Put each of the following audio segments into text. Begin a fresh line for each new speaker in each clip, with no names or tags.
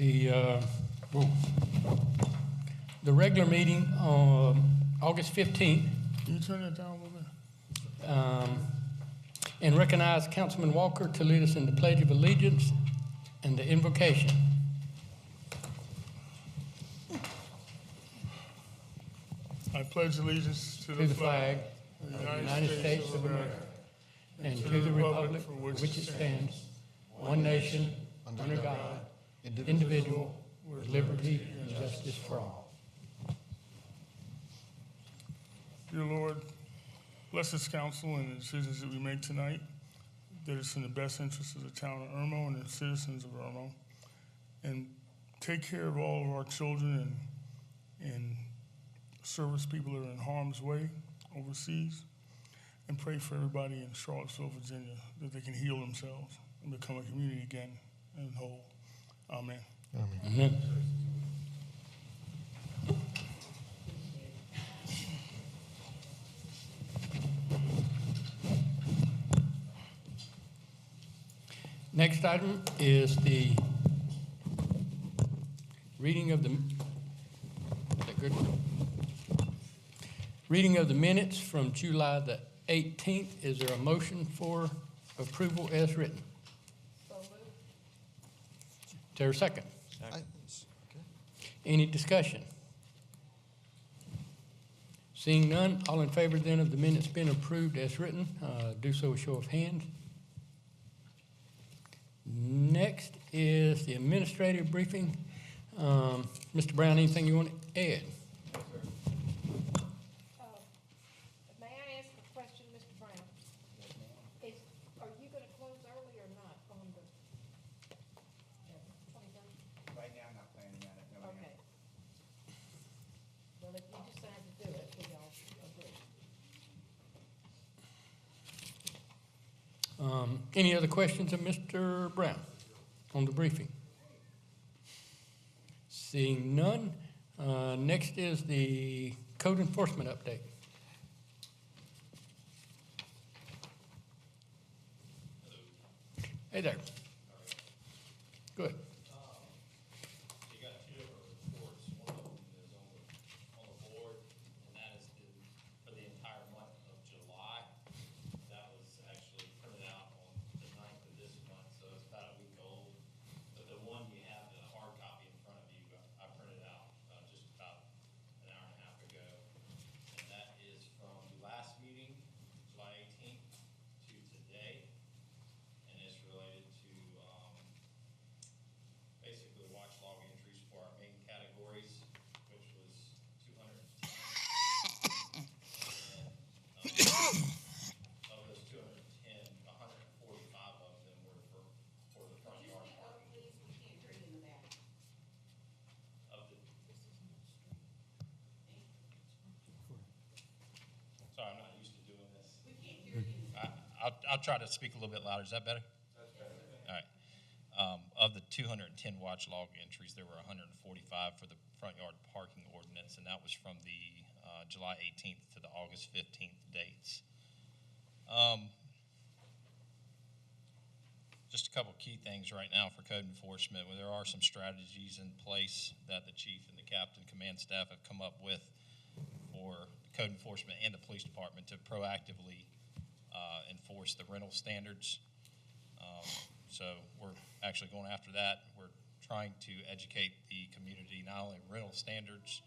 Whoa. The regular meeting on August 15th.
Can you turn that down a little bit?
And recognize Councilman Walker to lead us in the Pledge of Allegiance and the invocation.
I pledge allegiance to
To the flag of the United States of America and to the republic for which it stands, one nation, under God, indivisible, with liberty and justice for all.
Dear Lord, bless this council and the decisions that we make tonight, that it's in the best interest of the town of Irmo and the citizens of Irmo. And take care of all of our children and service people that are in harm's way overseas. And pray for everybody in Charlottesville, Virginia, that they can heal themselves and become a community again and whole. Amen.
Amen. Amen. Next item is the reading of the, is that good? Reading of the minutes from July the 18th. Is there a motion for approval as written?
So moved.
Is there a second?
Okay.
Any discussion? Seeing none, all in favor then of the minutes being approved as written, do so with show of hands. Next is the administrative briefing. Mr. Brown, anything you want to add?
May I ask a question, Mr. Brown? Are you going to close early or not on the 21st?
Right now, I'm not planning on it, no, ma'am.
Okay. Well, if you decide to do it, we all agree.
Any other questions of Mr. Brown on the briefing? Seeing none, next is the code enforcement update. Hey there. Good.
You got two different reports. One of them is on the board, and that is for the entire month of July. That was actually printed out on the 9th of this month, so it's about a week old. But the one you have, the hard copy in front of you, I printed out just about an hour and a half ago. And that is from the last meeting, July 18th, to today. And it's related to basically watch log entries for our main categories, which was 210. And of those 210, 145 of them were for the front yard parking. Of the, sorry, I'm not used to doing this. I'll try to speak a little bit louder. Is that better? That's better. All right. Of the 210 watch log entries, there were 145 for the front yard parking ordinance, and that was from the July 18th to the August 15th dates. Just a couple key things right now for code enforcement. Well, there are some strategies in place that the chief and the captain command staff have come up with for code enforcement and the police department to proactively enforce the rental standards. So we're actually going after that. We're trying to educate the community not only rental standards,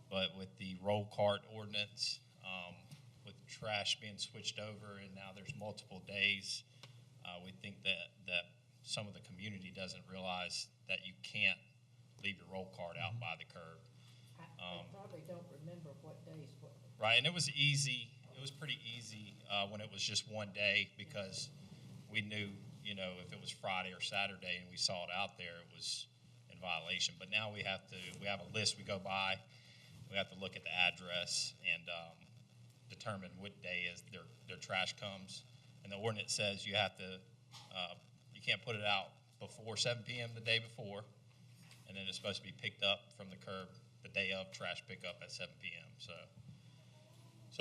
but with the roll cart ordinance, with trash being switched over, and now there's multiple days. We think that some of the community doesn't realize that you can't leave your roll cart out by the curb.
I probably don't remember what days were.
Right, and it was easy. It was pretty easy when it was just one day, because we knew, you know, if it was Friday or Saturday and we saw it out there, it was in violation. But now we have a list we go by. We have to look at the address and determine what day is their trash comes. And the ordinance says you have to, you can't put it out before 7 p.m. the day before, and then it's supposed to be picked up from the curb the day of trash pickup at 7 p.m. So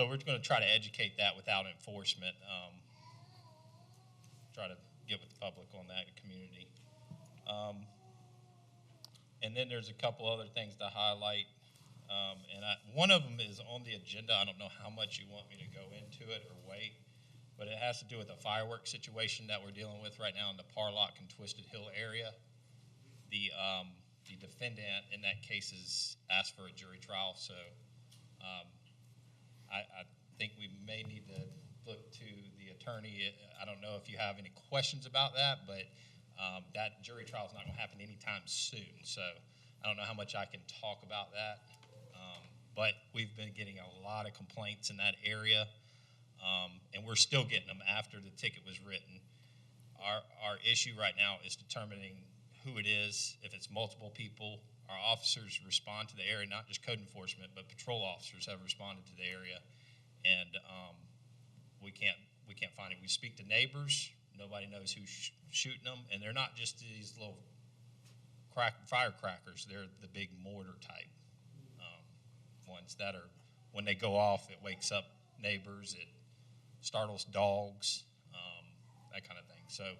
we're going to try to educate that without enforcement. Try to get with the public on that, the community. And then there's a couple other things to highlight. One of them is on the agenda. I don't know how much you want me to go into it or wait, but it has to do with a fireworks situation that we're dealing with right now in the Parlock and Twisted Hill area. The defendant in that case has asked for a jury trial, so I think we may need to look to the attorney. I don't know if you have any questions about that, but that jury trial is not going to happen anytime soon, so I don't know how much I can talk about that. But we've been getting a lot of complaints in that area, and we're still getting them after the ticket was written. Our issue right now is determining who it is. If it's multiple people, our officers respond to the area, not just code enforcement, but patrol officers have responded to the area, and we can't find it. We speak to neighbors. Nobody knows who's shooting them, and they're not just these little firecrackers. They're the big mortar type ones that are, when they go off, it wakes up neighbors, it startles dogs, that kind of thing. So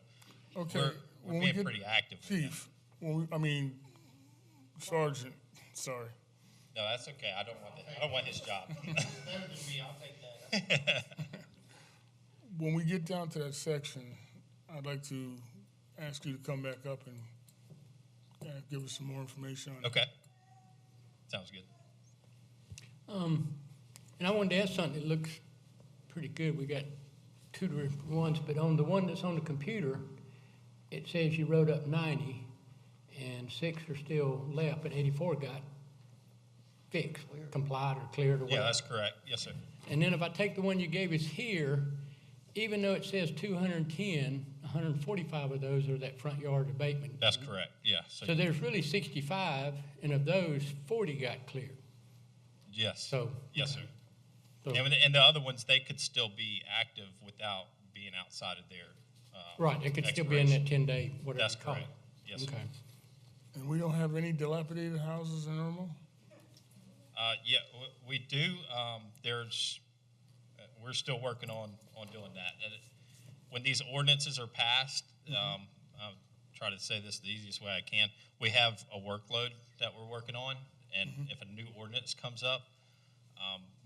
Okay.
we're being pretty active with
Chief, Sergeant, sorry.
that. No, that's okay. I don't want his job.
Better than me, I'll take that.
When we get down to that section, I'd like to ask you to come back up and give us some more information on it.
Okay. Sounds good.
And I wanted to ask something that looks pretty good. We got two different ones, but on the one that's on the computer, it says you wrote up 90, and 6 are still left, but 84 got fixed, complied or cleared or whatever.
Yeah, that's correct. Yes, sir.
And then if I take the one you gave us here, even though it says 210, 145 of those are that front yard abatement.
That's correct. Yeah.
So there's really 65, and of those, 40 got cleared.
Yes.
So
Yes, sir.
So,
And the other ones, they could still be active without being outside of their
right, it could still be in that
expiration.
10-day, whatever
That's
you call it.
correct. Yes, sir.
Okay.
And we don't have any dilapidated houses in Irmo?
Yeah, we do. We're still working on doing that. When these ordinances are passed, I'll try to say this the easiest way I can. We have a workload that we're working on, and if a new ordinance comes up,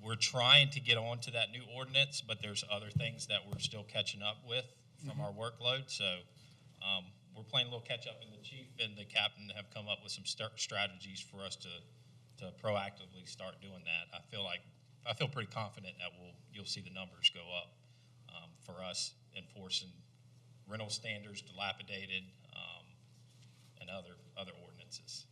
we're trying to get onto that new ordinance, but there's other things that we're still catching up with from our workload. So we're playing a little catch up, and the chief and the captain have come up with some strategies for us to proactively start doing that. I feel pretty confident that you'll see the numbers go up for us enforcing rental standards, dilapidated, and other ordinances.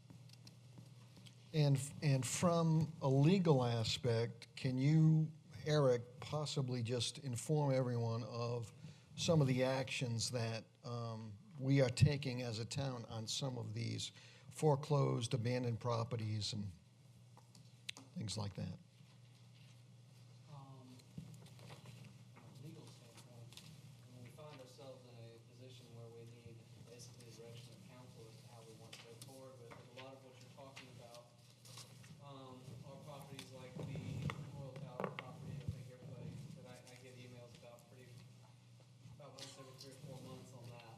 And from a legal aspect, can you, Eric, possibly just inform everyone of some of the actions that we are taking as a town on some of these foreclosed, abandoned properties and things like that?
From a legal standpoint, when we find ourselves in a position where we need basically the direction of council as to how we want to go forward with, a lot of what you're talking about are properties like the Royal Tower property. I think everybody that I get emails about once every 3 or 4 months on that.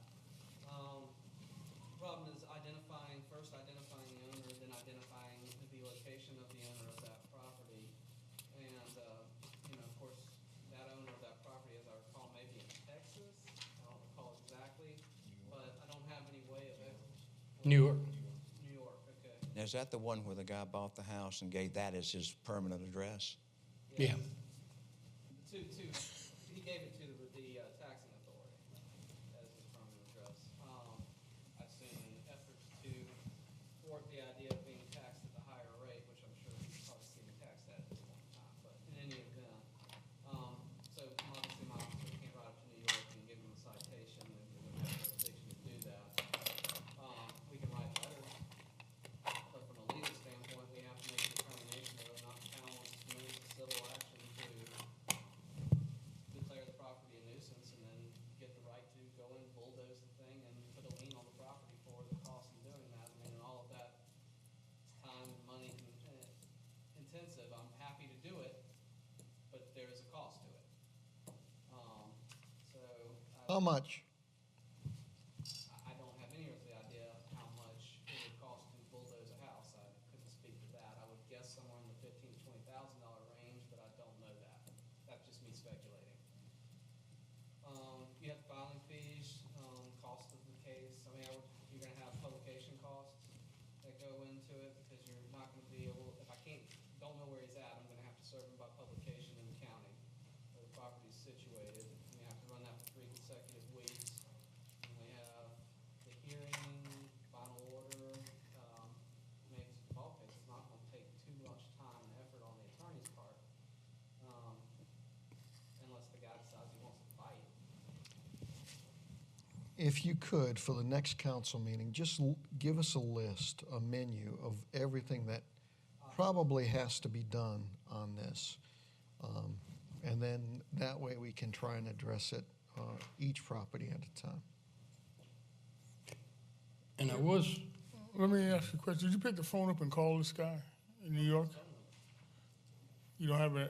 Problem is first identifying the owner, then identifying the location of the owner of that property. And, of course, that owner of that property, as I recall, may be in Texas. I don't recall exactly, but I don't have any way of it.
New York.
New York, okay.
Now, is that the one where the guy bought the house and gave that as his permanent address?
Yeah.
He gave it to the taxing authority as his permanent address. I've seen efforts to thwart the idea of being taxed at the higher rate, which I'm sure he's probably seen taxed at this point in time. But in any event, so obviously my officer can't ride up to New York and give him a citation, and we wouldn't have jurisdiction to do that. We can write letters, but from a legal standpoint, we have to make a determination whether or not the town wants to move to civil action to declare the property a nuisance and then get the right to go in, bulldoze the thing, and put a lien on the property for the cost of doing that. I mean, and all of that is time and money intensive. I'm happy to do it, but there is a cost to it.
How much?
I don't have any earthly idea how much it would cost to bulldoze be able, if I don't know where he's at, I'm gonna have to serve him by publication in the county where the property's situated. And we have to run that for 3 consecutive weeks. And we have the hearing, final order. I mean, in all cases, it's not gonna take too much time and effort on the attorney's part. Unless the guy decides he wants to fight.
If you could, for the next council meeting, just give us a list, a menu of everything that probably has to be done on this. And then that way we can try and address it, each property at a time.
And I was,
Let me ask you a question. Did you pick the phone up and call this guy in New York? You don't have a,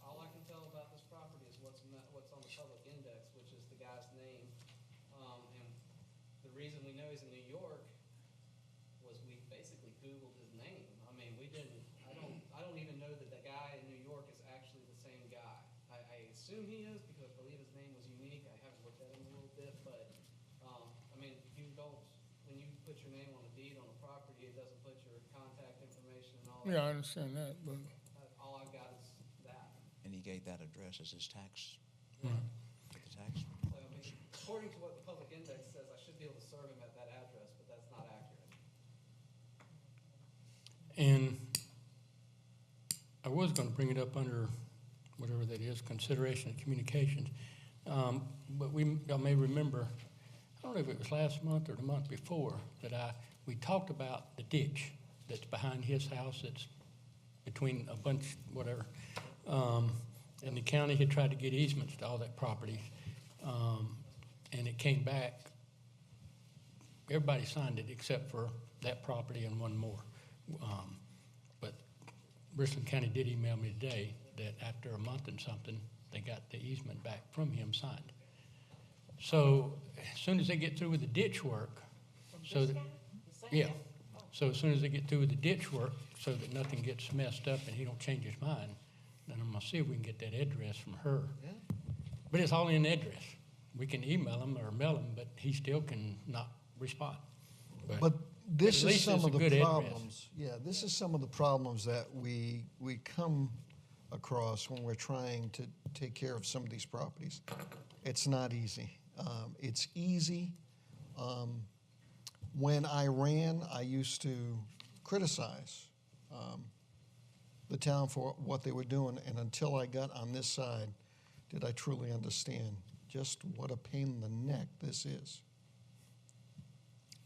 All I can tell about this property is what's on the public index, which is the guy's name. And the reason we know he's in New York was we basically Googled his name. I mean, I don't even know that the guy in New York is actually the same guy. I assume he is because I believe his name was unique. I haven't looked at him a little bit, but, I mean, when you put your name on a deed on a property, it doesn't put your contact information and all that.
yeah, I understand that, but
All I've got is that.
And he gave that address as his tax,
Hmm.
the tax.
So, I mean, according to what the public index says, I should be able to serve him at that address, but that's not accurate.
and I was gonna bring it up under whatever that is, consideration of communications. But y'all may remember, I don't know if it was last month or the month before, that we talked about the ditch that's behind his house, that's between a bunch, whatever. And the county had tried to get easements to all that property. And it came back, everybody signed it except for that property and one more. But Richland County did email me today that after a month and something, they got the easement back from him signed. So as soon as they get through with the ditch work, so that, yeah. So as soon as they get through with the ditch work, so that nothing gets messed up and he don't change his mind, then I'm gonna see if we can get that address from her.
Yeah.
But it's all in the address. We can email him or mail him, but he still can not respond.
But this
at
is
least
some
it's
of
a
the
good address.
problems. Yeah, this is some of the problems that we come across when we're trying to take care of some of these properties. It's not easy. It's easy. When I ran, I used to criticize the town for what they were doing, and until I got on this side, did I truly understand just what a pain in the neck this is.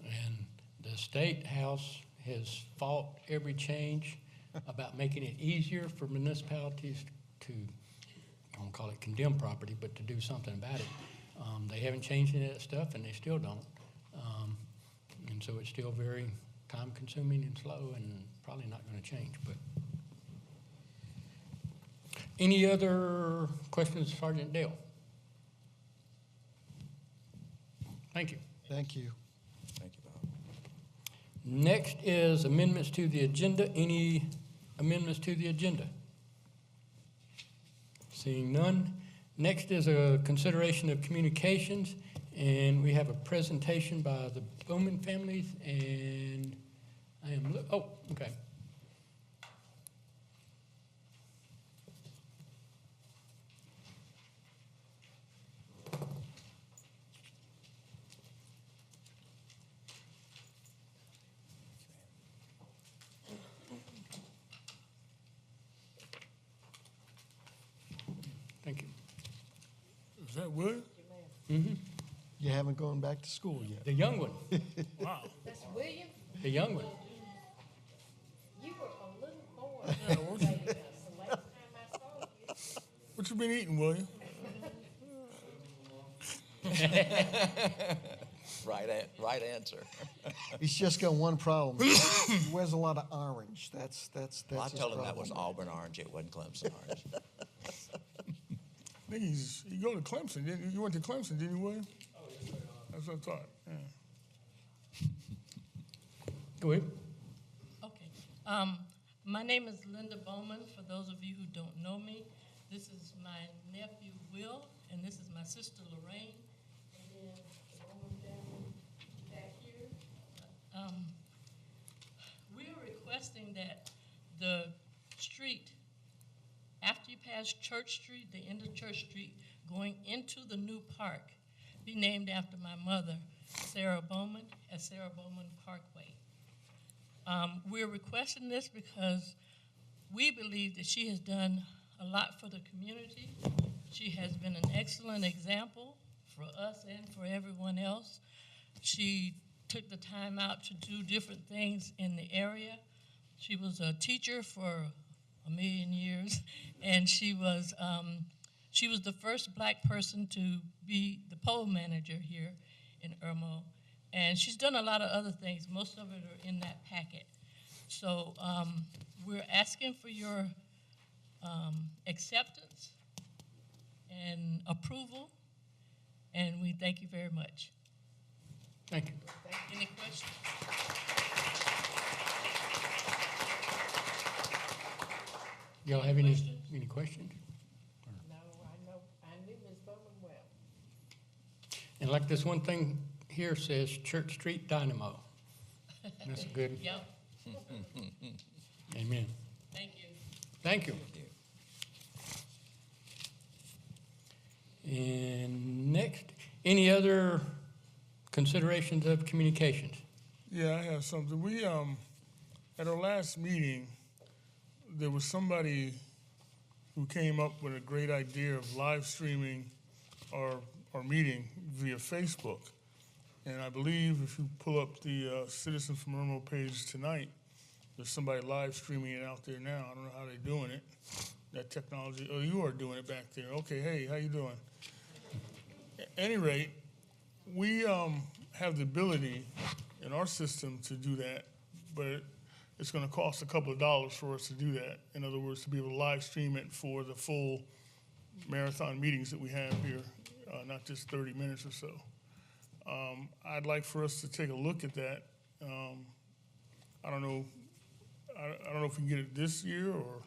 And the State House has fought every change about making it easier for municipalities to, I won't call it condemn property, but to do something about it. They haven't changed any of that stuff, and they still don't. And so it's still very time-consuming and slow and probably not going to change. But any other questions, Sergeant Dale? Thank you.
Thank you.
Thank you, Bob.
Next is amendments to the agenda. Any amendments to the agenda? Seeing none. Next is a consideration of communications, and we have a presentation by the Bowman families, and okay. Thank you.
is that Wood?
Mm-hmm.
You haven't gone back to school yet.
The young one,
Wow.
That's William?
the young one.
You were a little boy dating us the last time I saw you.
What you been eating, William?
Right answer.
He's just got one problem. He wears a lot of orange. That's
Well, I
his
told him that
problem.
was Auburn orange, it wasn't Clemson orange.
I think you go to Clemson, didn't you? You went to Clemson, didn't you, William? Oh, yes, sir. That's what I thought, yeah.
Go ahead.
Okay. My name is Linda Bowman. For those of you who don't know me, this is my nephew, Will, and this is my sister, Lorraine. And then the Bowman family back here. We are requesting requesting that the street, after you pass Church Street, the end of Church Street, going into the new park, be named after my mother, Sarah Bowman, at Sarah Bowman Parkway. We're requesting this because we believe that she has done a lot for the community. She has been an excellent example for us and for everyone else. She took the time out to do different things in the area. She was a teacher for 1,000,000 years, and she was the first black person to be the poll manager here in Irmo. And she's done a lot of other things. Most of it are in that packet. So we're asking for your acceptance and approval, and we thank you very much.
Thank you.
Any questions?
Y'all have any questions?
No, I knew Ms. Bowman well.
And like this one thing here says, Church Street Dynamo. That's good.
Yep,
Amen.
thank you.
Thank you. And next, any other considerations of communications?
Yeah, I have something. We, at our last meeting, there was somebody who came up with a great idea of live streaming our meeting via Facebook. And I believe if you pull up the Citizens from Irmo page tonight, there's somebody live streaming it out there now. I don't know how they're doing it. That technology, oh, you are doing it back there. Okay, hey, how you doing? At any rate, we have the ability in our system to do that, but it's going to cost a couple of dollars for us to do that. In other words, to be able to live stream it for the full marathon meetings that we have here, not just 30 minutes or so. I'd like for us to take a look at that. I don't know if we can get it this year, or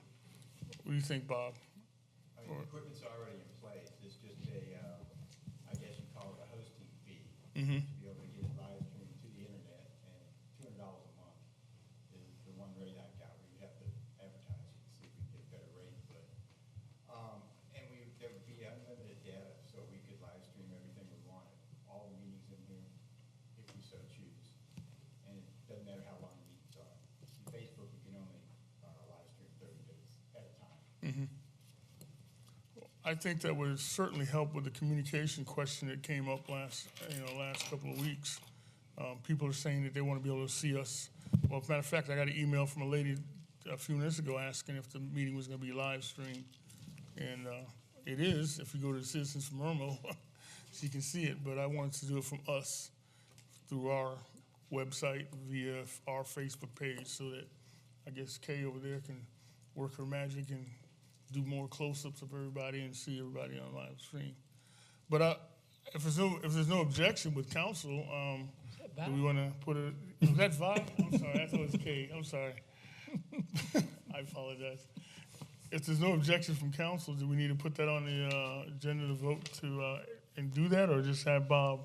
what do you think, Bob?
I mean, the equipment's already in place. It's just I guess you call it a hosting fee.
Mm-hmm.
To be able to get it live streamed to the internet, and $200 a month is the one rate I've got where you have to advertise it to see if we can get a better rate. But and there would be unlimited data, so we could live stream everything we wanted, all the meetings in here, if we so choose. And it doesn't matter how long the meetings are. In Facebook, we can only live stream 30 minutes at a time.
Mm-hmm. I think that would certainly help with the communication question that came up last couple of weeks. People are saying that they want to be able to see us. Well, as a matter of fact, I got an email from a lady a few minutes ago asking if the meeting was going to be live streamed. And it is. If you go to the Citizens from Irmo, she can see it. But I wanted to do it from us through our website via our Facebook page so that I guess Kay over there can work her magic and do more close-ups of everybody and see everybody on live stream. But if there's no objection with council, do we want to put it? Is that Vi? I'm sorry, I thought it was Kay. I'm sorry. I apologize. If there's no objection from council, do we need to put that on the agenda to vote to and do that, or just have Bob?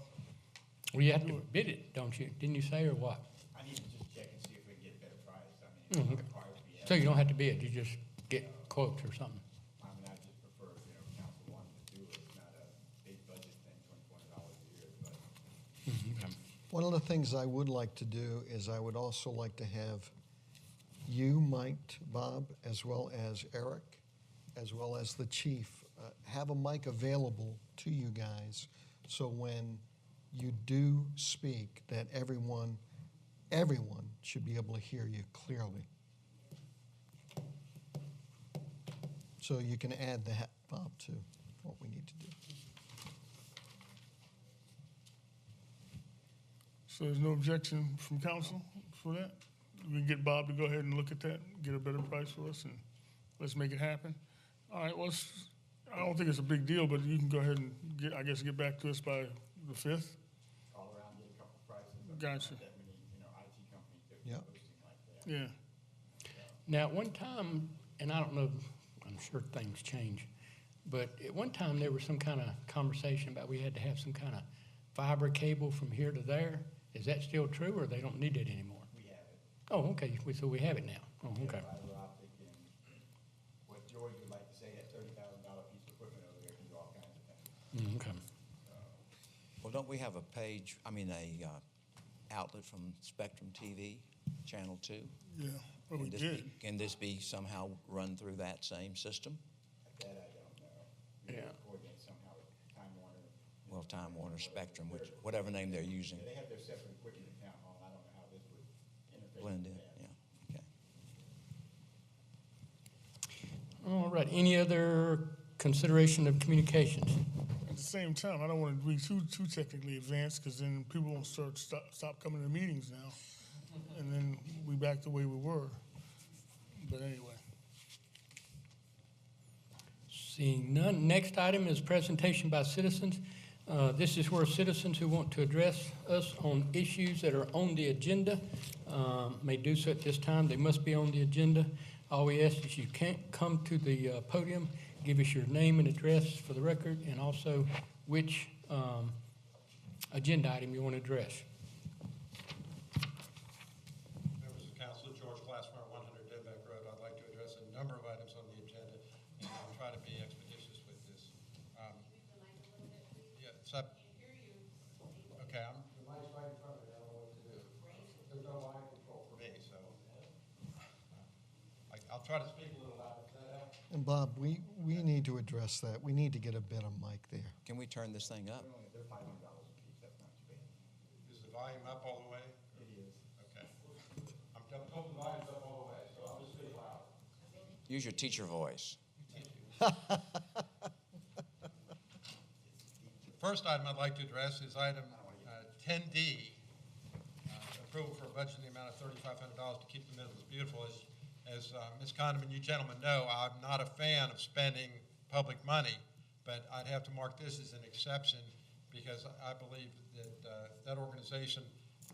Well, you have to bid it, don't you? Didn't you say, or what?
I need to just check and see if we can get a better price. I mean,
Okay.
it's required to be
So you don't have to bid, you just get quotes or something.
I mean, I just prefer, council wanting to do it. It's not a big budget thing, $2,400 a year, but.
One of the things I would like to do is I would also like to have you, Mike, Bob, as well as Eric, as well as the chief, have a mic available to you guys so when you do speak that everyone should be able to hear you clearly. So you can add that, Bob, to what we need to do.
So there's no objection from council for that? We can get Bob to go ahead and look at that, get a better price for us, and let's make it happen. All right, well, I don't think it's a big deal, but you can go ahead and get back to us by the 5th.
Call around, get a couple prices.
Gotcha.
That many, IT companies that
Yep.
posting like that.
Yeah.
Now, at one time, and I don't know, I'm sure things change, but at one time there was some kind of conversation about we had to have some kind of fiber cable from here to there. Is that still true, or they don't need it anymore?
We have it.
Oh, okay, so we have it now. Oh, okay.
Fiber optic and what George would like to say, that $30,000 piece of equipment over there can do all kinds of things.
Okay.
Well, don't we have a page, outlet from Spectrum TV, Channel 2?
Yeah, well, we
Can this be-
did.
Can this be somehow run through that same system?
That I don't know. We
Yeah.
have to coordinate somehow with Time Warner.
Well, Time Warner, Spectrum, whatever name they're using,
They have their separate equipment in town hall. I don't know how this would interface
blend
with
in,
that.
yeah, okay.
All right, any other consideration of communications?
At the same time, I don't want to be too technically advanced, because then people won't stop coming to meetings now, and then we back the way we were. But anyway,
Seeing none, next item is presentation by citizens. This is where citizens who want to address us on issues that are on the agenda may do so at this time. They must be on the agenda. All we ask is you can't come to the podium, give us your name and address for the record, and also which agenda item you want to address.
Members of council, George Glassmeyer, 100 Denbeck Road. I'd like to address a number of items on the agenda, and I'll try to be expeditious with this. Yeah, it's up. Okay, the mic's right in front of me. I don't know what to do. There's no line control for me, so I'll try to speak a little louder. Does that help?
And Bob, we need to address that. We need to get a better mic there.
Can we turn this thing up?
They're $500 a piece. That's not too bad.
Is the volume up all the way?
It is.
Okay. I'm told the volume's up all the way, so I'll just speak loud.
Use your teacher voice.
The first item I'd like to address is item 10D, approval for a budget in the amount of $3,500 to keep the Midlands beautiful. As Ms. Condon, you gentlemen know, I'm not a fan of spending public money, but I'd have to mark this as an exception because I believe that that organization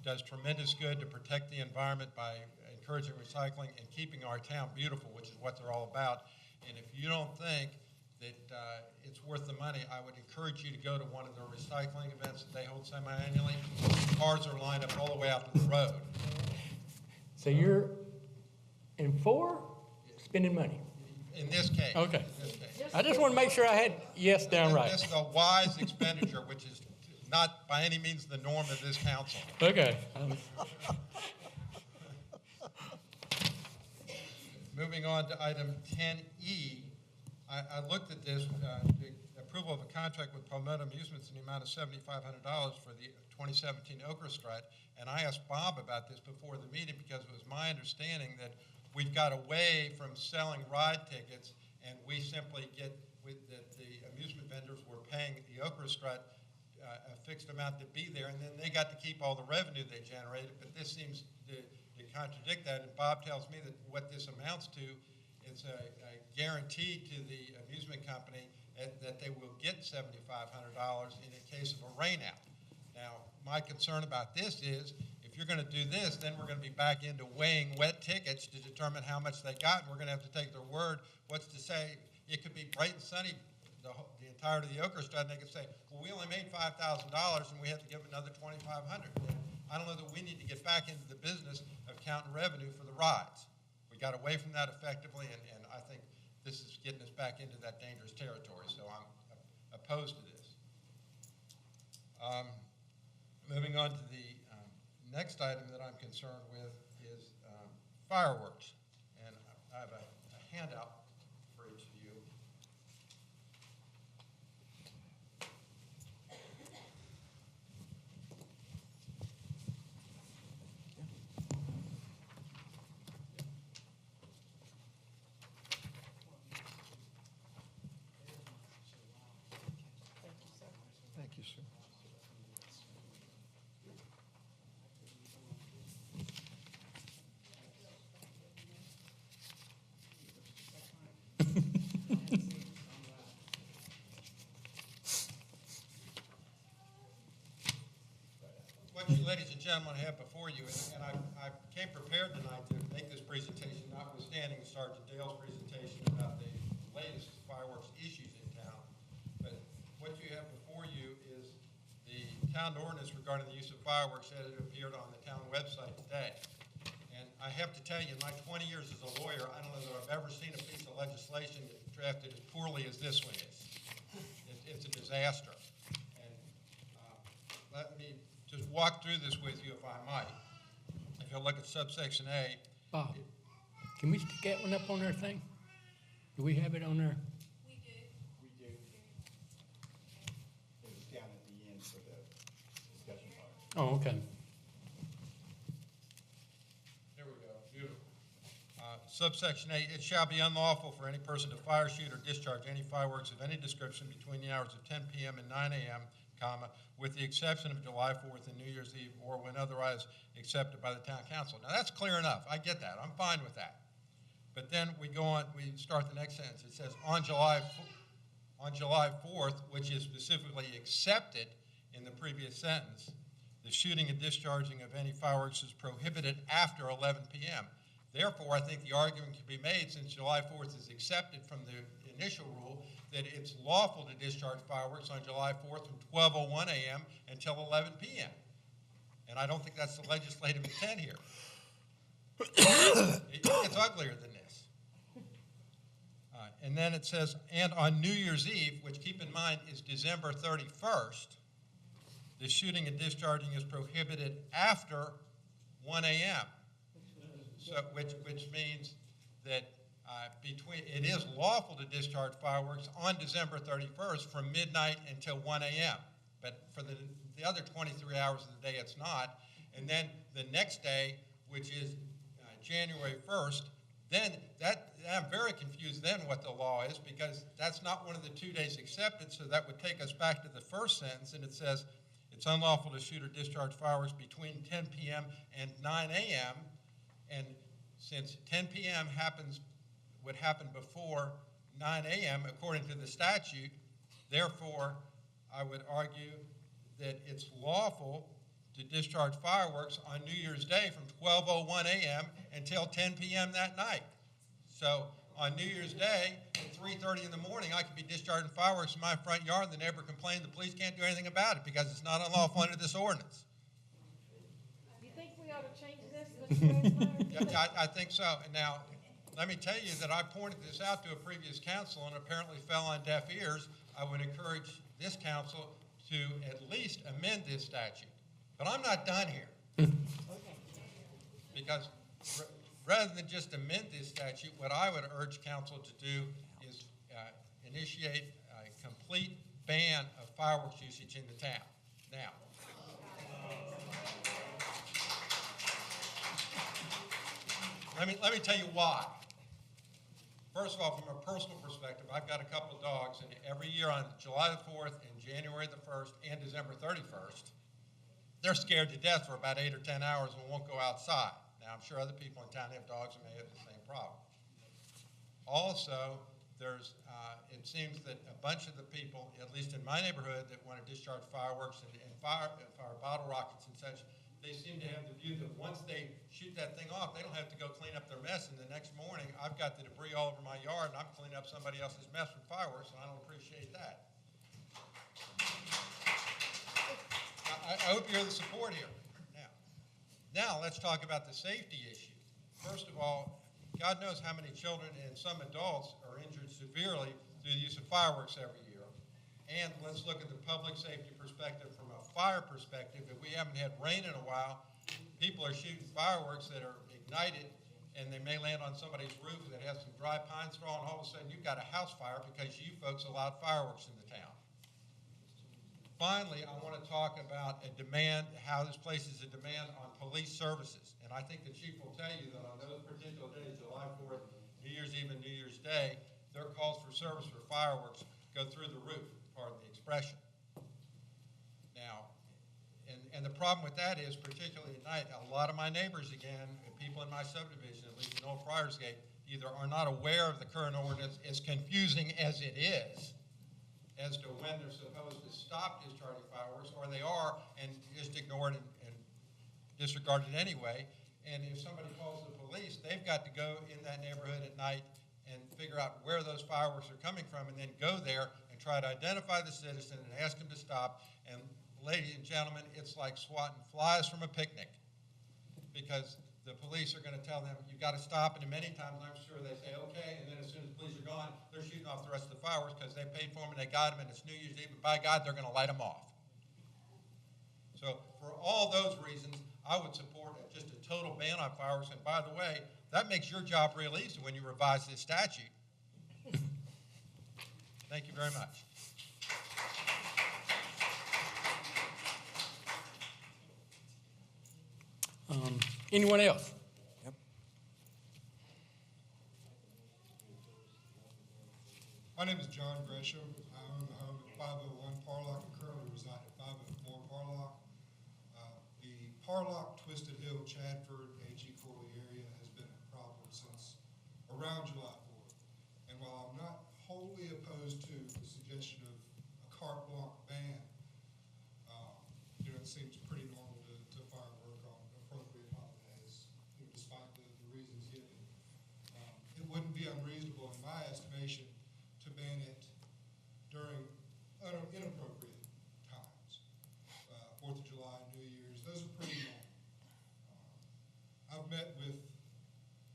does tremendous good to protect the environment by encouraging recycling and keeping our town beautiful, which is what they're all about. And if you don't think that it's worth the money, I would encourage you to go to one of their recycling events that they hold semi-annually. Cars are lined up all the way out to the road.
So you're in for spending money?
In this case.
Okay.
In this case.
I just want to make sure I had yes down right.
This is a wise expenditure, which is not by any means the norm of this council.
Okay.
Moving on to item 10E, I looked at this, the approval of a contract with Pomona Amusements in the amount of $7,500 for the 2017 Okra Strut, and I asked Bob about this before the meeting because it was my understanding that we've got away from selling ride tickets, and we simply get that the amusement vendors were paying the Okra Strut a fixed amount to be there, and then they got to keep all the revenue they generated. But this seems to contradict that, and Bob tells me that what this amounts to is a guarantee to the amusement company that they will get $7,500 in a case of a rainout. Now, my concern about this is if you're going to do this, then we're going to be back into weighing wet tickets to determine how much they got, and we're going to have to take their word. What's to say it could be bright and sunny the entirety of the Okra Strut, and they could say, well, we only made $5,000 and we have to give them another $2,500. I don't know that we need to get back into the business of counting revenue for the rides. We got away from that effectively, and I think this is getting us back into that dangerous territory, so I'm opposed to this. Moving on to the next item that I'm concerned with is fireworks, and I have a handout for each of you.
Thank you, sir.
What you ladies and gentlemen have before you, and I came prepared tonight to make this presentation, notwithstanding Sergeant Dale's presentation about the latest fireworks issues in town. But what you have before you is the town ordinance regarding the use of fireworks as it appeared on the town website today. And I have to tell you, in my 20 years as a lawyer, I don't know that I've ever seen a piece of legislation drafted as poorly as this one is. It's a disaster. And let me just walk through this with you, if I might. If you look at subsection A.
Bob, can we stick that one up on our thing? Do we have it on there?
We do. It was down at the end for the discussion part.
Oh, okay.
There we go, beautiful. Subsection A, it shall be unlawful for any person to fire, shoot, or discharge any fireworks of any description between the hours of 10 p.m. and 9 a.m., comma, with the exception of July 4th and New Year's Eve, or when otherwise accepted by the town council. Now, that's clear enough. I get that. I'm fine with that. But then we go on, we start the next sentence. It says, on July 4th, which is specifically accepted in the previous sentence, the shooting and discharging of any fireworks is prohibited after 11 p.m. Therefore, I think the argument can be made, since July 4th is accepted from the initial rule, that it's lawful to discharge fireworks on July 4th from 12:01 a.m. until 11 p.m. And I don't think that's the legislative intent here. It gets uglier than this. And then it says, and on New Year's Eve, which keep in mind is December 31st, the shooting and discharging is prohibited after 1 a.m. So, which means that it is lawful to discharge fireworks on December 31st from midnight until 1 a.m. But for the other 23 hours of the day, it's not. And then the next day, which is January 1st, then I'm very confused then what the law is, because that's not one of the 2 days accepted, so that would take us back to the first sentence, and it says it's unlawful to shoot or discharge fireworks between 10 p.m. and 9 a.m., and since 10 p.m. would happen before 9 a.m. according to the statute, therefore, I would argue that it's lawful to discharge fireworks on New Year's Day from 12:01 a.m. until 10 p.m. that night. So on New Year's Day at 3:30 in the morning, I could be discharging fireworks in my front yard, and the neighbor complained the police can't do anything about it because it's not unlawful under this ordinance.
You think we ought to change this, Mr. President?
Yeah, I think so. And now, let me tell you that I pointed this out to a previous council and apparently fell on deaf ears. I would encourage this council to at least amend this statute. But I'm not done here. Because rather than just amend this statute, what I would urge council to do is initiate a complete ban of fireworks usage in the town. Now, let me tell you why. First of all, from a personal perspective, I've got a couple of dogs, and every year on July the 4th and January the 1st and December 31st, they're scared to death for about 8 or 10 hours and won't go outside. Now, I'm sure other people in town have dogs and may have the same problem. Also, it seems that a bunch of the people, at least in my neighborhood, that want to discharge fireworks and fire bottle rockets and such, they seem to have the view that once they shoot that thing off, they don't have to go clean up their mess, and the next morning, I've got the debris all over my yard, and I'm cleaning up somebody else's mess with fireworks, and I don't appreciate that. I hope you hear the support here. Now let's talk about the safety issue. First of all, God knows how many children and some adults are injured severely through the use of fireworks every year. And let's look at the public safety perspective from a fire perspective. If we haven't had rain in a while, people are shooting fireworks that are ignited, and they may land on somebody's roof that has some dry pine straw, and all of a sudden you've got a house fire because you folks allowed fireworks in the town. Finally, I want to talk about a demand, how this places a demand on police services. And I think the chief will tell you that on those particular days, July 4th, New Year's Eve, and New Year's Day, their calls for service for fireworks go through the roof, pardon the expression. Now, and the problem with that is, particularly at night, a lot of my neighbors, again, people in my subdivision, at least in Old Friarsgate, either are not aware of the current ordinance, as confusing as it is, as to when they're supposed to stop discharging fireworks, or they are and just ignore it and disregard it anyway. And if somebody calls the police, they've got to go in that neighborhood at night and figure out where those fireworks are coming from, and then go there and try to identify the citizen and ask him to stop. And ladies and gentlemen, it's like swatting flies from a picnic, because the police are going to tell them, you've got to stop, and many times I'm sure they say, okay, and then as soon as the police are gone, they're shooting off the rest of the fireworks because they paid for them and they got them, and it's New Year's Eve, and by God, they're going to light them off. So for all those reasons, I would support just a total ban on fireworks, and by the way, that makes your job real easy when you revise this statute. Thank you very much.
Anyone else?
Yep.
My name is John Gresham. I own the home at 501 Parlock and currently reside at 504 Parlock. The Parlock, Twisted Hill, Chadford, AG Corley area has been a problem since around July 4th. And while I'm not wholly opposed to the suggestion of a carte blanche ban, it seems pretty normal to firework on appropriate holidays, despite the reasons given. It wouldn't be unreasonable, in my estimation, to ban it during inappropriate times. 4th of July, New Year's, those are pretty normal. I've met with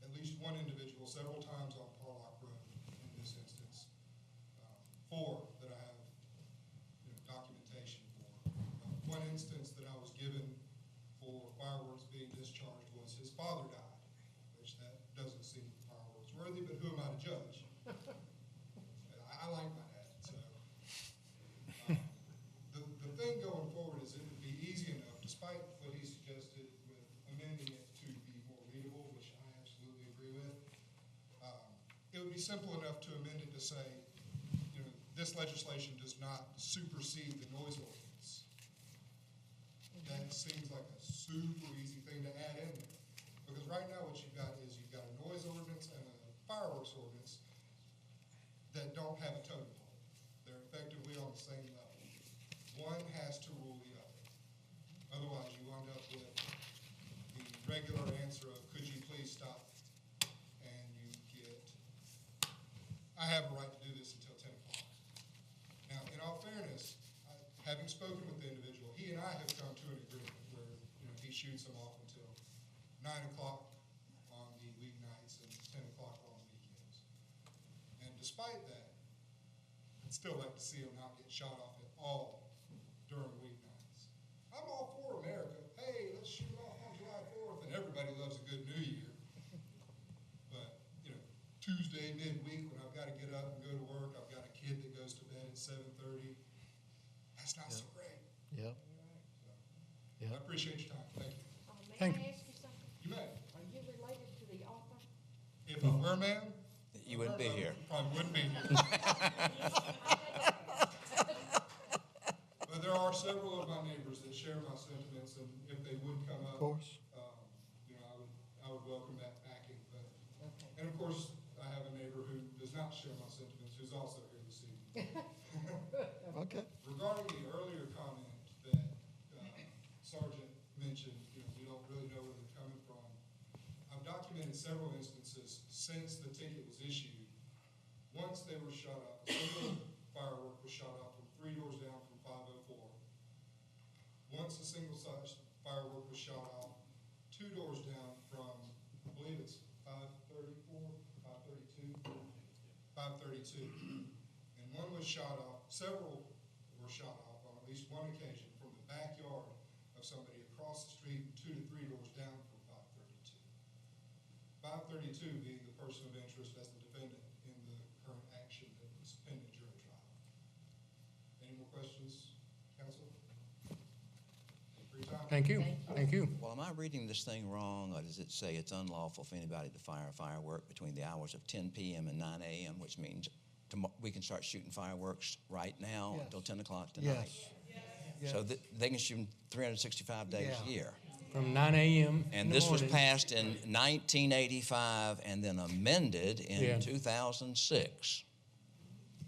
at least one individual several times on Parlock Road in this instance. 4 that I have documentation for. One instance that I was given for fireworks being discharged was his father died, which that doesn't seem fireworks worthy, but who am I to judge? I like my dad, so. The thing going forward is it would be easy enough, despite what he suggested with amending it to be more readable, which I absolutely agree with. It would be simple enough to amend it to say, this legislation does not supersede the noise ordinance. That seems like a super easy thing to add in there. Because right now what you've got is you've got a noise ordinance and a fireworks ordinance that don't have a totem pole. They're effectively on the same level. One has to rule the other. Otherwise you wind up with the regular answer of, could you please stop? And you get, I have a right to do this until 10 o'clock. Now, in all fairness, having spoken with the individual, he and I have come to an agreement where he shoots them off until 9 o'clock on the weeknights and 10 o'clock on the weekends. And despite that, I'd still like to see him not get shot off at all during weeknights. I'm all for America. Hey, let's shoot off on July 4th, and everybody loves a good New Year. But, Tuesday midweek when I've got to get up and go to work, I've got a kid that goes to bed at 7:30. That's not so great.
Yeah.
I appreciate your time. Thank you.
Thank
May
you.
I ask you something?
You may.
Are you related to the author?
If I were, ma'am,
You wouldn't be here.
probably wouldn't be here. But there are several of my neighbors that share my sentiments, and if they would come up,
Of course.
I would welcome that backing. But, and of course, I have a neighbor who does not share my sentiments, who's also here this evening.
Okay.
Regarding the earlier comment that Sergeant mentioned, we don't really know where they're coming from. I've documented several instances since the ticket was issued. Once they were shot up, a single firework was shot up from 3 doors down from 504. Once a single size firework was shot off 2 doors down from, I believe it's 532. And one was shot off, several were shot off on at least one occasion from the backyard of somebody across the street, 2 to 3 doors down from 532. 532 being the person of interest as the defendant in the current action that was pending jury trial. Any more questions, counsel? Free time.
Thank you. Thank you.
Well, am I reading this thing wrong, or does it say it's unlawful for anybody to fire a firework between the hours of 10 p.m. and 9 a.m., which means we can start shooting fireworks right now
Yes.
until 10 o'clock tonight?
Yes.
So they can shoot them 365 days a
Yeah.
year.
From 9 a.m.
And this was passed in 1985 and then amended in
Yeah.
2006.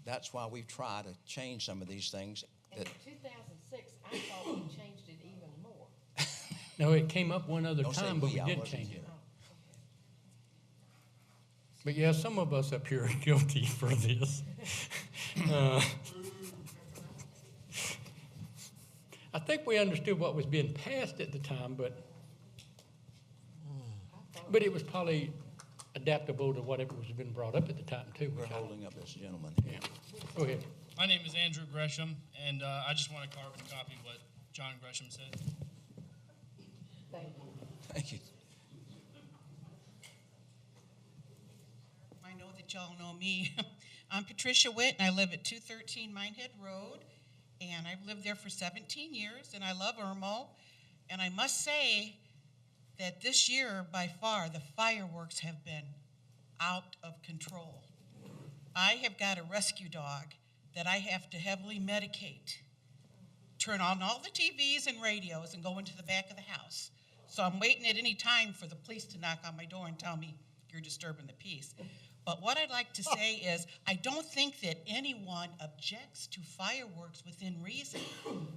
That's why we've tried to change some of these things.
And in 2006, I thought we changed it even more.
No, it came up one other
Don't say
time, but we
we, I
did
wasn't
change it.
here.
But yeah, some of us up here are guilty for this. I think we understood what was being passed at the time, but
I
But it was probably adaptable to whatever was been brought up at the time too.
We're
which I don't-
holding up this gentleman.
Yeah. Go ahead.
My name is Andrew Gresham, and I just want to carbon copy what John Gresham said.
Thank you.
Thank you.
I know that y'all know me. I'm Patricia Witt, and I live at 213 Minehead Road, and I've lived there for 17 years, and I love Irmo. And I must say that this year, by far, the fireworks have been out of control. I have got a rescue dog that I have to heavily medicate, turn on all the TVs and radios, and go into the back of the house. So I'm waiting at any time for the police to knock on my door and tell me you're disturbing the peace. But what I'd like to say is, I don't think that anyone objects to fireworks within reason.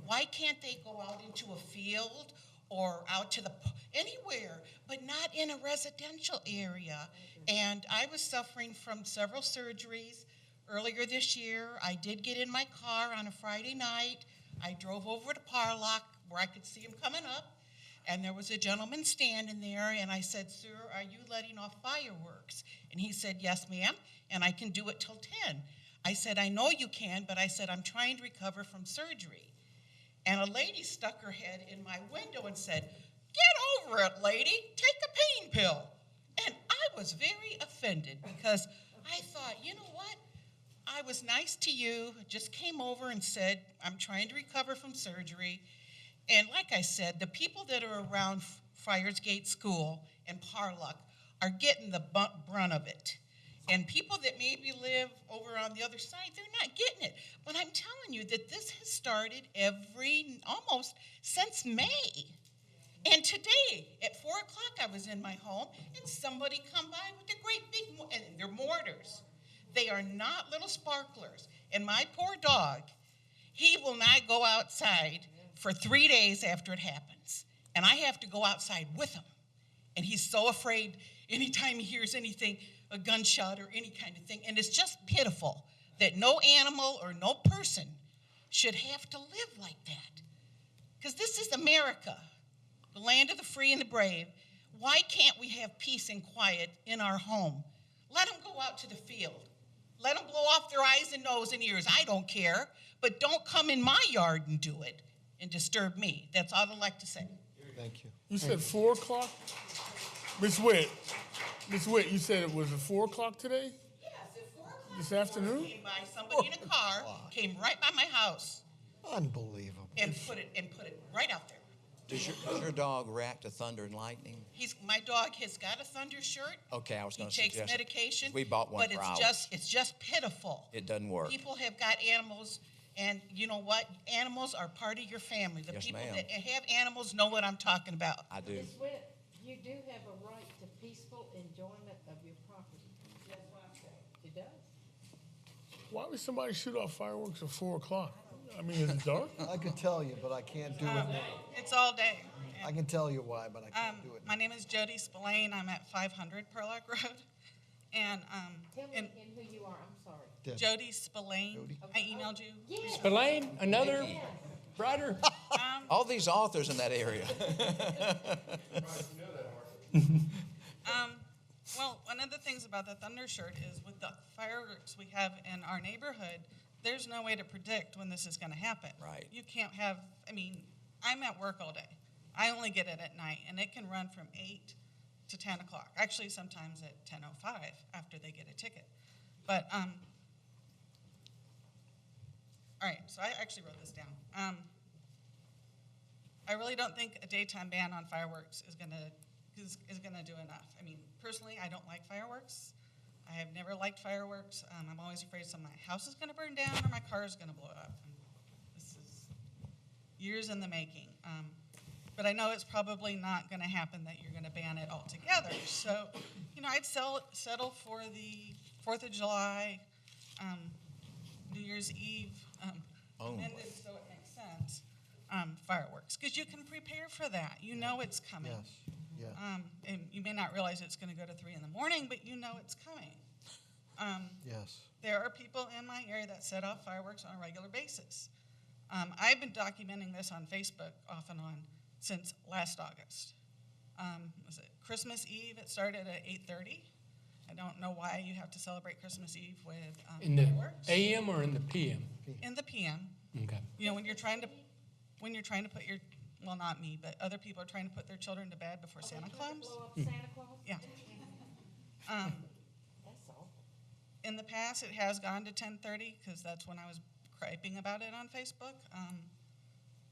Why can't they go out into a field or out to anywhere, but not in a residential area? And I was suffering from several surgeries earlier this year. I did get in my car on a Friday night. I drove over to Parlock where I could see him coming up, and there was a gentleman standing there, and I said, "Sir, are you letting off fireworks?" And he said, "Yes, ma'am, and I can do it till 10. I said, "I know you can," but I said, "I'm trying to recover from surgery." And a lady stuck her head in my window and said, "Get over it, lady, take a pain pill." And I was very offended because I thought, you know what? I was nice to you, just came over and said, I'm trying to recover from surgery. And like I said, the people that are around Friars Gate School and Parlock are getting the brunt of it. And people that maybe live over on the other side, they're not getting it. But I'm telling you that this has started almost since May. And today, at 4 o'clock, I was in my home, and somebody come by with a great big, and they're mortars. They are not little sparklers. And my poor dog, he will not go outside for 3 days after it happens. And I have to go outside with him. And he's so afraid anytime he hears anything, a gunshot or any kind of thing. And it's just pitiful that no animal or no person should have to live like that. Because this is America, the land of the free and the brave. Why can't we have peace and quiet in our home? Let them go out to the field. Let them blow off their eyes and nose and ears. I don't care. But don't come in my yard and do it and disturb me. That's all I'd like to say.
Thank you.
You said 4 o'clock? Ms. Witt, you said it was at 4 o'clock today?
Yes, at 4 o'clock.
This afternoon?
Came by somebody in a car, came right by my house
Unbelievable.
and put it right out there.
Does your dog react to thunder and lightning?
My dog has got a thunder shirt.
Okay, I was going to
He takes
suggest.
medication.
We bought one
but
for
it's
ours.
it's just pitiful.
It doesn't work.
People have got animals, and you know what? Animals are part of your family. The
Yes,
people
ma'am.
that have animals know what I'm talking about.
I do.
Ms. Witt, you do have a right to peaceful enjoyment of your property. That's what I'm saying. It does.
Why would somebody shoot off fireworks at 4 o'clock? I mean, is it dark?
I could tell you, but I can't do it now.
It's all day.
I can tell you why, but I can't do it now.
My name is Jody Spillane. I'm at 500 Perlock Road. And
Tell me again who you are, I'm sorry.
Yeah.
Jody Spillane.
Jody.
I emailed you.
Yes.
Spillane, another writer?
All these authors in that area.
Well, one of the things about the thunder shirt is with the fireworks we have in our neighborhood, there's no way to predict when this is going to happen.
Right.
You can't have, I'm at work all day. I only get it at night, and it can run from 8 to 10 o'clock. Actually, sometimes at 10:05 after they get a ticket. But, all right, so I actually wrote this down. I really don't think a daytime ban on fireworks is gonna do enough. I mean, personally, I don't like fireworks. I have never liked fireworks. I'm always afraid my house is gonna burn down or my car is gonna blow up. And this is years in the making. But I know it's probably not gonna happen that you're gonna ban it altogether. So, I'd settle for the 4th of July, New Year's Eve, amended so it makes sense. Fireworks, because you can prepare for that. You know it's coming.
Yes, yeah,
And you may not realize it's going to go to 3 in the morning, but you know it's coming.
yes.
There are people in my area that set off fireworks on a regular basis. I've been documenting this on Facebook off and on since last August. Was it Christmas Eve? It started at 8:30. I don't know why you have to celebrate Christmas Eve with
In the
fireworks.
AM or in the PM?
In the PM.
Okay.
You know, when you're trying to put your, well, not me, but other people are trying to put their children to bed before Santa comes.
Blow up Santa Claus?
Yeah.
That's all.
In the past, it has gone to 10:30 because that's when I was griping about it on Facebook.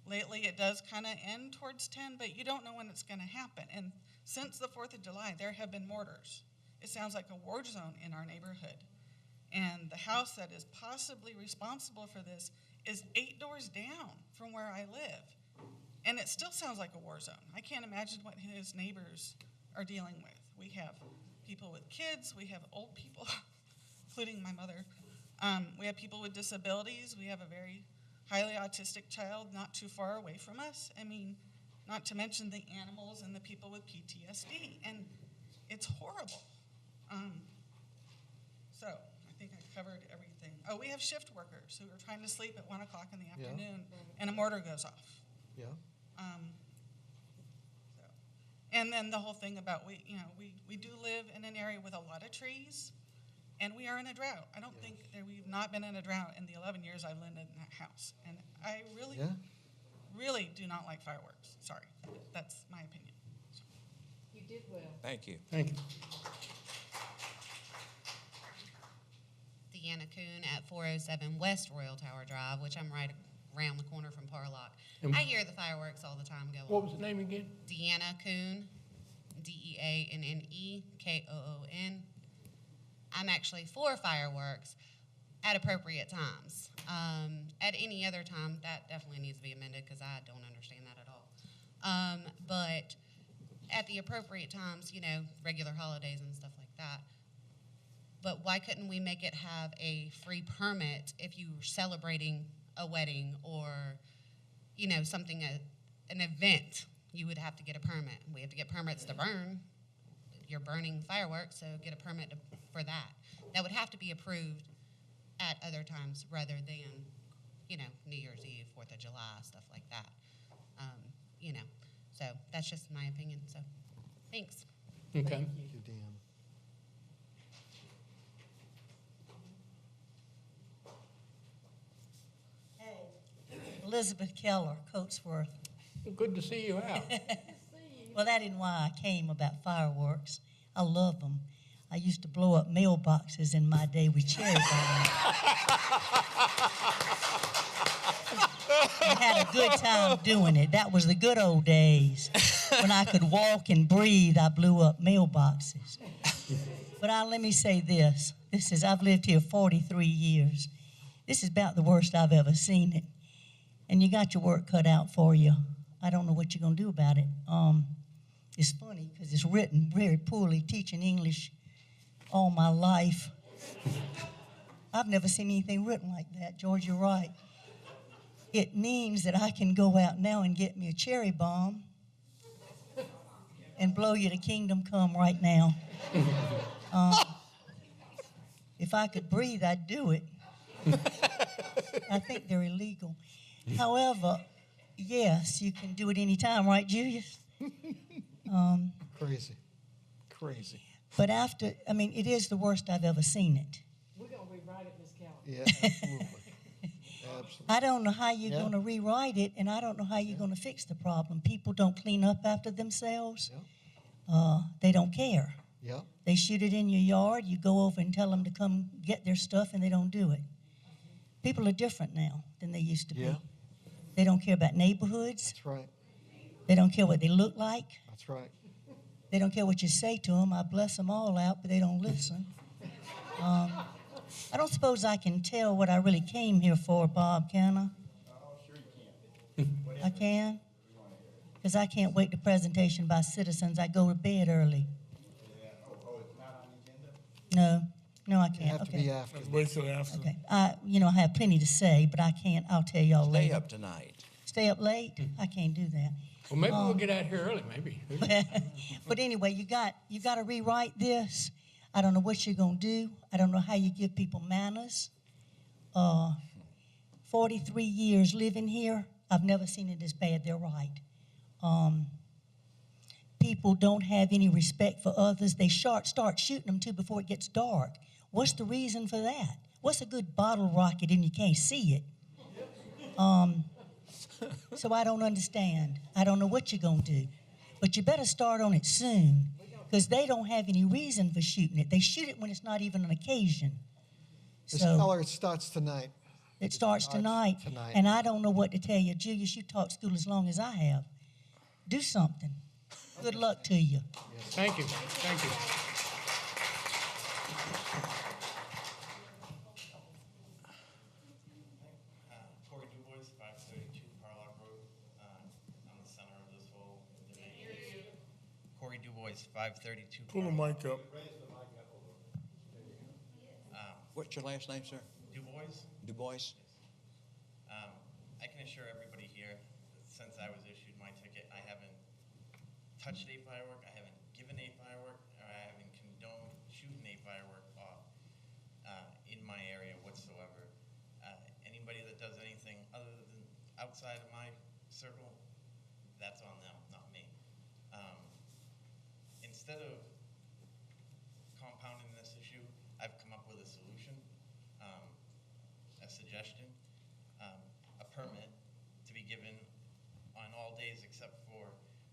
Lately, it does kind of end towards 10, but you don't know when it's going to happen. And since the 4th of July, there have been mortars. It sounds like a war zone in our neighborhood. And the house that is possibly responsible for this is 8 doors down from where I live. And it still sounds like a war zone. I can't imagine what his neighbors are dealing with. We have people with kids, we have old people, including my mother. We have people with disabilities. We have a very highly autistic child not too far away from us. I mean, not to mention the animals and the people with PTSD. And it's horrible. So I think I covered everything. Oh, we have shift workers who are trying to sleep at 1 o'clock in the afternoon, and a mortar goes off.
Yeah.
And then the whole thing about we do live in an area with a lot of trees, and we are in a drought. I don't think that we've not been in a drought in the 11 years I've lived in that house, and I really do not like fireworks. Sorry, that's my opinion.
You did well.
Thank you.
Thank you.
Deanna Kuhn at 407 West Royal Tower Drive, which I'm right around the corner from Parlock.
And
I hear the fireworks all the time go
What
off.
was the name again?
Deanna Kuhn, DeAnnekon. I'm actually for fireworks at appropriate times. At any other time, that definitely needs to be amended because I don't understand that at all. But at the appropriate times, regular holidays and stuff like that. But why couldn't we make it have a free permit if you were celebrating a wedding or, something, an event? You would have to get a permit. We have to get permits to burn. You're burning fireworks, so get a permit for that. That would have to be approved at other times rather than, New Year's Eve, 4th of July, stuff like that. So that's just my opinion. So thanks.
Okay.
Thank you, Deanna.
Elizabeth Keller, Coatesworth.
Good to see you out.
Well, that isn't why I came about fireworks. I love them. I used to blow up mailboxes in my day with cherry bombs. I had a good time doing it. That was the good old days. When I could walk and breathe, I blew up mailboxes. But let me say this. I've lived here 43 years. This is about the worst I've ever seen it. And you got your work cut out for you. I don't know what you're going to do about it. It's funny because it's written very poorly, teaching English all my life. I've never seen anything written like that. George, you're right. It means that I can go out now and get me a cherry bomb and blow you to kingdom come right now. If I could breathe, I'd do it. I think they're illegal. However, yes, you can do it anytime, right, Julius?
Crazy.
But it is the worst I've ever seen it.
We're going to rewrite it, Ms. Keller.
Yeah, absolutely. Absolutely.
I don't know how you're going to rewrite it, and I don't know how you're going to fix the problem. People don't clean up after themselves. They don't care.
Yeah.
They shoot it in your yard. You go over and tell them to come get their stuff, and they don't do it. People are different now than they used to be. They don't care about neighborhoods.
That's right.
They don't care what they look like.
That's right.
They don't care what you say to them. I bless them all out, but they don't listen. I don't suppose I can tell what I really came here for, Bob, can I?
Oh, sure you can.
I can? Because I can't wait the presentation by citizens. I go to bed early.
Yeah. Oh, it's not on the agenda?
No, I
It
can't.
have to be after.
Let's wait till after.
Okay. I have plenty to say, but I can't. I'll tell y'all
Stay
later.
up tonight.
Stay up late? I can't do that.
Well, maybe we'll get out here early, maybe.
But anyway, you got to rewrite this. I don't know what you're going to do. I don't know how you give people manners. 43 years living here, I've never seen it as bad. They're right. people don't have any respect for others. They start shooting them too before it gets dark. What's the reason for that? What's a good bottle rocket and you can't see it? So I don't understand. I don't know what you're going to do. But you better start on it soon, because they don't have any reason for shooting it. They shoot it when it's not even an occasion.
Ms.
So
Keller, it starts tonight.
it starts tonight. And I don't know what to tell you. Julius, you taught school as long as I have. Do something. Good luck to you.
Thank you. Thank you.
Corey Dubois, 532 Carlock Road. I'm the center of this whole debate. Corey Dubois, 532.
Pull the mic up.
What's your last name, sir?
Dubois.
Dubois?
I can assure everybody here that since I was issued my ticket, I haven't touched a firework, I haven't given a firework, or I haven't condoned shooting a firework off in my area whatsoever. Anybody that does anything other than outside of my circle, that's on them, not me. Instead of compounding this issue, I've come up with a solution, a suggestion, a permit to be given on all days except for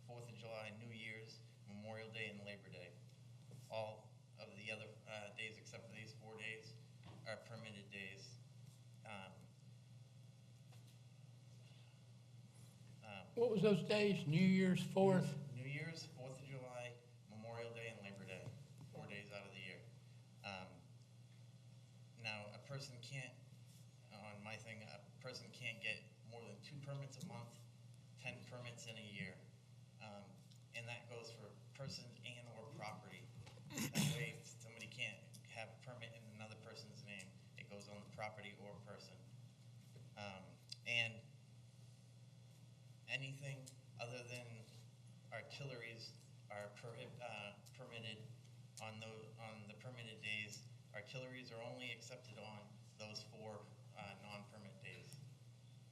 4th of July, New Year's, Memorial Day, and Labor Day. All of the other days except for these 4 days are permitted days.
What was those days? New Year's, 4th?
New Year's, 4th of July, Memorial Day, and Labor Day, 4 days out of the year. Now, a person can't, on my thing, a person can't get more than 2 permits a month, 10 permits in a year. And that goes for persons and or property. That way, somebody can't have a permit in another person's name. It goes on the property or person. And anything other than artilleries are permitted on the permitted days. Artilleries are only accepted on those 4 non-permit days: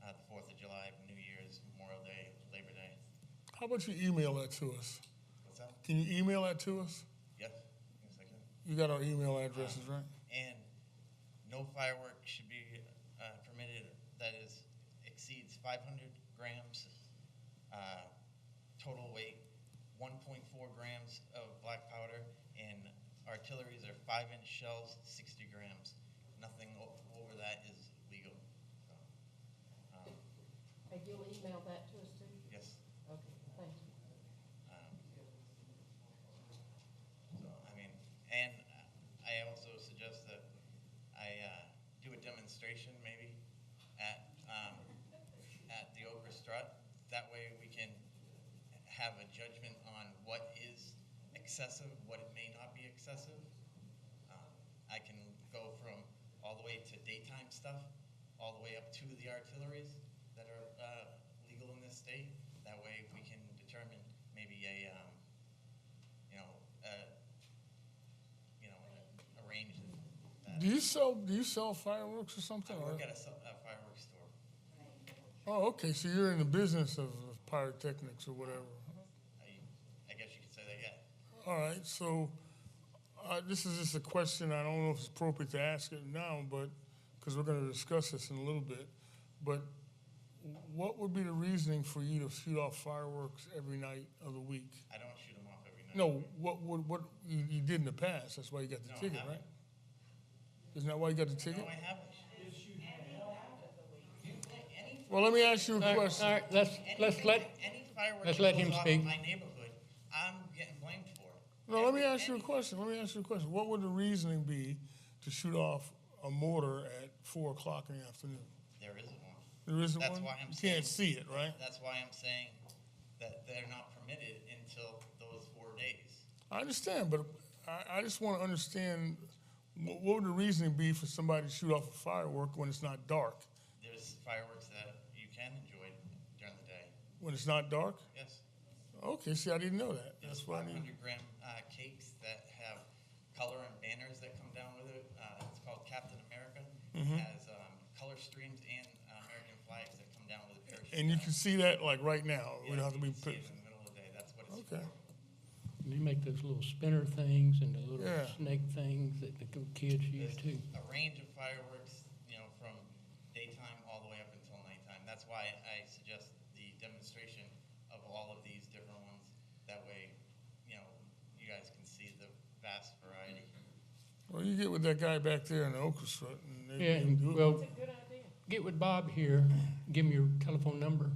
the 4th of July, New Year's, Memorial Day, Labor Day.
How about you email that to us?
What's that?
Can you email that to us?
Yes, yes I can.
You got our email addresses, right?
And no firework should be permitted that exceeds 500 grams total weight, 1.4 grams of black powder, and artilleries are 5-inch shells, 60 grams. Nothing over that is legal. So,
And you'll email that to us too?
yes.
Okay, thank you.
So, I mean, and I also suggest that I do a demonstration maybe at the Okra Strut. That way we can have a judgment on what is excessive, what it may not be excessive. I can go from all the way to daytime stuff, all the way up to the artilleries that are legal in this state. That way we can determine maybe a range.
Do you sell fireworks or something?
I work at a fireworks store.
Oh, okay. So you're in the business of pyrotechnics or whatever.
I guess you could say that, yeah.
All right. So this is just a question. I don't know if it's appropriate to ask it now, but because we're going to discuss this in a little bit. But what would be the reasoning for you to shoot off fireworks every night of the week?
I don't shoot them off every night.
No. What you did in the past? That's why you got the
No, I
ticket,
haven't.
right? Isn't that why you got the ticket?
No, I haven't.
Well, let me ask you a question.
All right,
Any fireworks
let's let
that
him
goes off
speak.
in my neighborhood, I'm getting blamed for it.
No, let me ask you a question. What would the reasoning be to shoot off a mortar at 4 o'clock in the afternoon?
There isn't one.
There isn't
That's
one?
why I'm
You
saying.
can't see it, right?
That's why I'm saying that they're not permitted until those 4 days.
I understand, but I just want to understand what would the reasoning be for somebody to shoot off a firework when it's not dark?
There's fireworks that you can enjoy during the day.
When it's not dark?
Yes.
Okay, see, I didn't know that.
There's
That's why I need.
500-gram cakes that have color and banners that come down with it. It's called Captain America.
Mm-hmm.
It has color streams and American flags that come down with a parachute.
And you can see that like right now. We don't have to be.
You can see it in the middle of the day. That's what it's
Okay.
for.
And they make those little spinner things and the little
Yeah.
snake things that the kids use too.
A range of fireworks, from daytime all the way up until nighttime. That's why I suggest the demonstration of all of these different ones. That way, you guys can see the vast variety.
Well, you get with that guy back there in the orchestra, and they
Yeah,
can
and
do it.
well,
That's a good idea.
get with Bob here, give him your telephone number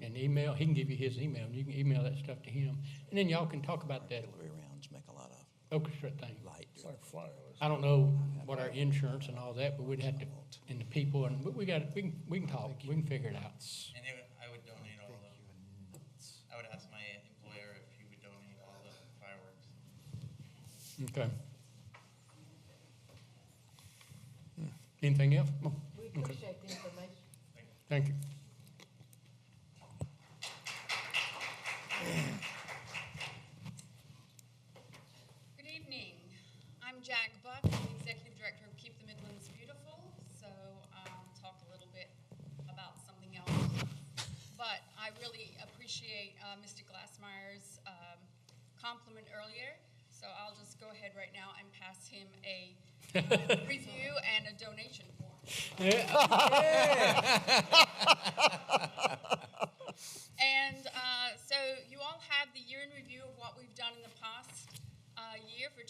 and email. He can give you his email, and you can email that stuff to him. And then y'all can talk about that
Artillery rounds make a lot of
orchestra thing.
light.
It's like fireworks.
I don't know what our insurance and all that, but we'd have to, and the people, and we can talk, we can figure it out.
And I would donate all of them. I would ask my employer if he would donate all the fireworks.
Okay. Anything else? Oh,
We
okay.
appreciate the information.
Thank you.
Good evening. I'm Jack Buck, I'm the Executive Director of Keep the Midlands Beautiful. So I'll talk a little bit about something else. But I really appreciate Mr. Glassmeyer's compliment earlier. So I'll just go ahead right now and pass him a review and a donation form. And so you all have the year in review of what we've done in the past year for 2016-17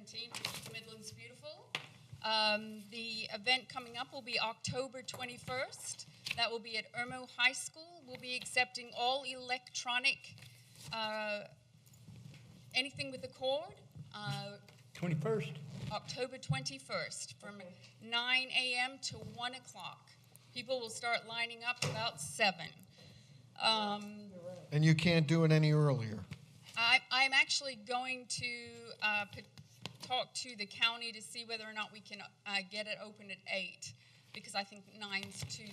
to keep the Midlands beautiful. The event coming up will be October 21st. That will be at Irmo High School. We'll be accepting all electronic, anything with the cord.
21st?
October 21st from 9 a.m. to 1 o'clock. People will start lining up about 7.
And you can't do it any earlier.
I'm actually going to talk to the county to see whether or not we can get it open at 8, because I think 9's too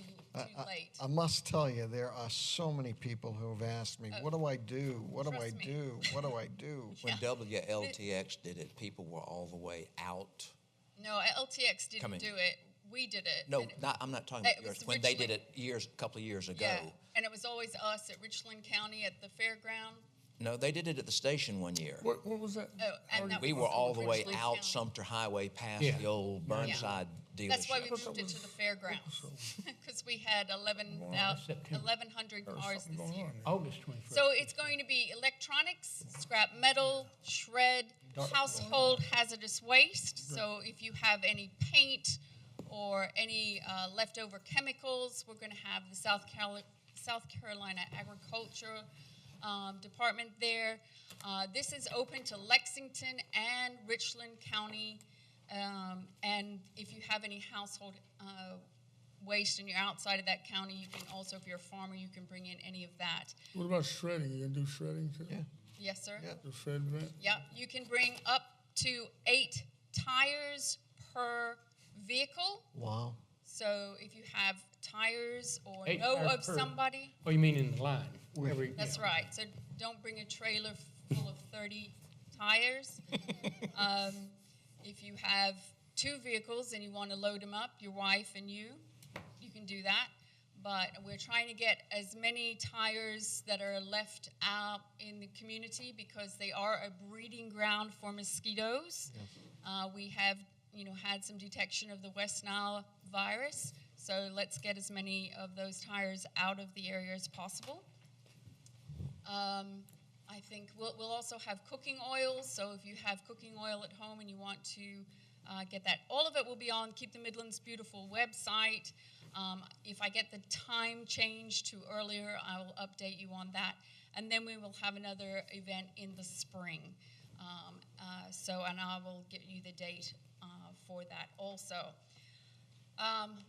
late.
I must tell you, there are so many people who have asked me, what do I do? What do I
Trust me.
do? What do I do?
When WLTX did it, people were all the way out.
No, LTX didn't
Coming.
do it. We did it.
No,
And
I'm not talking
It
about yours.
was
When they did
Richland.
it a couple of years ago.
Yeah, and it was always us at Richland County at the fairground.
No, they did it at the station one year.
What was that?
Oh, and that
We
was
were all the way
Richland
out
County.
Sumter Highway past
Yeah.
the old Burnside dealership.
That's why we moved it to the fairgrounds, because we had 1,100 cars
Something
this
going
year.
on there.
August 21st.
So it's going to be electronics, scrap metal, shred, household hazardous waste. So if you have any paint or any leftover chemicals, we're going to have the South Carolina Agriculture Department there. This is open to Lexington and Richland County. And if you have any household waste and you're outside of that county, you can also, if you're a farmer, you can bring in any of that.
What about shredding? You gonna do shredding too?
Yeah.
Yes, sir?
Yeah.
The shred event?
Yeah, you can bring up to 8 tires per vehicle.
Wow.
So if you have tires or
8
know
tires
of
per-
somebody,
Oh, you mean in the line? Every-
that's
yeah.
right. So don't bring a trailer full of 30 tires. If you have 2 vehicles and you want to load them up, your wife and you can do that. But we're trying to get as many tires that are left out in the community because they are a breeding ground for mosquitoes. We have, had some detection of the West Nile virus, so let's get as many of those tires out of the area as possible. I think we'll also have cooking oils, so if you have cooking oil at home and you want to get that, all of it will be on Keep the Midlands Beautiful website. If I get the time changed to earlier, I will update you on that. And then we will have another event in the spring. And I will give you the date for that also.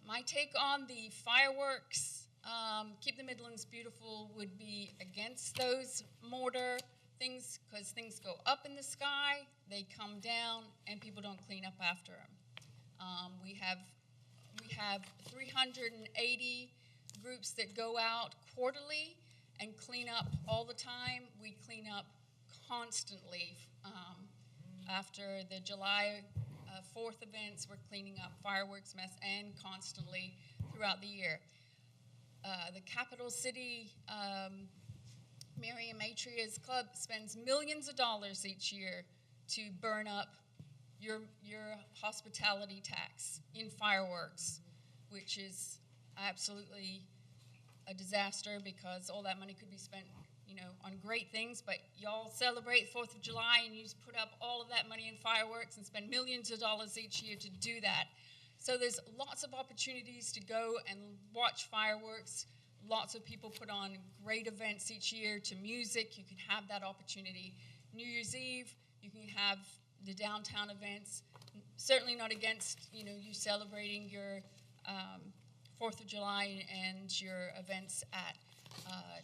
My take on the fireworks, Keep the Midlands Beautiful would be against those mortar things because things go up in the sky, they come down, and people don't clean up after them. We have 380 groups that go out quarterly and clean up all the time. We clean up constantly. After the July 4th events, we're cleaning up fireworks mess and constantly throughout the year. The capital city Mary and Matria's club spends millions of dollars each year to burn up your hospitality tax in fireworks, which is absolutely a disaster because all that money could be spent, on great things. But y'all celebrate 4th of July and you just put up all of that money in fireworks and spend millions of dollars each year to do that. So there's lots of opportunities to go and watch fireworks. Lots of people put on great events each year to music. You can have that opportunity. New Year's Eve, you can have the downtown events. Certainly not against, you celebrating your 4th of July and your events at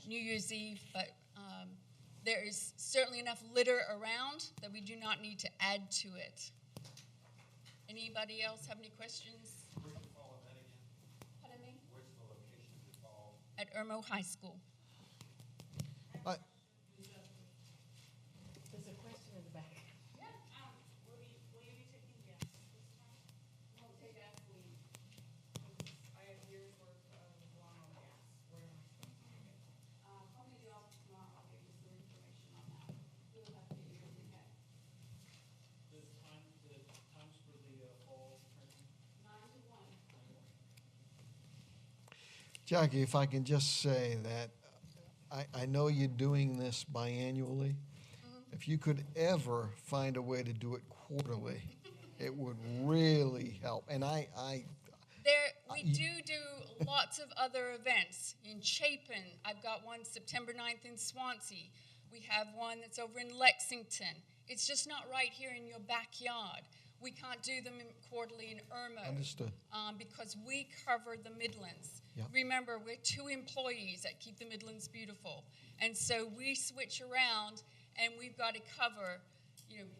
New Year's Eve, but there is certainly enough litter around that we do not need to add to it. Anybody else have any questions?
Where's it fall at again?
Pardon me?
Where's the location of it fall?
At Irmo High School.
There's a question in the back.
Yeah.
Will you be taking gas this time?
Won't take gas, please.
I have years worth of lawn on gas. Where am I supposed to take it?
Call me to the office tomorrow. I'll give you some information on that. We'll have to get you everything back.
The times for the fall tournament?
9 to 1.
Jackie, if I can just say that I know you're doing this biannually. If you could ever find a way to do it quarterly, it would really help. And
We do lots of other events in Chapin. I've got one September 9th in Swansea. We have one that's over in Lexington. It's just not right here in your backyard. We can't do them quarterly in Irmo.
Understood.
Because we cover the Midlands.
Yep.
Remember, we're 2 employees that keep the Midlands beautiful. And so we switch around and we've got to cover,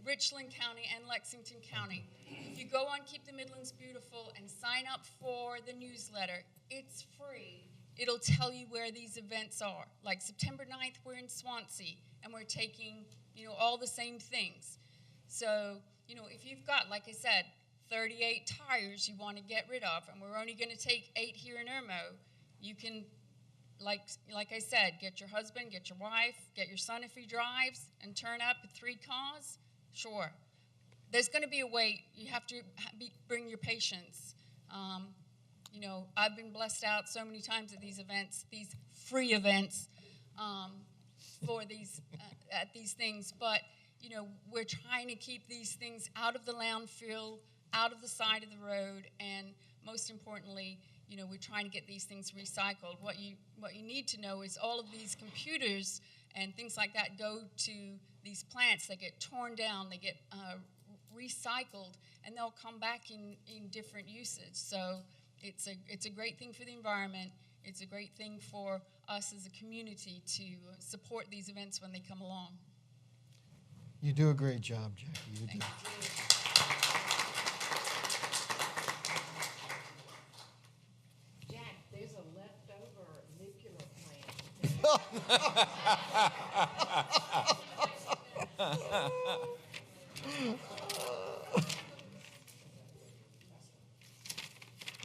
Richland County and Lexington County. If you go on Keep the Midlands Beautiful and sign up for the newsletter, it's free. It'll tell you where these events are. Like September 9th, we're in Swansea and we're taking, all the same things. So, if you've got, like I said, 38 tires you want to get rid of, and we're only going to take 8 here in Irmo, you can, like I said, get your husband, get your wife, get your son if he drives, and turn up with 3 cars. Sure. There's going to be a wait. You have to bring your patience. I've been blessed out so many times at these events, these free events for these at these things, but we're trying to keep these things out of the landfill, out of the side of the road, and most importantly, we're trying to get these things recycled. What you need to know is all of these computers and things like that go to these plants. They get torn down, they get recycled, and they'll come back in different usage. So it's a great thing for the environment. It's a great thing for us as a community to support these events when they come along.
You do a great job, Jackie. You do.
Jack, there's a leftover nuclear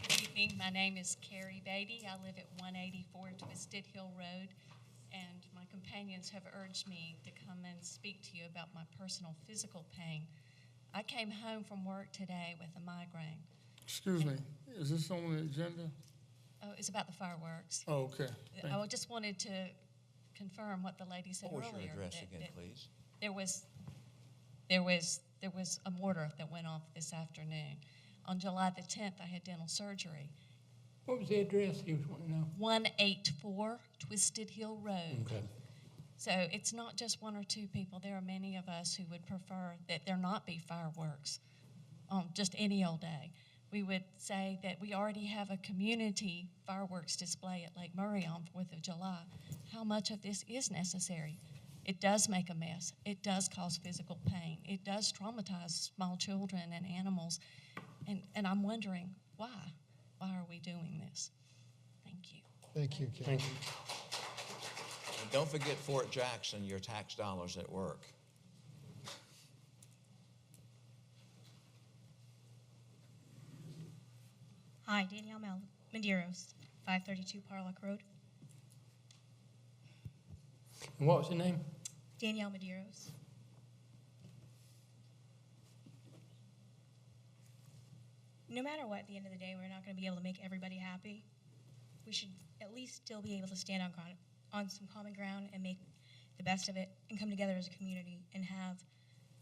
Good evening. My name is Carrie Beatty. I live at 184 Twisted Hill Road, and my companions have urged me to come and speak to you about my personal physical pain. I came home from work today with a migraine.
Excuse me, is this on the agenda?
Oh, it's about the fireworks.
Oh, okay.
I just wanted to confirm what the lady said
What was
earlier.
your address
that-
again,
that
please?
There was a mortar that went off this afternoon. On July the 10th, I had dental surgery.
What was the address he was wanting to know?
184 Twisted Hill Road.
Okay.
So it's not just 1 or 2 people. There are many of us who would prefer that there not be fireworks on just any old day. We would say that we already have a community fireworks display at Lake Murray on 4th of July. How much of this is necessary? It does make a mess. It does cause physical pain. It does traumatize small children and animals. And I'm wondering, why? Why are we doing this? Thank you.
Thank you, Kate.
Thank you.
And don't forget Fort Jackson, your tax dollars at work.
Hi, Danielle Medeiros, 532 Parlock Road.
And what was the name?
Danielle Medeiros. No matter what, at the end of the day, we're not going to be able to make everybody happy. We should at least still be able to stand on some common ground and make the best of it and come together as a community and have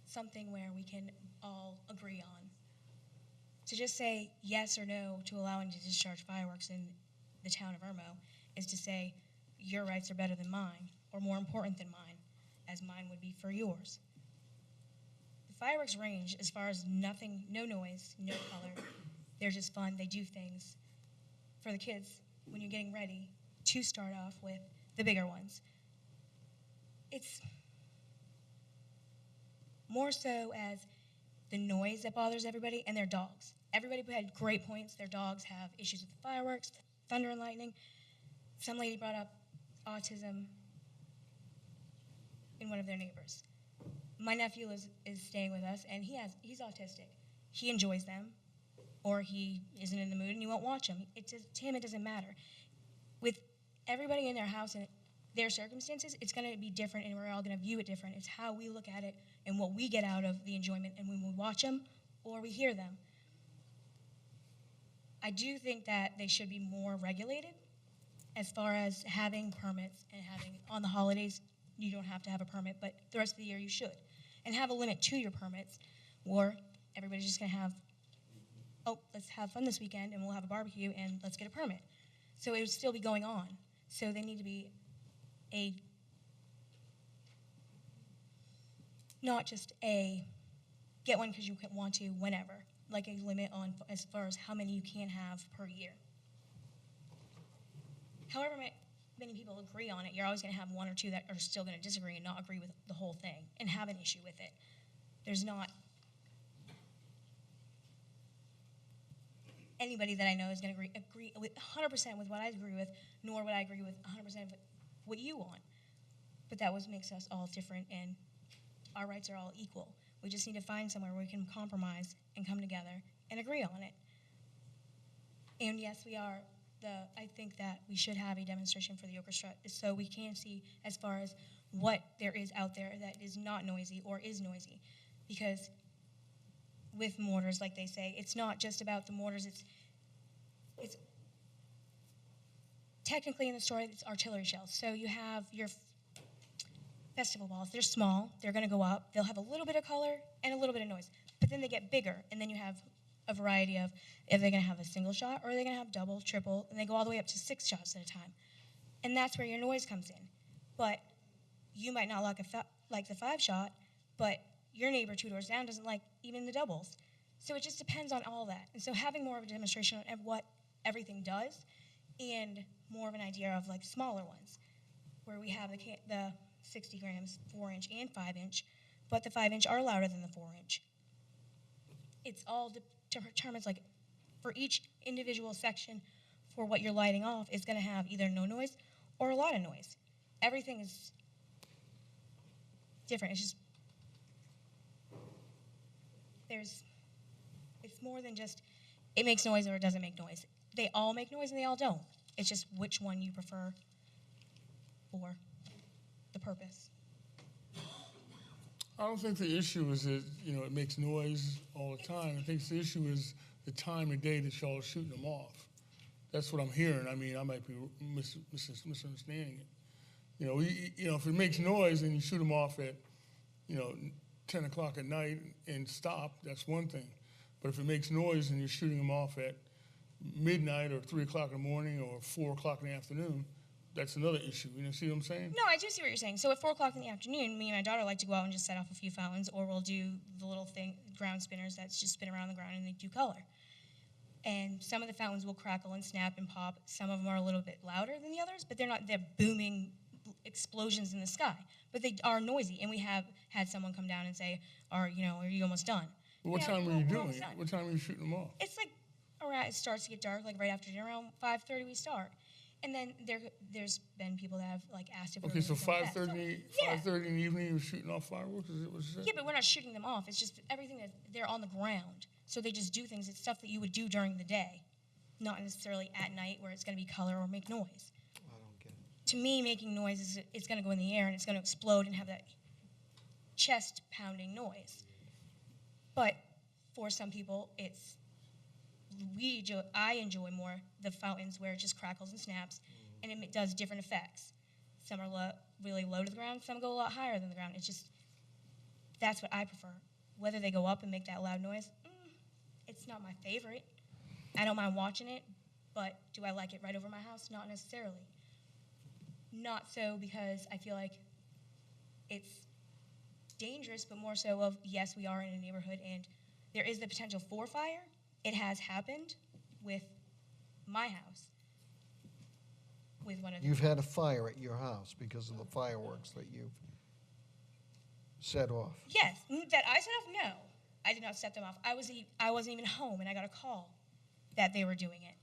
something where we can all agree on. To just say yes or no to allowing to discharge fireworks in the town of Irmo is to say your rights are better than mine or more important than mine, as mine would be for yours. The fireworks range as far as nothing, no noise, no color. They're just fun. They do things for the kids when you're getting ready to start off with the bigger ones. It's more so as the noise that bothers everybody and their dogs. Everybody had great points. Their dogs have issues with the fireworks, thunder and lightning. Some lady brought up autism in one of their neighbors. My nephew is staying with us, and he's autistic. He enjoys them, or he isn't in the mood and you won't watch them. To him, it doesn't matter. With everybody in their house and their circumstances, it's going to be different, and we're all going to view it different. It's how we look at it and what we get out of the enjoyment, and when we watch them or we hear them. I do think that they should be more regulated as far as having permits and having, on the holidays, you don't have to have a permit, but the rest of the year you should. And have a limit to your permits, or everybody's just going to have, oh, let's have fun this weekend, and we'll have a barbecue, and let's get a permit. So it would still be going on. So they need to be not just get one because you want to whenever, like a limit on as far as how many you can have per year. However many people agree on it, you're always going to have one or two that are still going to disagree and not agree with the whole thing and have an issue with it. There's not anybody that I know is going to agree with 100% with what I agree with, nor would I agree with 100% of what you want. But that makes us all different, and our rights are all equal. We just need to find somewhere where we can compromise and come together and agree on it. And yes, I think that we should have a demonstration for the orchestra so we can see as far as what there is out there that is not noisy or is noisy. Because with mortars, like they say, it's not just about the mortars, it's technically in the story, it's artillery shells. So you have your festival balls. They're small. They're going to go up. They'll have a little bit of color and a little bit of noise. But then they get bigger, and then you have a variety of if they're going to have a single shot or they're going to have double, triple, and they go all the way up to 6 shots at a time. And that's where your noise comes in. But you might not like the 5-shot, but your neighbor 2 doors down doesn't like even the doubles. So it just depends on all that. And so having more of a demonstration of what everything does and more of an idea of like smaller ones where we have the 60 grams, 4-inch and 5-inch, but the 5-inch are louder than the 4-inch. It's all determines like for each individual section for what you're lighting off is going to have either no noise or a lot of noise. Everything is different. It's just it's more than just it makes noise or it doesn't make noise. They all make noise and they all don't. It's just which one you prefer for the purpose.
I don't think the issue is that, it makes noise all the time. I think the issue is the time of day that y'all are shooting them off. That's what I'm hearing. I mean, I might be misunderstanding it. If it makes noise and you shoot them off at, 10 o'clock at night and stop, that's one thing. But if it makes noise and you're shooting them off at midnight or 3 o'clock in the morning or 4 o'clock in the afternoon, that's another issue. You see what I'm saying?
No, I do see what you're saying. So at 4 o'clock in the afternoon, me and my daughter like to go out and just set off a few fountains, or we'll do the little ground spinners that's just spin around the ground and they do color. And some of the fountains will crackle and snap and pop. Some of them are a little bit louder than the others, but they're booming explosions in the sky. But they are noisy, and we have had someone come down and say, are you almost done?
Well, what time are you doing it? What time are you shooting them off?
It's like around, it starts to get dark, like right after dinner, around 5:30 we start. And then there's been people that have asked if
Okay, so 5:30 in the evening you're shooting off fireworks? Is it what you said?
Yeah, but we're not shooting them off. It's just everything that they're on the ground. So they just do things. It's stuff that you would do during the day, not necessarily at night where it's going to be color or make noise.
I don't get it.
to me, making noise is going to go in the air and it's going to explode and have that chest pounding noise. But for some people, I enjoy more the fountains where it just crackles and snaps, and it does different effects. Some are really low to the ground, some go a lot higher than the ground. It's just, that's what I prefer. Whether they go up and make that loud noise, it's not my favorite. I don't mind watching it, but do I like it right over my house? Not necessarily. Not so because I feel like it's dangerous, but more so of, yes, we are in a neighborhood and there is the potential for fire. It has happened with my house. With one of
You've had a fire at your house because of the fireworks that you've set off.
Yes, that I set off, no. I did not set them off. I wasn't even home, and I got a call that they were doing it.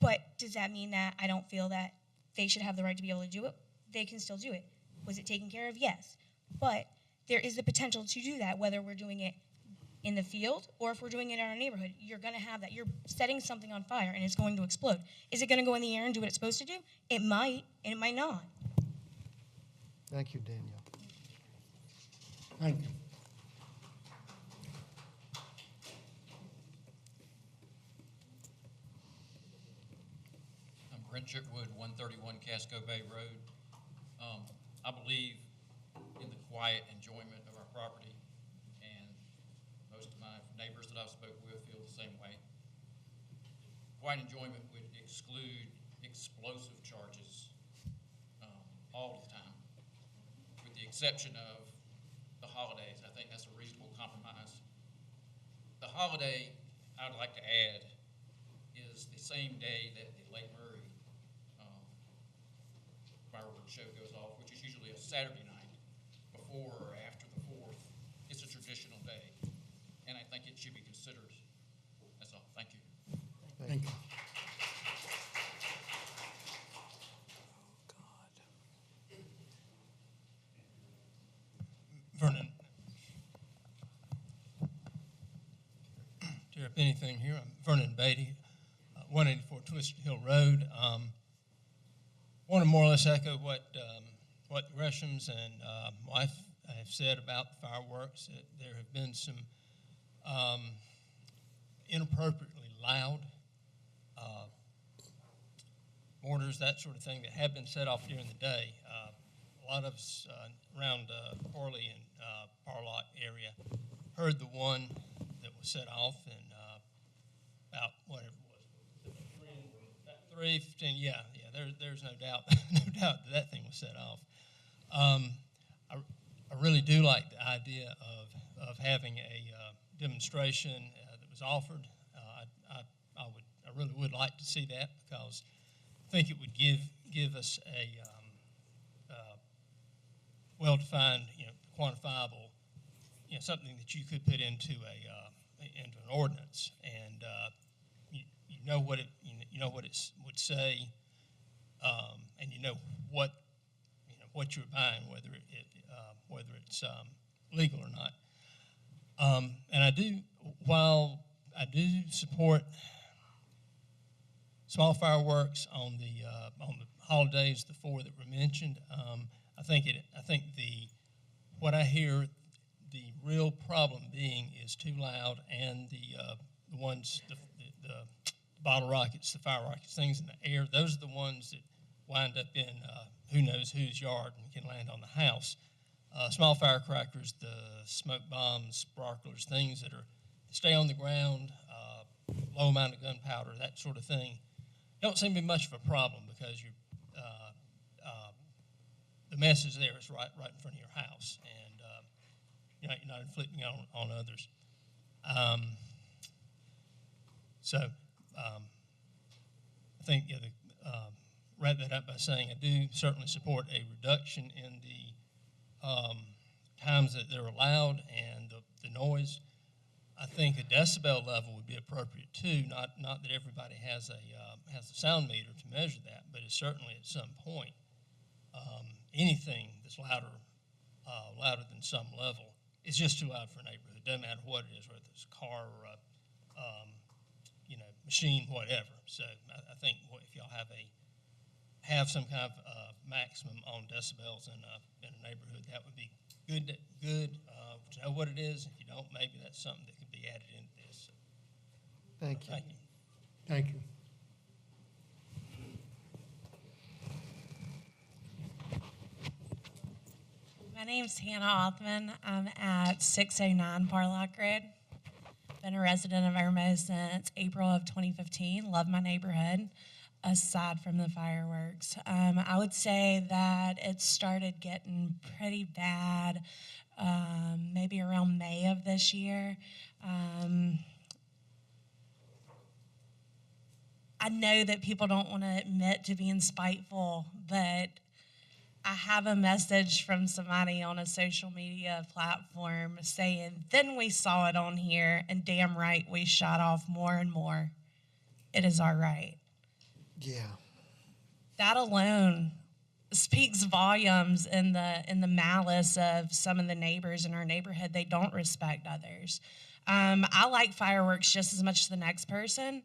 But does that mean that I don't feel that they should have the right to be able to do it? They can still do it. Was it taken care of? Yes. But there is the potential to do that, whether we're doing it in the field or if we're doing it in our neighborhood. You're going to have that. You're setting something on fire, and it's going to explode. Is it going to go in the air and do what it's supposed to do? It might, and it might not.
Thank you, Danielle.
Thank you.
I'm Brent Chipwood, 131 Casco Bay Road. I believe in the quiet enjoyment of our property, and most of my neighbors that I've spoken with feel the same way. Quiet enjoyment would exclude explosive charges all the time, with the exception of the holidays. I think that's a reasonable compromise. The holiday I'd like to add is the same day that the Lake Murray fireworks show goes off, which is usually a Saturday night before or after the 4th. It's a traditional day, and I think it should be considered. That's all. Thank you.
Thank you.
Vernon. Tear up anything here. I'm Vernon Beatty, 184 Twisted Hill Road. Want to more or less echo what Gresham's and wife have said about the fireworks. There have been some inappropriately loud mortars, that sort of thing, that have been set off during the day. A lot of us around Orley and Parlock area heard the one that was set off in about whatever it was, 3:15. Yeah. There's no doubt, that thing was set off. I really do like the idea of having a demonstration that was offered. I really would like to see that, because I think it would give us a well-defined, quantifiable, something that you could put into an ordinance, and you know what it would say, and you know what you're buying, whether it's legal or not. And while I do support small fireworks on the holidays, the 4 that were mentioned, I think what I hear the real problem being is too loud, and the bottle rockets, the fire rockets, things in the air. Those are the ones that wind up in who knows whose yard and can land on the house. Small firecrackers, the smoke bombs, sparklers, things that stay on the ground, low amount of gunpowder, that sort of thing, don't seem to be much of a problem, because the message there is right in front of your house, and you're not inflicting on others. I think wrap that up by saying I do certainly support a reduction in the times that they're allowed and the noise. I think a decibel level would be appropriate too. Not that everybody has a sound meter to measure that, but it's certainly at some point anything that's louder than some level is just too loud for a neighborhood. It doesn't matter what it is, whether it's a car or a machine, whatever. So I think if y'all have some kind of maximum on decibels in a neighborhood. That would be good to know what it is. If you don't, maybe that's something that could be added into this.
Thank you.
Thank you.
Thank you.
My name's Hannah Othman. I'm at 609 Parlock Road. Been a resident of Irmo since April of 2015. Love my neighborhood, aside from the fireworks. I would say that it started getting pretty bad maybe around May of this year. I know that people don't want to admit to being spiteful, but I have a message from somebody on a social media platform saying, then we saw it on here, and damn right we shot off more and more. It is our right.
Yeah.
That alone speaks volumes in the malice of some of the neighbors in our neighborhood. They don't respect others. I like fireworks just as much as the next person,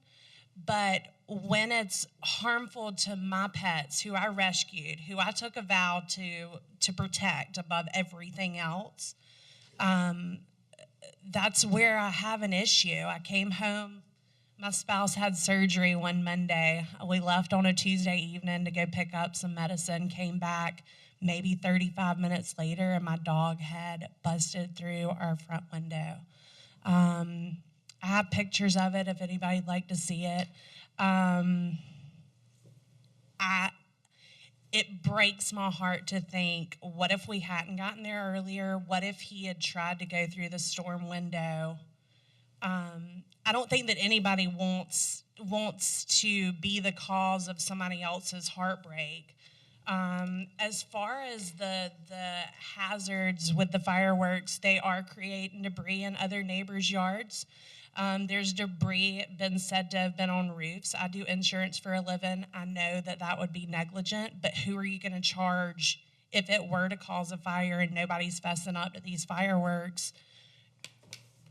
but when it's harmful to my pets, who I rescued, who I took a vow to protect above everything else, that's where I have an issue. I came home. My spouse had surgery one Monday. We left on a Tuesday evening to go pick up some medicine, came back maybe 35 minutes later, and my dog had busted through our front window. I have pictures of it if anybody'd like to see it. It breaks my heart to think, what if we hadn't gotten there earlier? What if he had tried to go through the storm window? I don't think that anybody wants to be the cause of somebody else's heartbreak. As far as the hazards with the fireworks, they are creating debris in other neighbors' yards. There's debris been said to have been on roofs. I do insurance for a living. I know that that would be negligent, but who are you going to charge if it were to cause a fire and nobody's fessing up to these fireworks?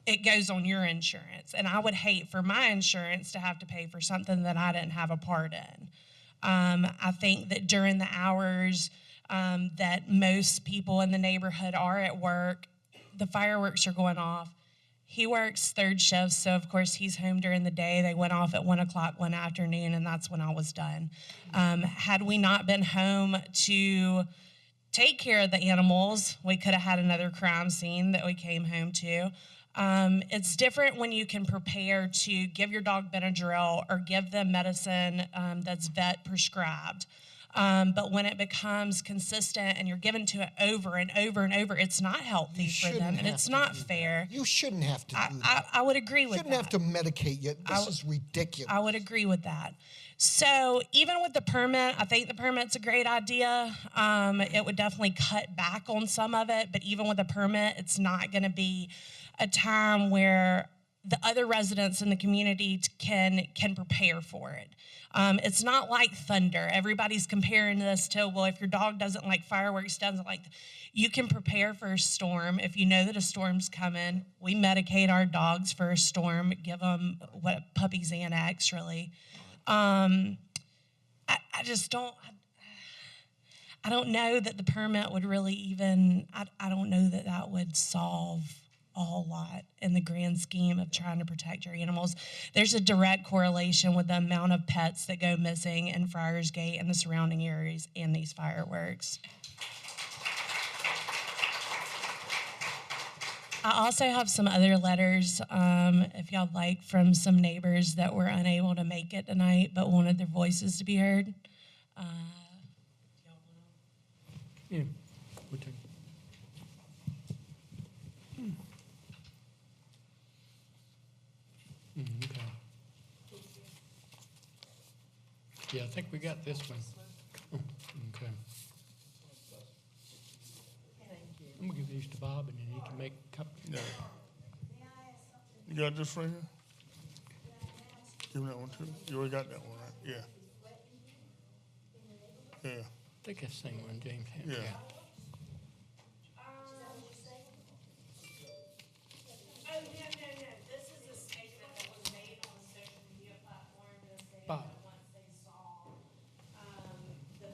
It goes on your insurance. And I would hate for my insurance to have to pay for something that I didn't have a part in. I think that during the hours that most people in the neighborhood are at work, the fireworks are going off. He works third shift, so of course he's home during the day. They went off at 1 o'clock one afternoon, and that's when I was done. Had we not been home to take care of the animals, we could have had another crime scene that we came home to. It's different when you can prepare to give your dog Benadryl or give them medicine that's vet prescribed. But when it becomes consistent and you're given to it over and over and over, it's not healthy for them, and it's not fair.
You shouldn't have to do that.
I would agree with that.
You shouldn't have to medicate you. This is ridiculous.
I would agree with that. So even with the permit, I think the permit's a great idea. It would definitely cut back on some of it, but even with a permit, it's not going to be a time where the other residents in the community can prepare for it. It's not like thunder. Everybody's comparing this to, well, if your dog doesn't like fireworks, you can prepare for a storm. If you know that a storm's coming, we medicate our dogs for a storm, give them puppy Xanax, really. I just don't, I don't know that the permit would really even, I don't know that that would solve a whole lot in the grand scheme of trying to protect your animals. There's a direct correlation with the amount of pets that go missing in Friars Gate and the surrounding areas and these fireworks. I also have some other letters, if y'all like, from some neighbors that were unable to make it tonight but wanted their voices to be heard.
Yeah, we'll take it. Okay. Yeah, I think we got this one. Okay. I'm gonna give these to Bob, and then he can make a couple.
Yeah. You got this right here? Give me that one too. You already got that one, right? Yeah. Yeah.
I think that's the same one James had.
Yeah.
This is a statement that was made on the social media platform that said
Bob.
that once they saw the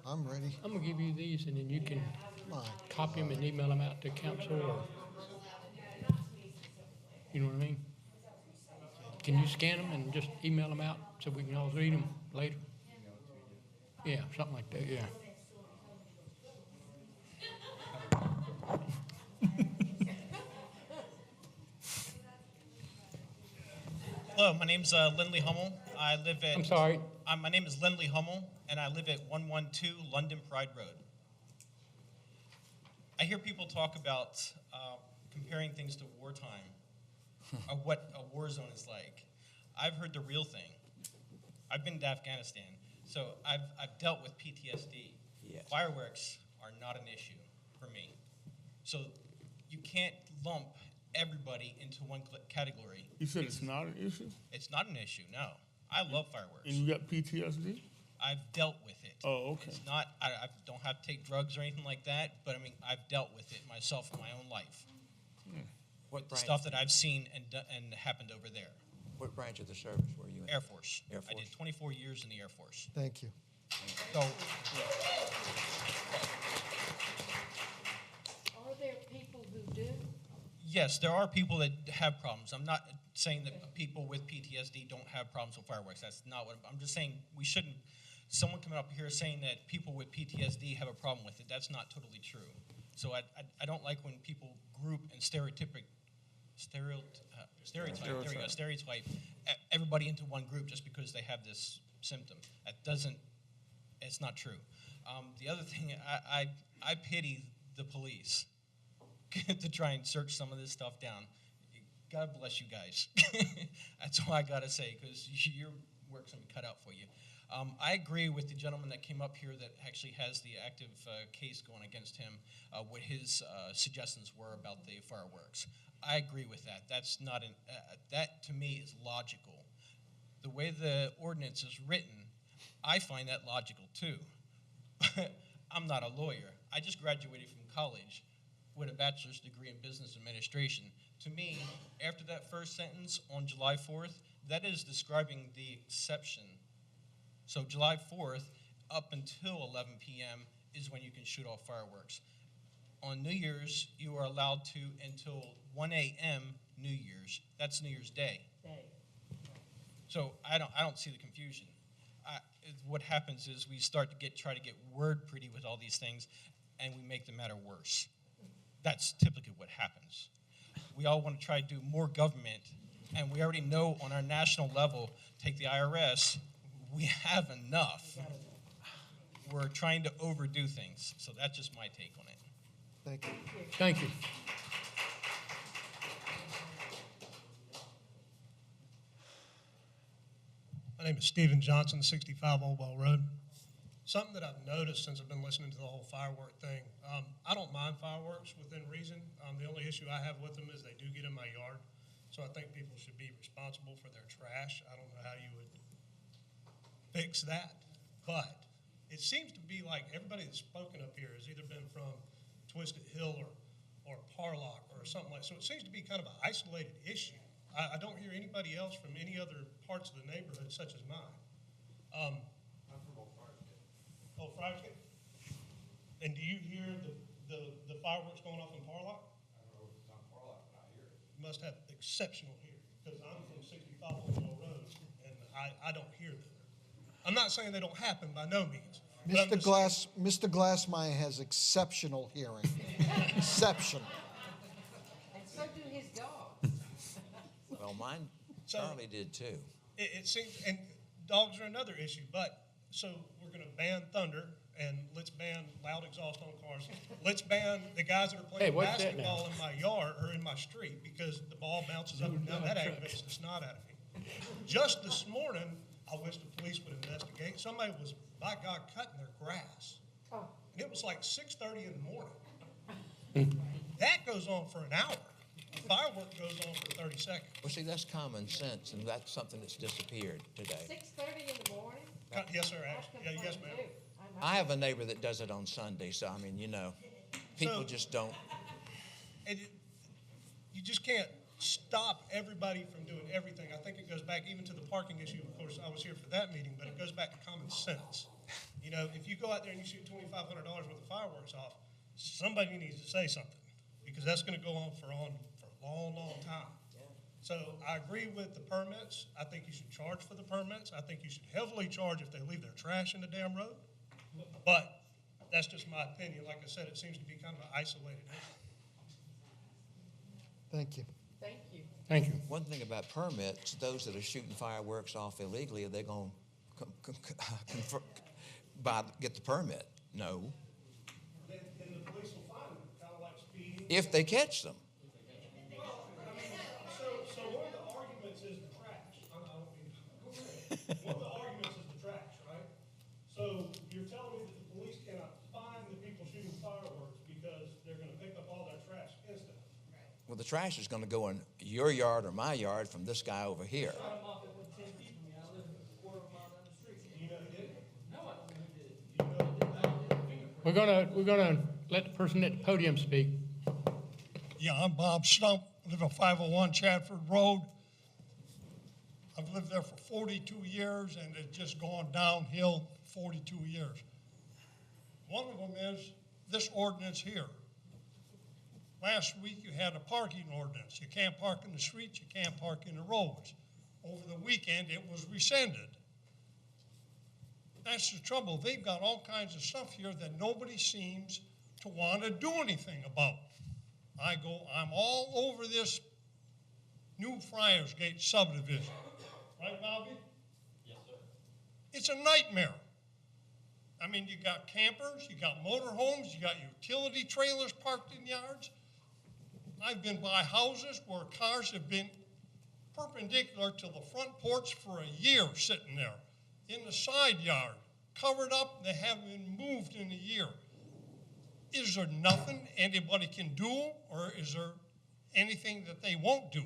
I'm ready.
I'm gonna give you these, and then you can
My
copy them and email them out to council, or, you know what I mean? Can you scan them and just email them out so we can all read them later? Yeah, something like that, yeah.
Hello, my name's Lindley Hummel. I live at.
I'm sorry?
My name is Lindley Hummel, and I live at 112 London Pride Road. I hear people talk about comparing things to wartime, or what a war zone is like. I've heard the real thing. I've been to Afghanistan, so I've dealt with PTSD.
Yes.
Fireworks are not an issue for me. So you can't lump everybody into one category.
You said it's not an issue?
It's not an issue, no. I love fireworks.
And you got PTSD?
I've dealt with it.
Oh, okay.
It's not, I don't have to take drugs or anything like that, but I mean, I've dealt with it myself in my own life.
What
The
branch?
stuff that I've seen and happened over there.
What branch of the service were you in?
Air Force.
Air
I
Force.
did 24 years in the Air Force.
Thank you.
So,
Are there people who do?
yes, there are people that have problems. I'm not saying that people with PTSD don't have problems with fireworks. That's not what I'm just saying. We shouldn't. Someone coming up here saying that people with PTSD have a problem with it. That's not totally true. So I don't like when people group and stereotype everybody into one group just because they have this symptom. It's not true. The other thing, I pity the police to try and search some of this stuff down. God bless you guys. That's all I got to say, because your work's going to be cut out for you. I agree with the gentleman that came up here that actually has the active case going against him, what his suggestions were about the fireworks. I agree with that. That's not that to me is logical. The way the ordinance is written, I find that logical too. I'm not a lawyer. I just graduated from college with a bachelor's degree in business administration. To me, after that first sentence on July 4th, that is describing the exception. So July 4th up until 11 p.m. is when you can shoot off fireworks. On New Year's, you are allowed to until 1 a.m. New Year's. That's New Year's Day. So I don't see the confusion. What happens is we start to try to get word pretty with all these things, and we make the matter worse. That's typically what happens. We all want to try to do more government, and we already know on our national level, take the IRS, we have enough. We're trying to overdo things. So that's just my take on it.
Thank you.
Thank you.
My name is Stephen Johnson, 65 Old Well Road. Something that I've noticed since I've been listening to the whole firework thing, I don't mind fireworks within reason. The only issue I have with them is they do get in my yard. So I think people should be responsible for their trash. I don't know how you would fix that. But it seems to be like everybody that's spoken up here has either been from Twisted Hill or Parlock or something like that. So it seems to be kind of an isolated issue. I don't hear anybody else from any other parts of the neighborhood such as mine. I'm from Old Friarsgate. Oh, Friarsgate? And do you hear the fireworks going off in Parlock? I don't know if it's on Parlock, but I hear it. You must have exceptional hearing, because I'm from 65 Old Well Road, and I don't hear them. I'm not saying they don't happen by no means.
Mr. Glassmeyer has exceptional hearing. Exceptional.
And so do his dogs.
Well, mine, Charlie did too.
It seems, and dogs are another issue, but so we're going to ban thunder, and let's ban loud exhaust on cars. Let's ban the guys that are playing basketball in my yard or in my street because the ball bounces up and down. That aggravates the snot out of me. Just this morning, I wish the police would investigate. Somebody was, by God, cutting their grass. And it was like 6:30 in the morning. That goes on for an hour. A firework goes on for 30 seconds.
Well, see, that's common sense, and that's something that's disappeared today.
6:30 in the morning?
Yes, sir, actually. Yeah, yes, ma'am.
I have a neighbor that does it on Sunday, so, I mean, you know, people just don't.
You just can't stop everybody from doing everything. I think it goes back even to the parking issue. Of course, I was here for that meeting, but it goes back to common sense. You know, if you go out there and you shoot $2,500 worth of fireworks off, somebody needs to say something, because that's going to go on for a long, long time. So I agree with the permits. I think you should charge for the permits. I think you should heavily charge if they leave their trash in the damn road. But that's just my opinion. Like I said, it seems to be kind of an isolated issue.
Thank you.
Thank you.
Thank you.
One thing about permits, those that are shooting fireworks off illegally, are they going to get the permit? No.
Then the police will find them, kind of like speeding.
If they catch them.
So one of the arguments is the trash. One of the arguments is the trash, right? So you're telling me that the police cannot find the people shooting fireworks because they're going to pick up all that trash instantly.
Well, the trash is going to go in your yard or my yard from this guy over here.
We're gonna let the person at the podium speak.
Yeah, I'm Bob Stump, live at 501 Chadford Road. I've lived there for 42 years, and it's just gone downhill 42 years. One of them is this ordinance here. Last week, you had a parking ordinance. You can't park in the streets, you can't park in the roads. Over the weekend, it was rescinded. That's the trouble. They've got all kinds of stuff here that nobody seems to want to do anything about. I'm all over this new Friars Gate subdivision. Right, Bobby?
Yes, sir.
It's a nightmare. I mean, you got campers, you got motorhomes, you got utility trailers parked in yards. I've been by houses where cars have been perpendicular to the front porch for a year sitting there. In the side yard, covered up, they haven't been moved in a year. Is there nothing anybody can do, or is there anything that they won't do?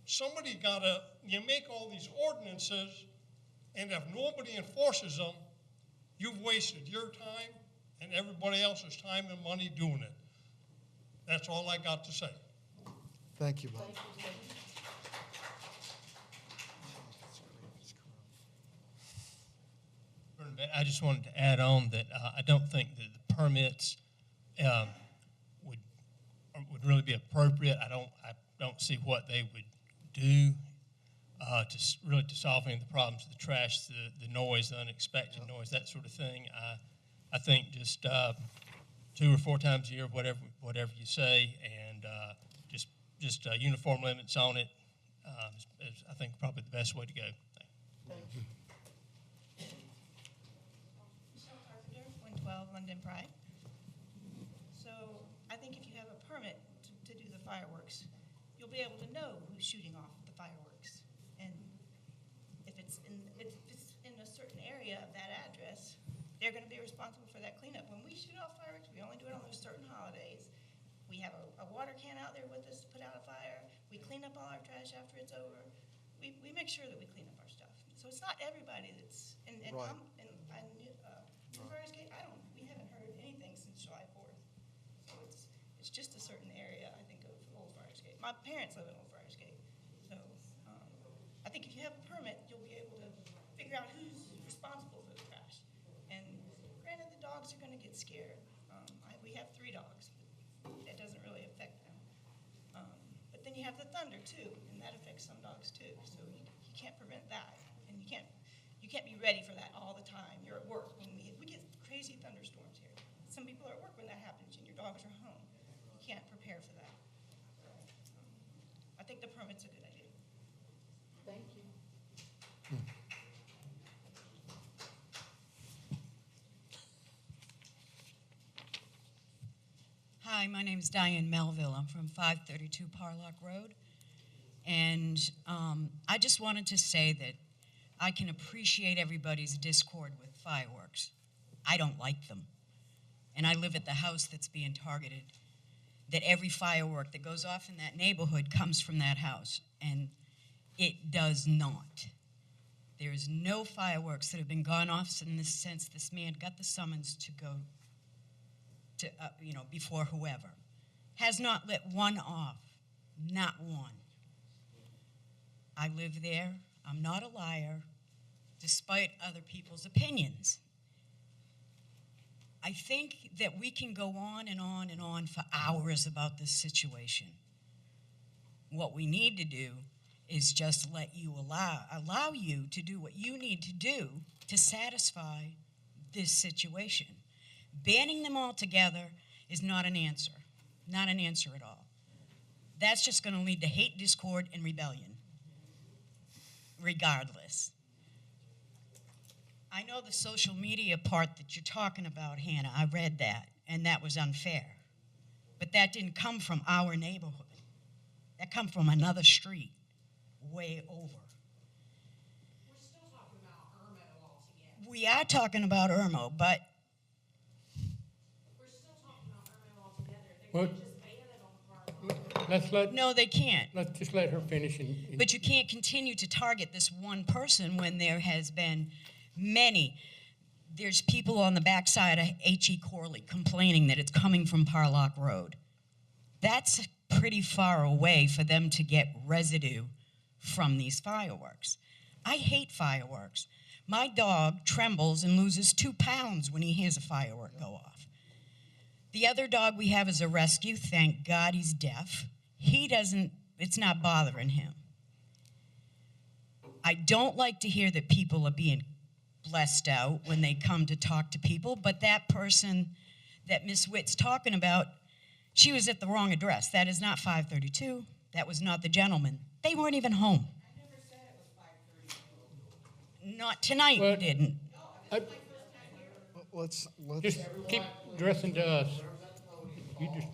Somebody you make all these ordinances, and if nobody enforces them, you've wasted your time and everybody else's time and money doing it. That's all I got to say.
Thank you, Bob.
I just wanted to add on that I don't think that the permits would really be appropriate. I don't see what they would do to solve any of the problems of the trash, the noise, the unexpected noise, that sort of thing. I think just 2 or 4 times a year, whatever you say, and just uniform limits on it is I think probably the best way to go.
Thank you.
112 London Pride. So I think if you have a permit to do the fireworks, you'll be able to know who's shooting off the fireworks. And if it's in a certain area of that address, they're going to be responsible for that cleanup. When we shoot off fireworks, we only do it on those certain holidays. We have a water can out there with us to put out a fire. We clean up all our trash after it's over. We make sure that we clean up our stuff. So it's not everybody that's
Right.
We haven't heard anything since July 4th. So it's just a certain area, I think, of Old Friars Gate. My parents live in Old Friars Gate. So I think if you have a permit, you'll be able to figure out who's responsible for the trash. And granted, the dogs are going to get scared. We have 3 dogs, but that doesn't really affect them. But then you have the thunder too, and that affects some dogs too. So you can't prevent that, and you can't be ready for that all the time. You're at work when we get crazy thunderstorms here. Some people are at work when that happens, and your dogs are home. You can't prepare for that. I think the permit's a good idea.
Thank you.
Hi, my name is Diane Melville. I'm from 532 Parlock Road. And I just wanted to say that I can appreciate everybody's discord with fireworks. I don't like them. And I live at the house that's being targeted. That every firework that goes off in that neighborhood comes from that house. And it does not. There's no fireworks that have been gone off since this man got the summons to go to, before whoever. Has not lit one off. Not one. I live there. I'm not a liar. despite other people's opinions. I think that we can go on and on and on for hours about this situation. What we need to do is just let you allow you to do what you need to do to satisfy this situation. Banning them all together is not an answer at all. That's just going to lead to hate, discord, and rebellion, regardless. I know the social media part that you're talking about, Hannah. I read that, and that was unfair. But that didn't come from our neighborhood. That come from another street, way over.
We're still talking about Irmo altogether.
We are talking about Irmo, but
We're still talking about Irmo altogether. They
Well,
can't just ban it on
no, they can't.
Let's just let her finish.
But you can't continue to target this one person when there has been many. There's people on the backside of H.E. Corley complaining that it's coming from Parlock Road. That's pretty far away for them to get residue from these fireworks. I hate fireworks. My dog trembles and loses 2 pounds when he hears a firework go off. The other dog we have is a rescue. Thank God he's deaf. It's not bothering him. I don't like to hear that people are being blessed out when they come to talk to people, but that person that Miss Witt's talking about, she was at the wrong address. That is not 532. That was not the gentleman. They weren't even home.
I never said it was 532.
Not tonight, you didn't.
Let's
Just keep addressing to us. You just,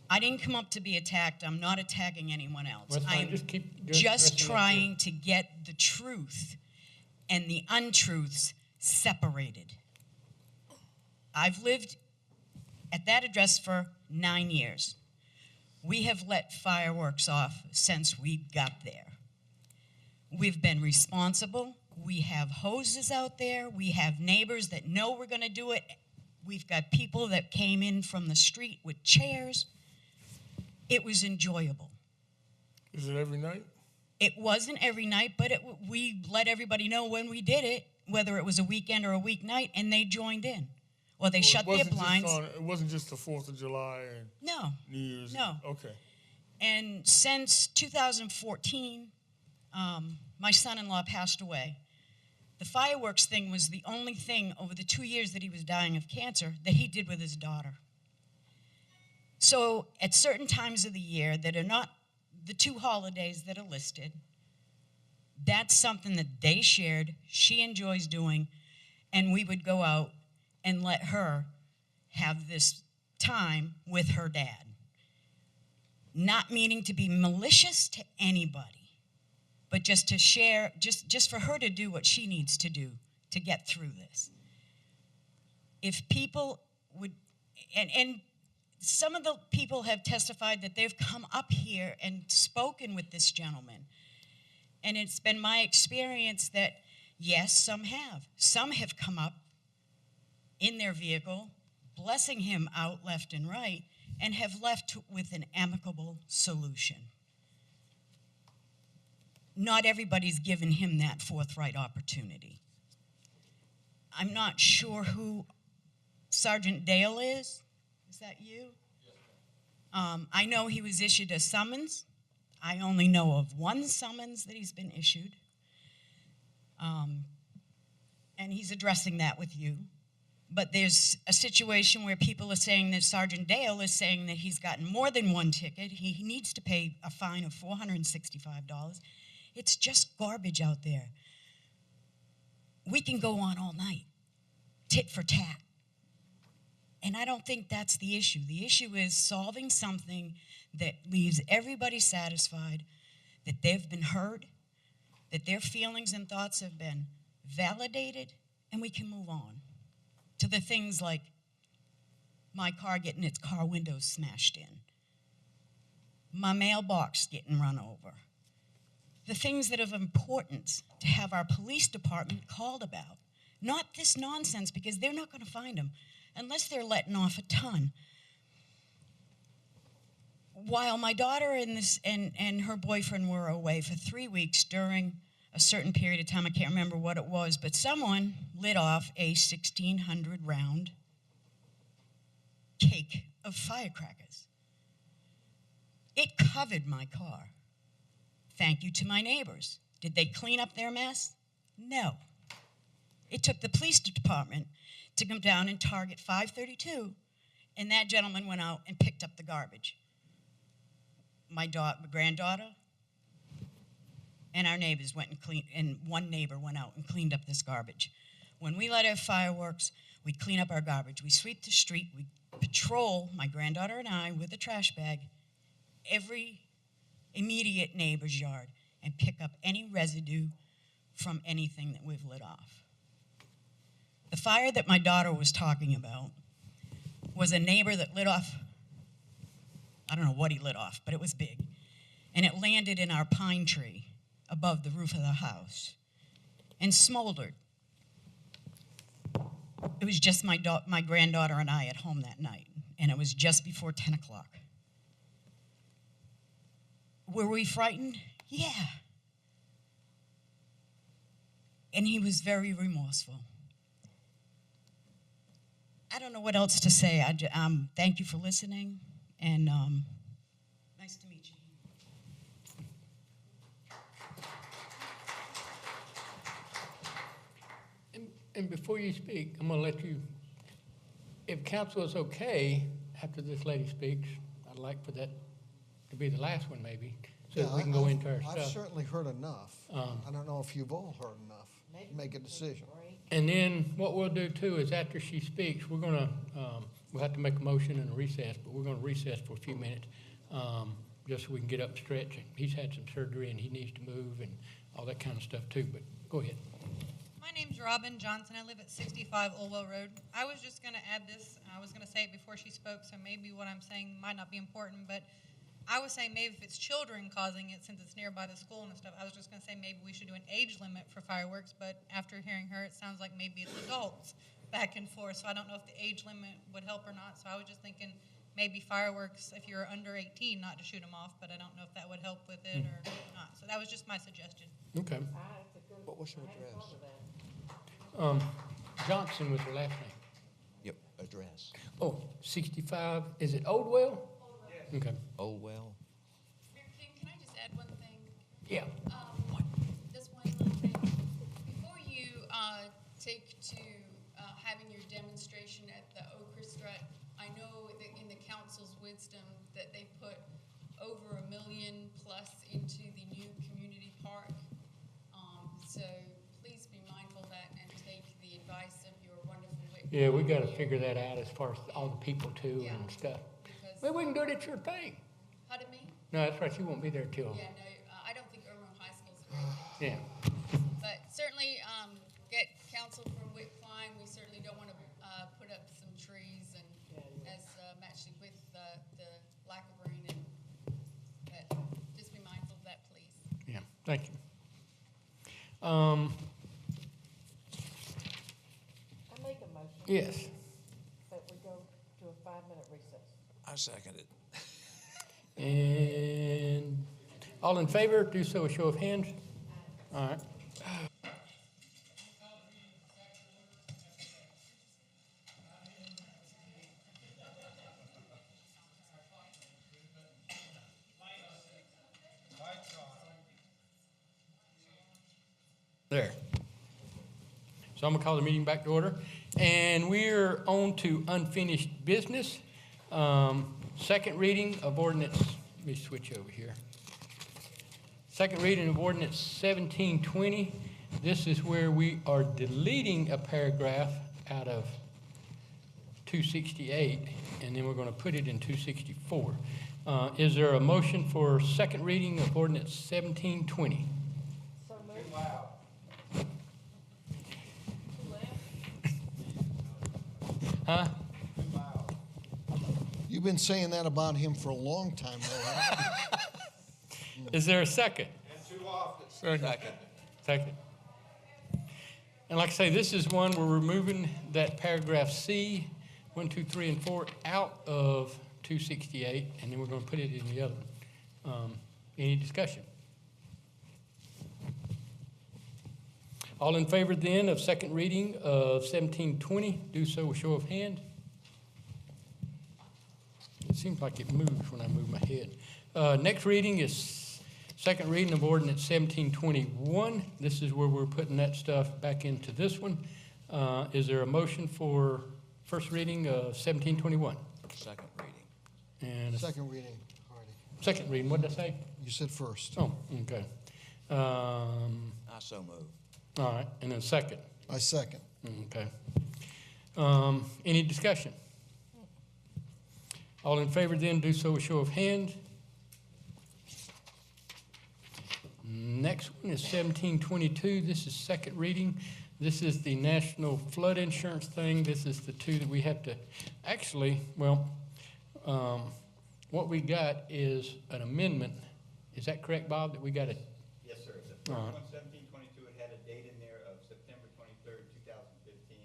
I didn't come up to be attacked. I'm not attacking anyone else.
That's fine.
I'm
Just keep
just
addressing
trying to get the truth and the untruths separated. I've lived at that address for 9 years. We have let fireworks off since we got there. We've been responsible. We have hoses out there. We have neighbors that know we're going to do it. We've got people that came in from the street with chairs. It was enjoyable.
Is it every night?
It wasn't every night, but we let everybody know when we did it, whether it was a weekend or a weeknight, and they joined in. Or they shut their blinds.
It wasn't just the 4th of July and
No.
New Year's.
No.
Okay.
And since 2014, my son-in-law passed away. The fireworks thing was the only thing over the 2 years that he was dying of cancer that he did with his daughter. So at certain times of the year that are not the 2 holidays that are listed, that's something that they shared, she enjoys doing, and we would go out and let her have this time with her dad. Not meaning to be malicious to anybody, but just to share, just for her to do what she needs to do to get through this. If people would, and some of the people have testified that they've come up here and spoken with this gentleman. And it's been my experience that, yes, some have. Some have come up in their vehicle, blessing him out left and right, and have left with an amicable solution. Not everybody's given him that forthright opportunity. I'm not sure who Sergeant Dale is. Is that you? I know he was issued a summons. I only know of one summons that he's been issued. And he's addressing that with you. But there's a situation where people are saying that Sergeant Dale is saying that he's gotten more than one ticket. He needs to pay a fine of $465. It's just garbage out there. We can go on all night, tit for tat. And I don't think that's the issue. The issue is solving something that leaves everybody satisfied, that they've been heard, that their feelings and thoughts have been validated, and we can move on to the things like my car getting its car windows smashed in, my mailbox getting run over, the things that are of importance to have our police department called about. Not this nonsense, because they're not going to find them unless they're letting off a ton. while my daughter and her boyfriend were away for 3 weeks during a certain period of time, I can't remember what it was, but someone lit off a 1,600 round cake of firecrackers. It covered my car. Thank you to my neighbors. Did they clean up their mess? No. It took the police department to come down and target 532, and that gentleman went out and picked up the garbage. My granddaughter and our neighbors went and cleaned, and one neighbor went out and cleaned up this garbage. When we light our fireworks, we clean up our garbage. We sweep the street. We patrol, my granddaughter and I, with a trash bag, every immediate neighbor's yard and pick up any residue from anything that we've lit off. The fire that my daughter was talking about was a neighbor that lit off, I don't know what he lit off, but it was big. And it landed in our pine tree above the roof of the house and smoldered. It was just my granddaughter and I at home that night, and it was just before 10 o'clock. Were we frightened? Yeah. And he was very remorseful. I don't know what else to say. Thank you for listening, and nice to meet you.
And before you speak, I'm going to let you, if council is okay, after this lady speaks, I'd like for that to be the last one maybe, so that we can go into our stuff.
I've certainly heard enough. I don't know if you've all heard enough to make a decision.
And then what we'll do too is after she speaks, we're going to, we'll have to make a motion and a recess, but we're going to recess for a few minutes, just so we can get up and stretch. He's had some surgery and he needs to move and all that kind of stuff too, but go ahead.
My name's Robin Johnson. I live at 65 Olwell Road. I was just going to add this. I was going to say it before she spoke, so maybe what I'm saying might not be important, but I was saying maybe if it's children causing it, since it's nearby the school and stuff, I was just going to say maybe we should do an age limit for fireworks, but after hearing her, it sounds like maybe it's adults back and forth, so I don't know if the age limit would help or not, so I was just thinking maybe fireworks, if you're under 18, not to shoot them off, but I don't know if that would help with it or not. So that was just my suggestion.
Okay.
What was her address?
Johnson was her last name.
Yep, address.
Oh, 65, is it Oldwell? Yes. Okay.
Oldwell.
Mayor King, can I just add one thing?
Yeah.
Just one little thing. Before you take to having your demonstration at the Orchestra, I know that in the council's wisdom that they put over $1 million plus into the new community park. So please be mindful of that and take the advice of your wonderful witness.
Yeah, we got to figure that out as far as all the people too and stuff. Well, we can do it at your thing.
Pardon me?
No, that's right. You won't be there till.
Yeah, no, I don't think Irmo High School's a great thing.
Yeah.
But certainly get counsel from Whit Klein. We certainly don't want to put up some trees and as matched with the lack of rain. But just be mindful of that, please.
Yeah. Thank you.
I make a motion.
Yes.
That we go to a 5-minute recess.
I second it.
And all in favor, do so a show of hands. All right. There. So I'm going to call the meeting back to order. And we're on to unfinished business. Second reading of ordinance, let me switch over here. Second reading of ordinance 1720. This is where we are deleting a paragraph out of 268, and then we're going to put it in 264. Is there a motion for second reading of ordinance 1720?
So moved.
Huh?
You've been saying that about him for a long time, though, haven't you?
Is there a second?
And too often.
Second. And like I say, this is one we're removing that paragraph C, 1, 2, 3, and 4 out of 268, and then we're going to put it in the other one. Any discussion? All in favor then of second reading of 1720, do so with show of hand. It seems like it moves when I move my head. Next reading is second reading of ordinance 1721. This is where we're putting that stuff back into this one. Is there a motion for first reading of 1721?
Second reading.
And
Second reading, Hardy.
second reading, what did I say?
You said first.
Oh, okay.
I so move.
All right, and then second.
I second.
Okay. Any discussion? All in favor then do so with show of hand. Next one is 1722. This is second reading. This is the national flood insurance thing. This is the two that we have to, actually, well, what we got is an amendment. Is that correct, Bob, that we got a?
Yes, sir. The first one, 1722, it had a date in there of September 23rd, 2015,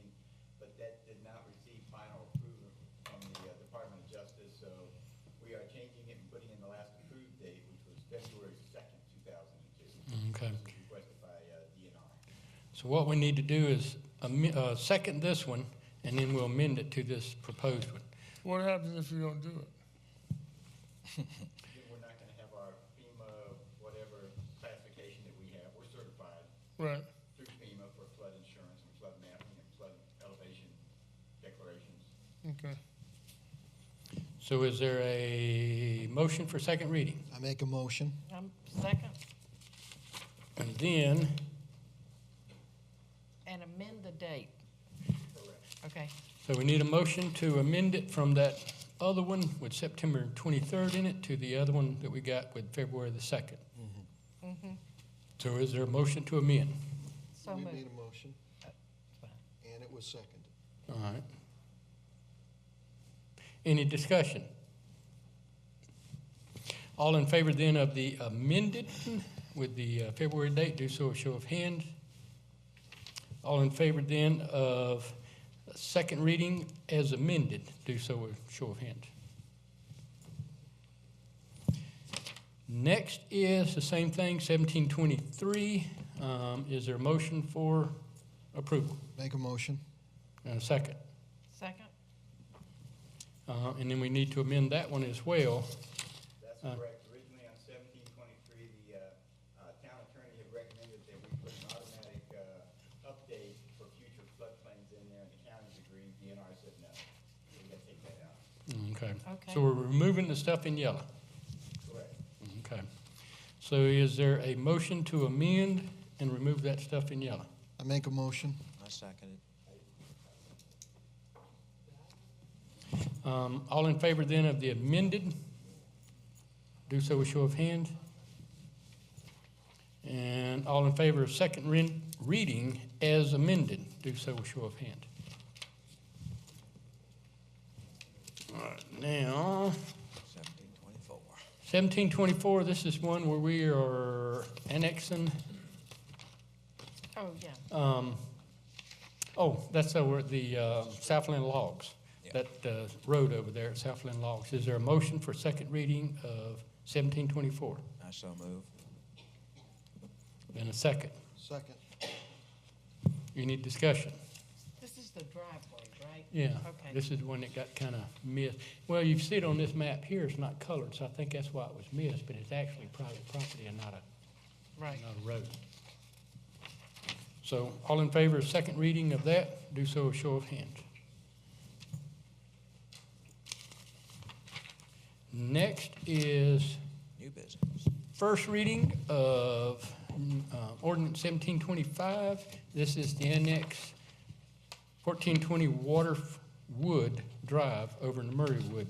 but that did not receive final approval from the Department of Justice, so we are changing it and putting in the last approved date, which was February 2nd, 2002.
Okay.
This is requested by DNR.
So what we need to do is second this one, and then we'll amend it to this proposed one.
What happens if you don't do it?
Then we're not going to have our FEMA, whatever classification that we have. We're certified
Right.
through FEMA for flood insurance and flood mapping and flood elevation declarations.
Okay.
So is there a motion for second reading?
I make a motion.
Second,
And then,
and amend the date. Okay.
so we need a motion to amend it from that other one with September 23rd in it to the other one that we got with February the 2nd.
Mm-hmm.
So is there a motion to amend?
So
We
moved.
made a motion, and it was seconded.
All right. Any discussion? All in favor then of the amended with the February date, do so with show of hands. All in favor then of second reading as amended, do so with show of hands. Next is the same thing, 1723. Is there a motion for approval?
Make a motion.
And a second.
Second?
And then we need to amend that one as well.
That's correct. Originally on 1723, the town attorney had recommended that we put an automatic update for future floodplains in there, and the county's agreed. DNR said no. So we got to take that out.
Okay.
Okay.
So we're removing the stuff in yellow.
Correct.
Okay. So is there a motion to amend and remove that stuff in yellow?
I make a motion.
I second it.
All in favor then of the amended, do so with show of hands. And all in favor of second reading as amended, do so with show of hands. All right, now,
1724.
1724, this is one where we are annexing.
Oh, yeah.
That's over at the Southland Logs, that road over there at Southland Logs. Is there a motion for second reading of 1724?
I so move.
And a second.
Second.
Any discussion?
This is the driveway, right?
Yeah.
Okay.
This is the one that got kind of missed. Well, you see it on this map here, it's not colored, so I think that's why it was missed, but it's actually private property and not a road. So all in favor of second reading of that, do so with show of hands. Next is
New business.
first reading of ordinance 1725. This is the annex 1420 Waterwood Drive over in the Murraywood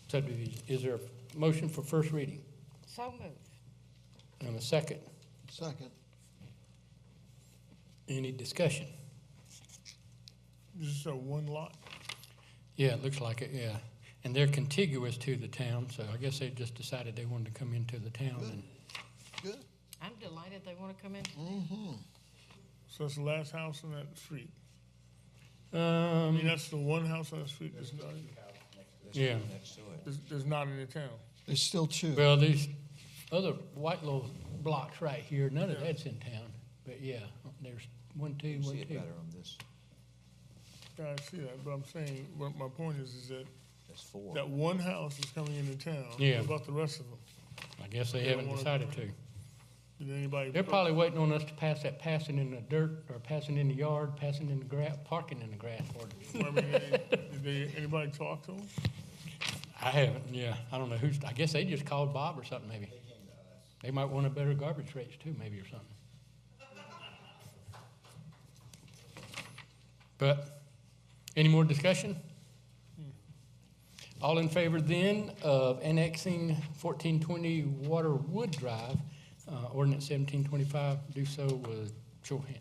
subdivision. Is there a motion for first reading?
So moved.
And a second?
Second.
Any discussion?
This is a one lot.
Yeah, it looks like it, yeah. And they're contiguous to the town, so I guess they just decided they wanted to come into the town. And
Good.
I'm delighted they want to come in.
Mm-hmm.
So it's the last house on that street. I
Um,
mean, that's the one house on the street that's not.
Yeah.
next to it.
There's not in the town.
There's still two.
Well, these other white little blocks right here, none of that's in town. But yeah, there's one, two,
You
one,
see it
two.
better on this.
Yeah, I see that, but I'm saying, what my point is that
That's four.
that one house is coming into town.
Yeah.
What about the rest of them?
I guess they
They
haven't
don't wanna-
decided to.
Did anybody?
They're probably waiting on us to pass that passing in the dirt or passing in the yard, passing in the grass, parking in the grass ordinance.
I mean, did anybody talk to them?
I haven't, yeah. I don't know who's, I guess they just called Bob or something maybe. They might want a better garbage rates too, maybe, or something. But, any more discussion? All in favor then of annexing 1420 Waterwood Drive, ordinance 1725, do so with show of hands.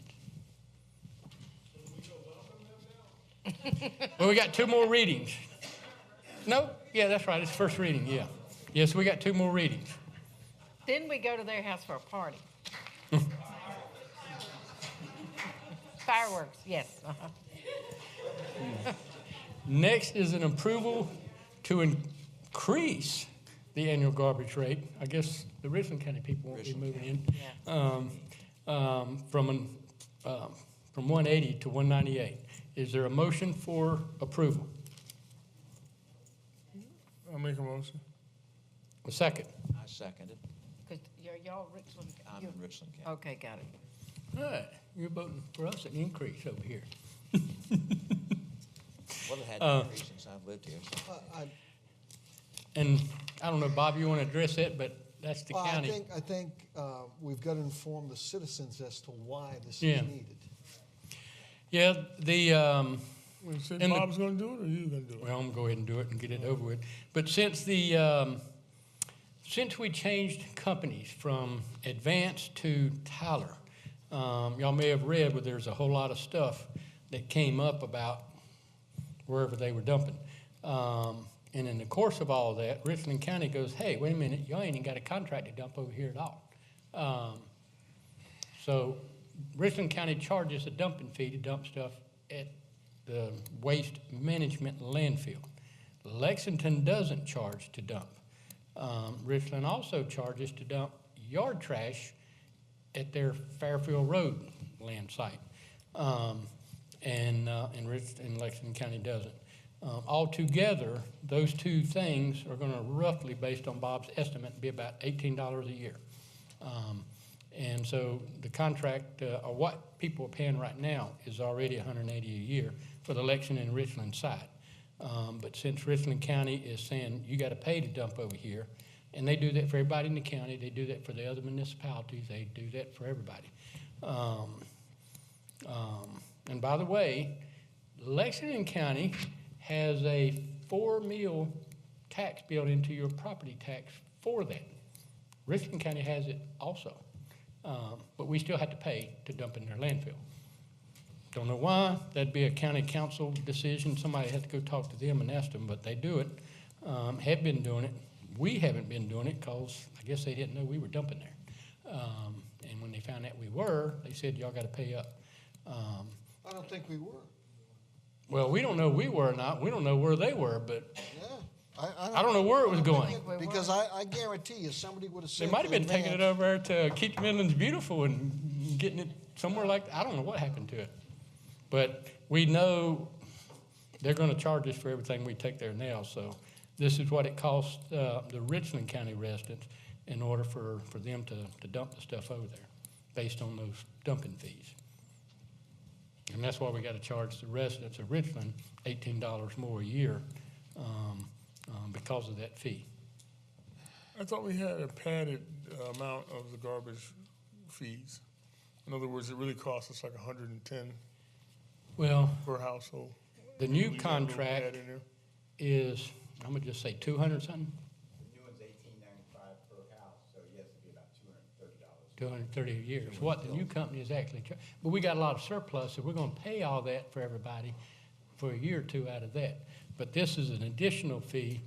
Well, we got two more readings. No? Yeah, that's right, it's first reading, yeah. Yes, we got two more readings.
Then we go to their house for a party. Fireworks, yes.
Next is an approval to increase the annual garbage rate. I guess the Richland County people won't be moving in. From 180 to 198. Is there a motion for approval?
I'll make a motion.
A second.
I seconded.
Because y'all Richland.
I'm in Richland County.
Okay, got it.
All right, you're voting for us an increase over here.
Well, it had to increase since I've lived here. So.
And I don't know, Bob, you want to address that, but that's the county.
I think we've got to inform the citizens as to why this
Yeah.
is needed.
Yeah,
You said
And the-
Bob's gonna do it, or you gonna do it?
well, I'm gonna go ahead and do it and get it over with. But since we changed companies from Advance to Tyler, y'all may have read where there's a whole lot of stuff that came up about wherever they were dumping. And in the course of all that, Richland County goes, hey, wait a minute, y'all ain't even got a contract to dump over here at all. So Richland County charges a dumping fee to dump stuff at the waste management landfill. Lexington doesn't charge to dump. Richland also charges to dump yard trash at their Fairfield Road land site. And Lexington County doesn't. Altogether, those two things are gonna roughly, based on Bob's estimate, be about $18 a year. And so the contract, or what people are paying right now, is already $180 a year for the Lexington and Richland side. But since Richland County is saying you gotta pay to dump over here, and they do that for everybody in the county, they do that for the other municipalities, they do that for everybody. And by the way, Lexington County has a 4-meal tax built into your property tax for that. Richland County has it also, but we still have to pay to dump in their landfill. Don't know why, that'd be a county council decision, somebody has to go talk to them and ask them, but they do it, have been doing it. We haven't been doing it because I guess they didn't know we were dumping there. And when they found out we were, they said, y'all gotta pay up.
I don't think we were.
Well, we don't know we were or not, we don't know where they were, but
Yeah.
I don't know where it was going.
Because I guarantee you, somebody would have said.
They might have been
to
taking it
Advance,
over there to keep the Midlands beautiful and getting it somewhere like, I don't know what happened to it. But we know they're gonna charge us for everything we take there now, so this is what it costs, the Richland County residents in order for them to dump the stuff over there, based on those dumping fees. And that's why we gotta charge the residents of Richland $18 more a year, because of that fee.
I thought we had a padded amount of the garbage fees. In other words, it really costs us like $110
Well,
per household.
the new
We got a little
contract
pad in there.
is, I'm gonna just say 200 something,
The new one's $18.95 per house, so yes, it'd be about $230.
230 a year is what the new company is actually charging. But we got a lot of surplus, so we're gonna pay all that for everybody for a year or two out of that. But this is an additional fee,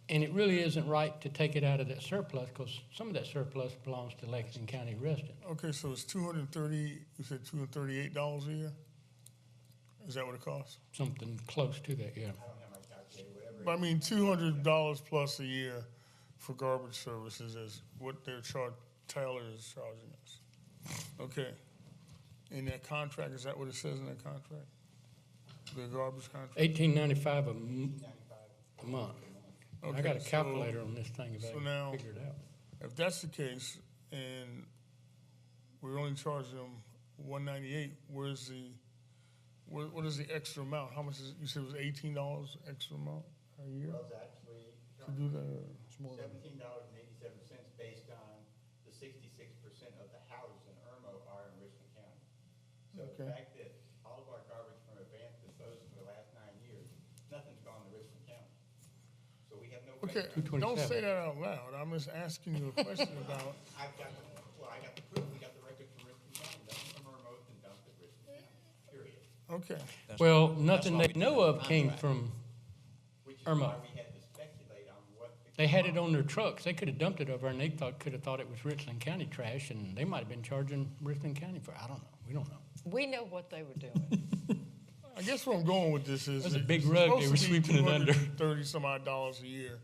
and it really isn't right to take it out of that surplus, because some of that surplus belongs to Lexington County residents.
Okay, so it's $230, you said $238 a year? Is that what it costs?
Something close to that, yeah.
I don't have my calculator, whatever
I mean, $200 plus a year for garbage services is what Tyler is charging us. Okay. In that contract, is that what it says in that contract? The garbage contract?
$18.95 a month. I
Okay,
got a
so-
calculator on this thing if I
so
can
now-
figure it out.
If that's the case, and we're only charging them $198, what is the extra amount? How much is, you said it was $18 extra amount a year?
Well, it's actually
To do that?
$17.87 based on the 66% of the houses in Irmo are in Richland County. So the
Okay.
fact that all of our garbage from Advanced disposed for the last 9 years, nothing's gone to Richland County. So we have no.
Okay,
rate.
don't say that out loud. I'm just asking you a question about,
I got the proof. We got the record from Richland County. Nothing from Irmo has been dumped at Richland County, period.
okay.
Well, nothing they know of came from
Which is
Irmo.
why we had to speculate on what.
They had it on their trucks. They could have dumped it over and they could have thought it was Richland County trash and they might have been charging Richland County for it. I don't know. We don't know.
We know what they were doing.
I guess where I'm going with this is.
That's a
it's
big rug they were
supposed to be
sweeping it under.
$230-some-odd a year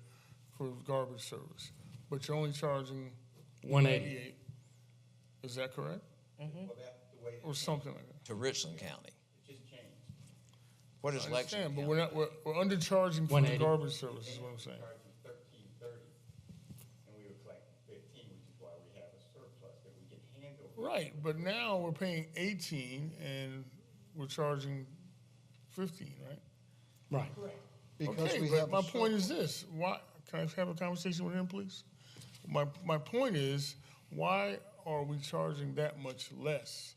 for garbage service, but you're only charging
$188.
Is that correct?
Well, that's the way.
Or something like that?
To Richland County.
It just changed.
What is
I
Lexington
understand, but
County?
we're undercharging for the
180.
garbage service, is what I'm saying.
Charging $13.30, and we were collecting $15, which is why we have a surplus that we can handle.
Right, but now we're paying 18 and we're charging 15, right?
Right.
Because
Okay,
we
but
have
my
a
point is this, why, can I have a conversation with him, please? My point is, why are we charging that much less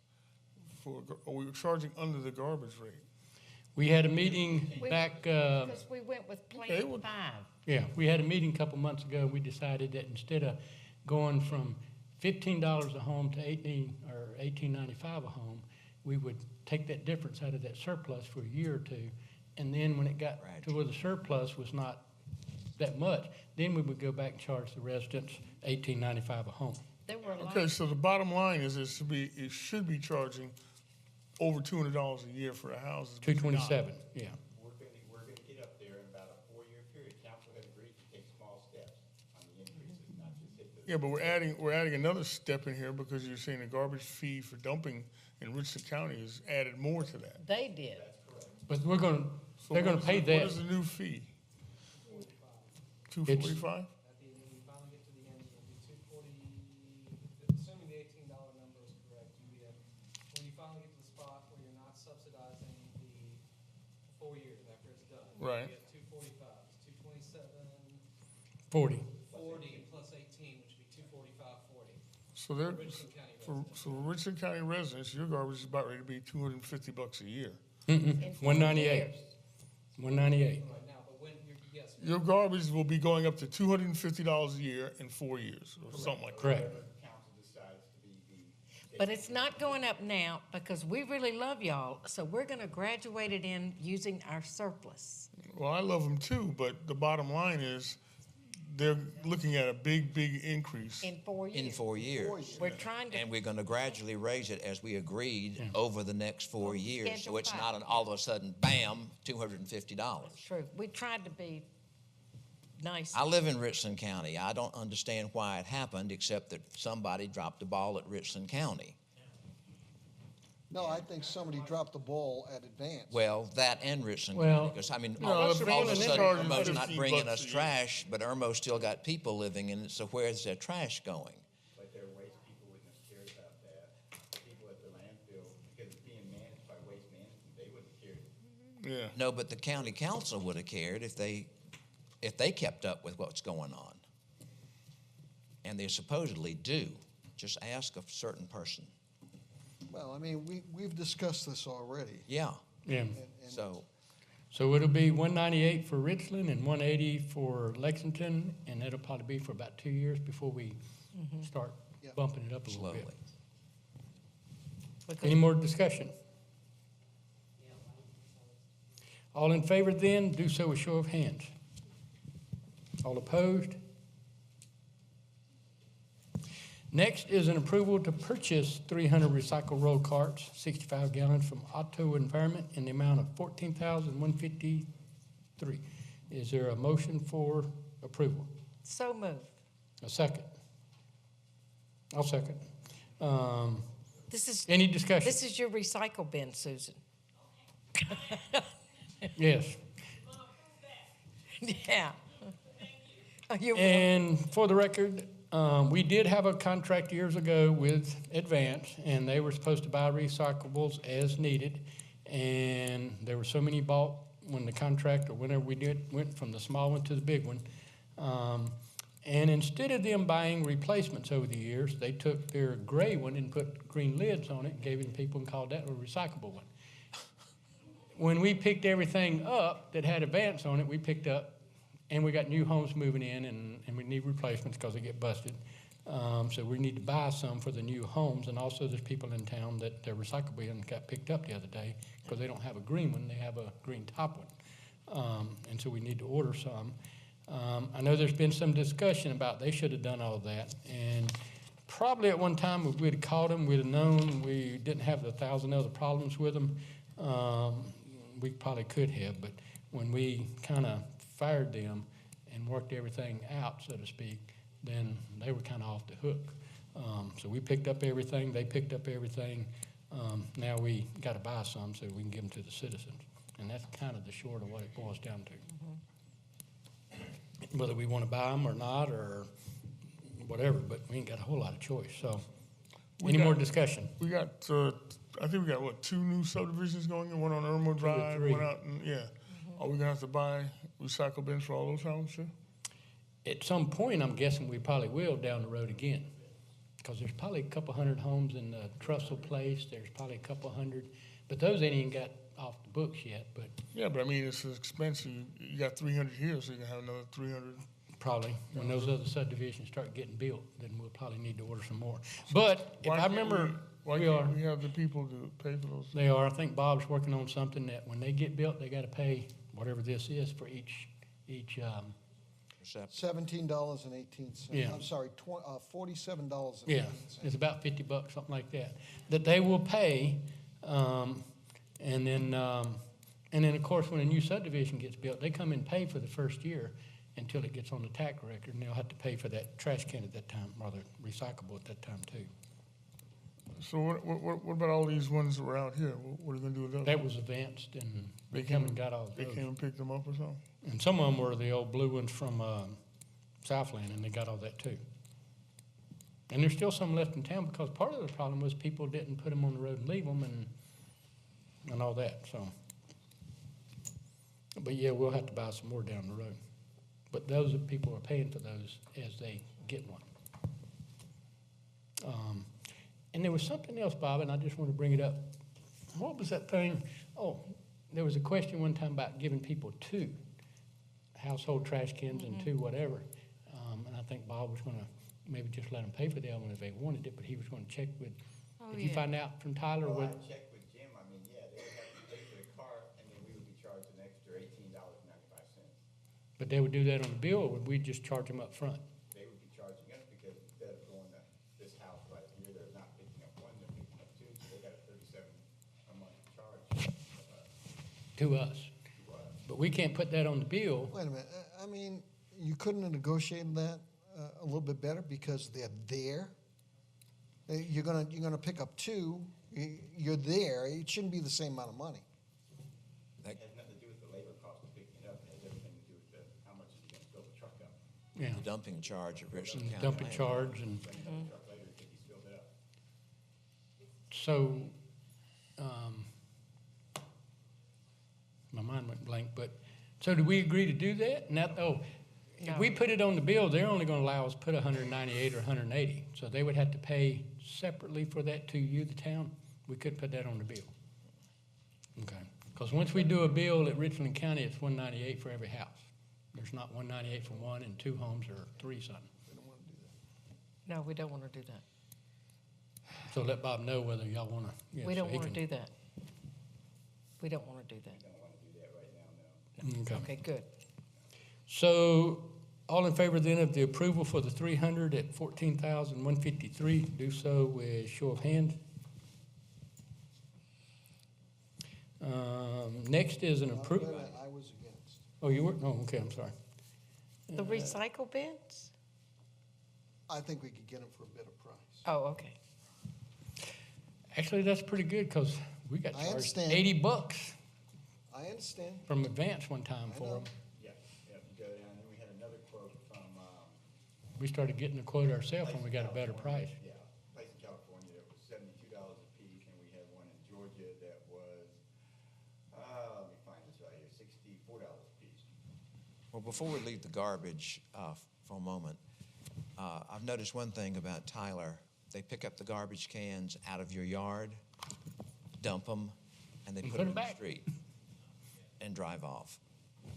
are we charging under the garbage rate?
We had a meeting back,
Because we went with
Okay,
Plan
well-
5.
yeah, we had a meeting a couple months ago. We decided that instead of going from $15 a home to $18.95 a home, we would take that difference out of that surplus for a year or two. And then when it got to where the surplus was not that much, then we would go back and charge the residents $18.95 a home.
There were a lot.
Okay, so the bottom line is it should be charging over $200 a year for the houses. but you're not.
$227, yeah.
We're gonna get up there in about a 4-year period. Council has agreed to take small steps on the increases, not just hit the.
Yeah, but we're adding another step in here because you're saying the garbage fee for dumping in Richland County is added more to that.
They did.
But they're gonna pay
What
that.
is the new fee?
It's-
$245?
At the end, when we finally get to the end, it'll be $240, assuming the $18 number is correct, when you finally get to the spot where you're not subsidizing the 4 years after it's done.
Right.
You get $245, it's $227,
40.
40 plus 18, which would be $245.40.
So they're,
Richland County
for Richland County residents, your garbage is about ready to be $250 a year.
$198. $198.
Right now, but when you're, yes.
Your garbage will be going up to $250 a year in 4 years, or something like that.
Correct.
Council decides to be the.
But it's not going up now because we really love y'all, so we're going to graduate it in using our surplus.
Well, I love them too, but the bottom line is, they're looking at a big increase.
In 4 years.
In 4 years.
We're trying to.
And we're gonna gradually raise it as we agreed over the next 4 years. So
Schedule
it's
five.
not an all of a sudden, bam, $250.
True. We tried to be nice.
I live in Richland County. I don't understand why it happened, except that somebody dropped the ball at Richland County.
No, I think somebody dropped the ball at Advance.
Well, that and Richland
Well-
County, because I mean,
No,
all
that's
of
the
a
one
sudden,
charging
Irmo's not bringing
$15
us
a year.
trash, but Irmo's still got people living in it, so where's their trash going?
But their waste people wouldn't have cared about that. People at the landfill, because it's being managed by Waste Management, they wouldn't have cared.
Yeah.
No, but the county council would have cared if they kept up with what's going on. And they supposedly do. Just ask a certain person.
Well, I mean, we've discussed this already.
Yeah.
Yeah.
And
So it'll be $198 for Richland and $180 for Lexington, and it'll probably be for about 2 years before we start
Yeah.
bumping it up a little
Slowly.
bit. Any more discussion? All in favor then, do so with show of hands. All opposed? Next is an approval to purchase 300 recycle roll carts, 65 gallons from Otto Environment in the amount of $14,153. Is there a motion for approval?
So moved.
A second? I'll second.
This is.
Any discussion?
This is your recycle bin, Susan.
Yes.
Yeah.
And for the record, we did have a contract years ago with Advance, and they were supposed to buy recyclables as needed. And there were so many bought when the contract, or whenever we went from the small one to the big one. And instead of them buying replacements over the years, they took their gray one and put green lids on it, gave it to people and called that a recyclable one. When we picked everything up that had Advance on it, we picked up, and we got new homes moving in, and we need replacements because they get busted. So we need to buy some for the new homes, and also there's people in town that their recyclable bin got picked up the other day because they don't have a green one, they have a green top one. And so we need to order some. I know there's been some discussion about they should have done all that, and probably at one time if we'd have caught them, we'd have known we didn't have the 1,000 other problems with them. We probably could have, but when we kind of fired them and worked everything out, so to speak, then they were kind of off the hook. So we picked up everything, they picked up everything. Now we got to buy some so we can give them to the citizens. And that's kind of the short of what it boils down to. Whether we want to buy them or not or whatever, but we ain't got a whole lot of choice. So any more discussion?
We got, I think we got, what, 2 new subdivisions going in, one on Irmo Drive,
three.
one out, yeah. Are we gonna have to buy recycle bins for all those houses, too?
At some point, I'm guessing we probably will down the road again, because there's probably a couple hundred homes in the Trussell Place. There's probably a couple hundred, but those ain't even got off the books yet. But
Yeah, but I mean, it's expensive. You got 300 here, so you're gonna have another 300.
probably when those other subdivisions start getting built, then we'll probably need to order some more. But if I remember,
Why
we are.
can't we have the people to pay for those?
They are. I think Bob's working on something that when they get built, they got to pay whatever this is for each.
$17.18.
Yeah.
I'm sorry, $47.18.
Yeah, it's about $50, something like that, that they will pay, and then of course when a new subdivision gets built, they come and pay for the first year until it gets on the tax record, and they'll have to pay for that trash can at that time, or the recyclable at that time too.
So what about all these ones that were out here? What are you gonna do with those?
That was advanced, and they came and got all
They
those.
came and picked them up or something?
And some of them were the old blue ones from Southland, and they got all that too. And there's still some left in town because part of the problem was people didn't put them on the road and leave them and all that. So, but yeah, we'll have to buy some more down the road. But those people are paying for those as they get one. And there was something else, Bob, and I just want to bring it up. What was that thing? Oh, there was a question one time about giving people 2 household trash cans and 2 whatever. And I think Bob was going to maybe just let them pay for the other one if they wanted it, but he was going to check with. Did you find out from Tyler?
Well,
What?
I checked with Jim. I mean, yeah, they would have to pay for the car, and then we would be charged an extra $18.95.
But they would do that on the bill, or would we just charge them up front?
They would be charging us because instead of going to this house right here, they're not picking up 1, they're picking up 2, so they got a $37 a month charge.
To us. But we can't put that on the bill.
Wait a minute. I mean, you couldn't have negotiated that a little bit better because they're there. You're gonna pick up 2. You're there. It shouldn't be the same amount of money.
It has nothing to do with the labor cost of picking it up. It has everything to do with how much is going to fill the truck up.
Yeah.
The dumping charge of Richland County.
Dumping
Land.
charge and.
Bring another truck later until he's filled it up.
So, my mind went blank, but, so did we agree to do that? If we put it on the bill, they're only gonna allow us to put 198 or 180. So they would have to pay separately for that to you, the town? We couldn't put that on the bill. Okay, because once we do a bill at Richland County, it's 198 for every house. There's not 198 for 1 and 2 homes or 3 something.
No, we don't want to do that.
So let Bob know whether y'all wanna. Yeah,
We
so
don't
he
want to
can-
do that. We don't want to do that.
Okay.
Okay, good.
So, all in favor then of the approval for the 300 at $14,153, do so with show of hands. Next is an approval.
I was against.
Oh, you were? No, okay, I'm sorry.
The recycle bins?
I think we could get them for a better price.
Oh, okay.
Actually, that's pretty good, because we got
I
charged
understand.
$80
I understand.
from Advance one time for them.
Yeah, if you go down, and we had another quote from,
We started getting the quote ourselves when we got a better price.
yeah, place in California that was $72 a piece, and we had one in Georgia that was, let me find this right here, $64 a piece.
Well, before we leave the garbage for a moment, I've noticed one thing about Tyler. They pick up the garbage cans out of your yard, dump them, and they
And
put
put
them
'em
in the
back.
street and drive off.
Well,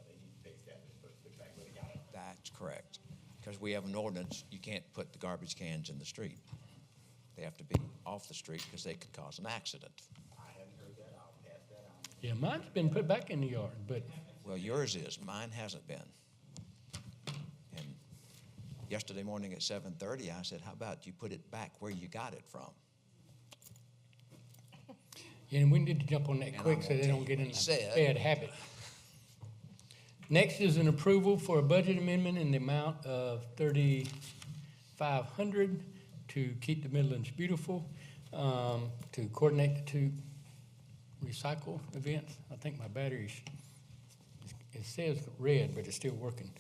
they need to fix that, they're supposed to put back where they got it.
That's correct. Because we have an ordinance, you can't put the garbage cans in the street. They have to be off the street because they could cause an accident.
I haven't heard that, I'll pass that on.
Yeah, mine's been put back in the yard, but
Well, yours is, mine hasn't been. And yesterday morning at 7:30, I said, how about you put it back where you got it from?
yeah, and we need to jump on that
And
quick
I'm
so
gonna
they
tell
don't
you
get
what
in
he
a
said.
bad habit. Next is an approval for a budget amendment in the amount of $3,500 to keep the Midlands beautiful, to coordinate the two recycle events. I think my battery's, it says red, but it's still working.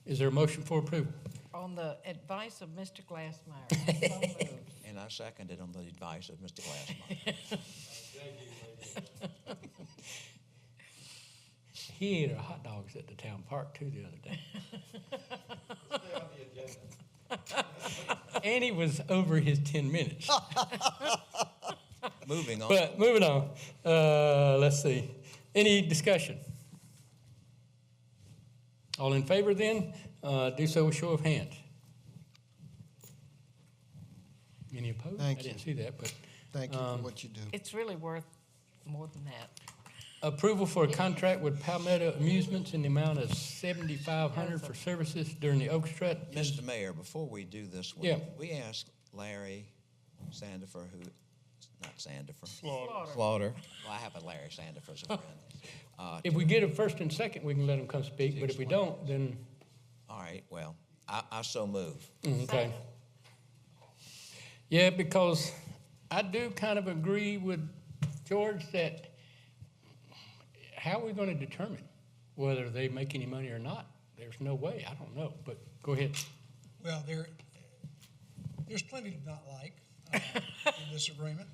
Is there a motion for approval?
On the advice of Mr. Glassmeyer, I so moved.
And I seconded on the advice of Mr. Glassmeyer.
He ate our hot dogs at the town park too the other day. And he was over his 10 minutes.
Moving on.
But moving on, let's see. Any discussion? All in favor then, do so with show of hands. Any opposed?
Thank
I
you.
didn't see that, but.
Thank you for what you do.
It's really worth more than that.
Approval for a contract with Palmetto Amusements in the amount of $7,500 for services during the orchestra.
Mr. Mayor, before we do this one,
Yeah.
we asked Larry Sandifer, not Sandifer.
Slaughter.
Slaughter. Well, I have a Larry Sandifer as a friend.
If we get a first and second, we can let them come speak, but if we don't, then,
All right, well, I so move.
okay. Yeah, because I do kind of agree with George that how are we going to determine whether they make any money or not? There's no way. I don't know, but go ahead.
Well, there's plenty to not like in this agreement.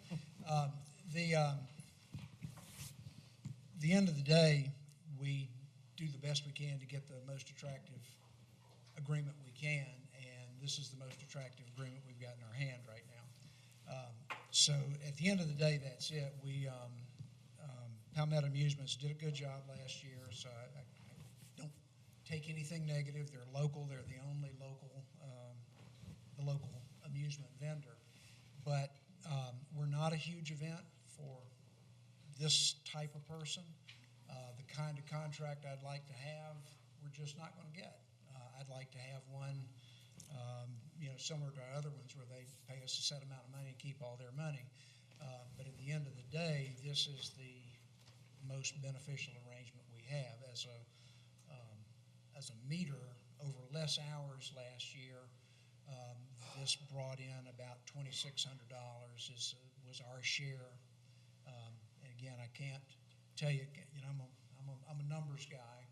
The end of the day, we do the best we can to get the most attractive agreement we can, and this is the most attractive agreement we've got in our hand right now. So at the end of the day, that's it. Palmetto Amusements did a good job last year, so I don't take anything negative. They're local. They're the only local amusement vendor. But we're not a huge event for this type of person. The kind of contract I'd like to have, we're just not going to get. I'd like to have one, similar to our other ones where they pay us a set amount of money and keep all their money. But at the end of the day, this is the most beneficial arrangement we have. As a meter over less hours last year, this brought in about $2,600 was our share. And again, I can't tell you, I'm a numbers guy.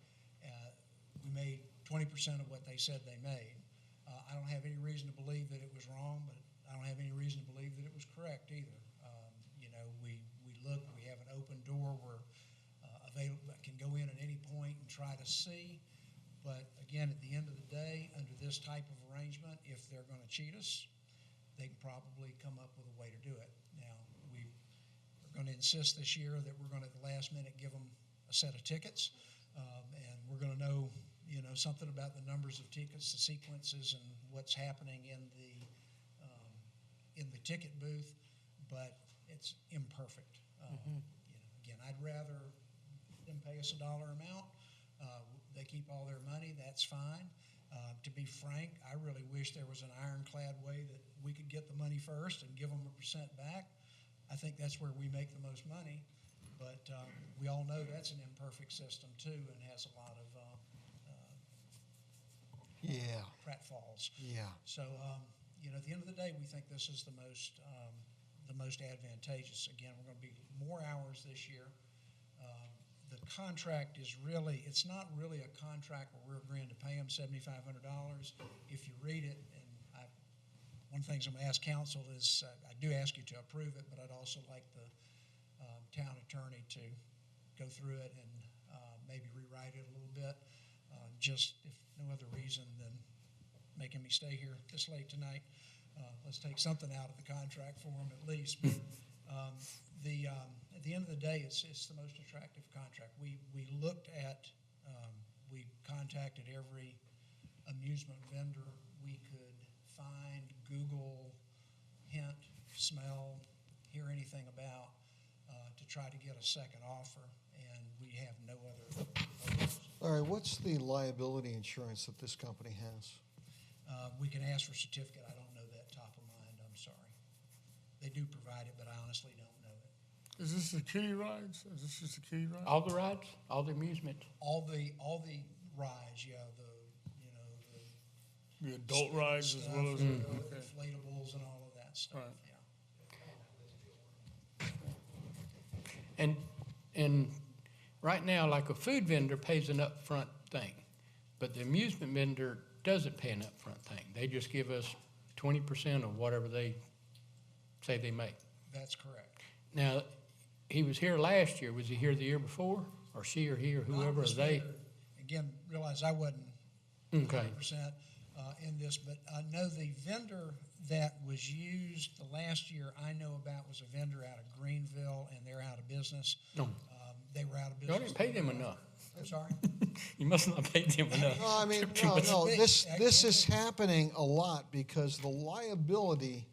We made 20% of what they said they made. I don't have any reason to believe that it was wrong, but I don't have any reason to believe that it was correct either. We look, we have an open door where available can go in at any point and try to see. But again, at the end of the day, under this type of arrangement, if they're going to cheat us, they can probably come up with a way to do it. Now, we're going to insist this year that we're going to, at the last minute, give them a set of tickets, and we're going to know, something about the numbers of tickets, the sequences, and what's happening in the ticket booth, but it's imperfect. Again, I'd rather them pay us a dollar amount. They keep all their money, that's fine. To be frank, I really wish there was an ironclad way that we could get the money first and give them a % back. I think that's where we make the most money. But we all know that's an imperfect system too, and has a lot of pratfalls.
Yeah.
So, at the end of the day, we think this is the most advantageous. Again, we're going to be more hours this year. The contract is it's not really a contract where we're agreeing to pay them $7,500. If you read it, and one of the things I'm going to ask council is, I do ask you to approve it, but I'd also like the town attorney to go through it and maybe rewrite it a little bit, just if no other reason than making me stay here this late tonight. Let's take something out of the contract for them at least. But at the end of the day, it's the most attractive contract. We looked at, we contacted every amusement vendor we could find, Google, hint, smell, hear anything about, to try to get a second offer, and we have no other offers.
All right, what's the liability insurance that this company has?
We can ask for a certificate. I don't know that top of mind. I'm sorry. They do provide it, but I honestly don't know it.
Is this the kiddie rides? Is this just the kiddie rides?
All the rides, all the amusement.
All the rides, yeah,
The adult rides as well as
inflatables and all of that stuff.
Right.
Yeah.
And right now, like a food vendor pays an upfront thing, but the amusement vendor doesn't pay an upfront thing. They just give us 20% of whatever they say they make.
That's correct.
Now, he was here last year. Was he here the year before, or she, or he, or whoever?
Not this
They
vendor. Again, realize I wasn't
okay.
100% in this, but I know the vendor that was used the last year I know about was a vendor out of Greenville, and they're out of business.
No.
They were out of
Y'all
business.
didn't pay them enough.
I'm sorry?
You must not pay them enough.
No, I mean, no. This is happening a lot because the liability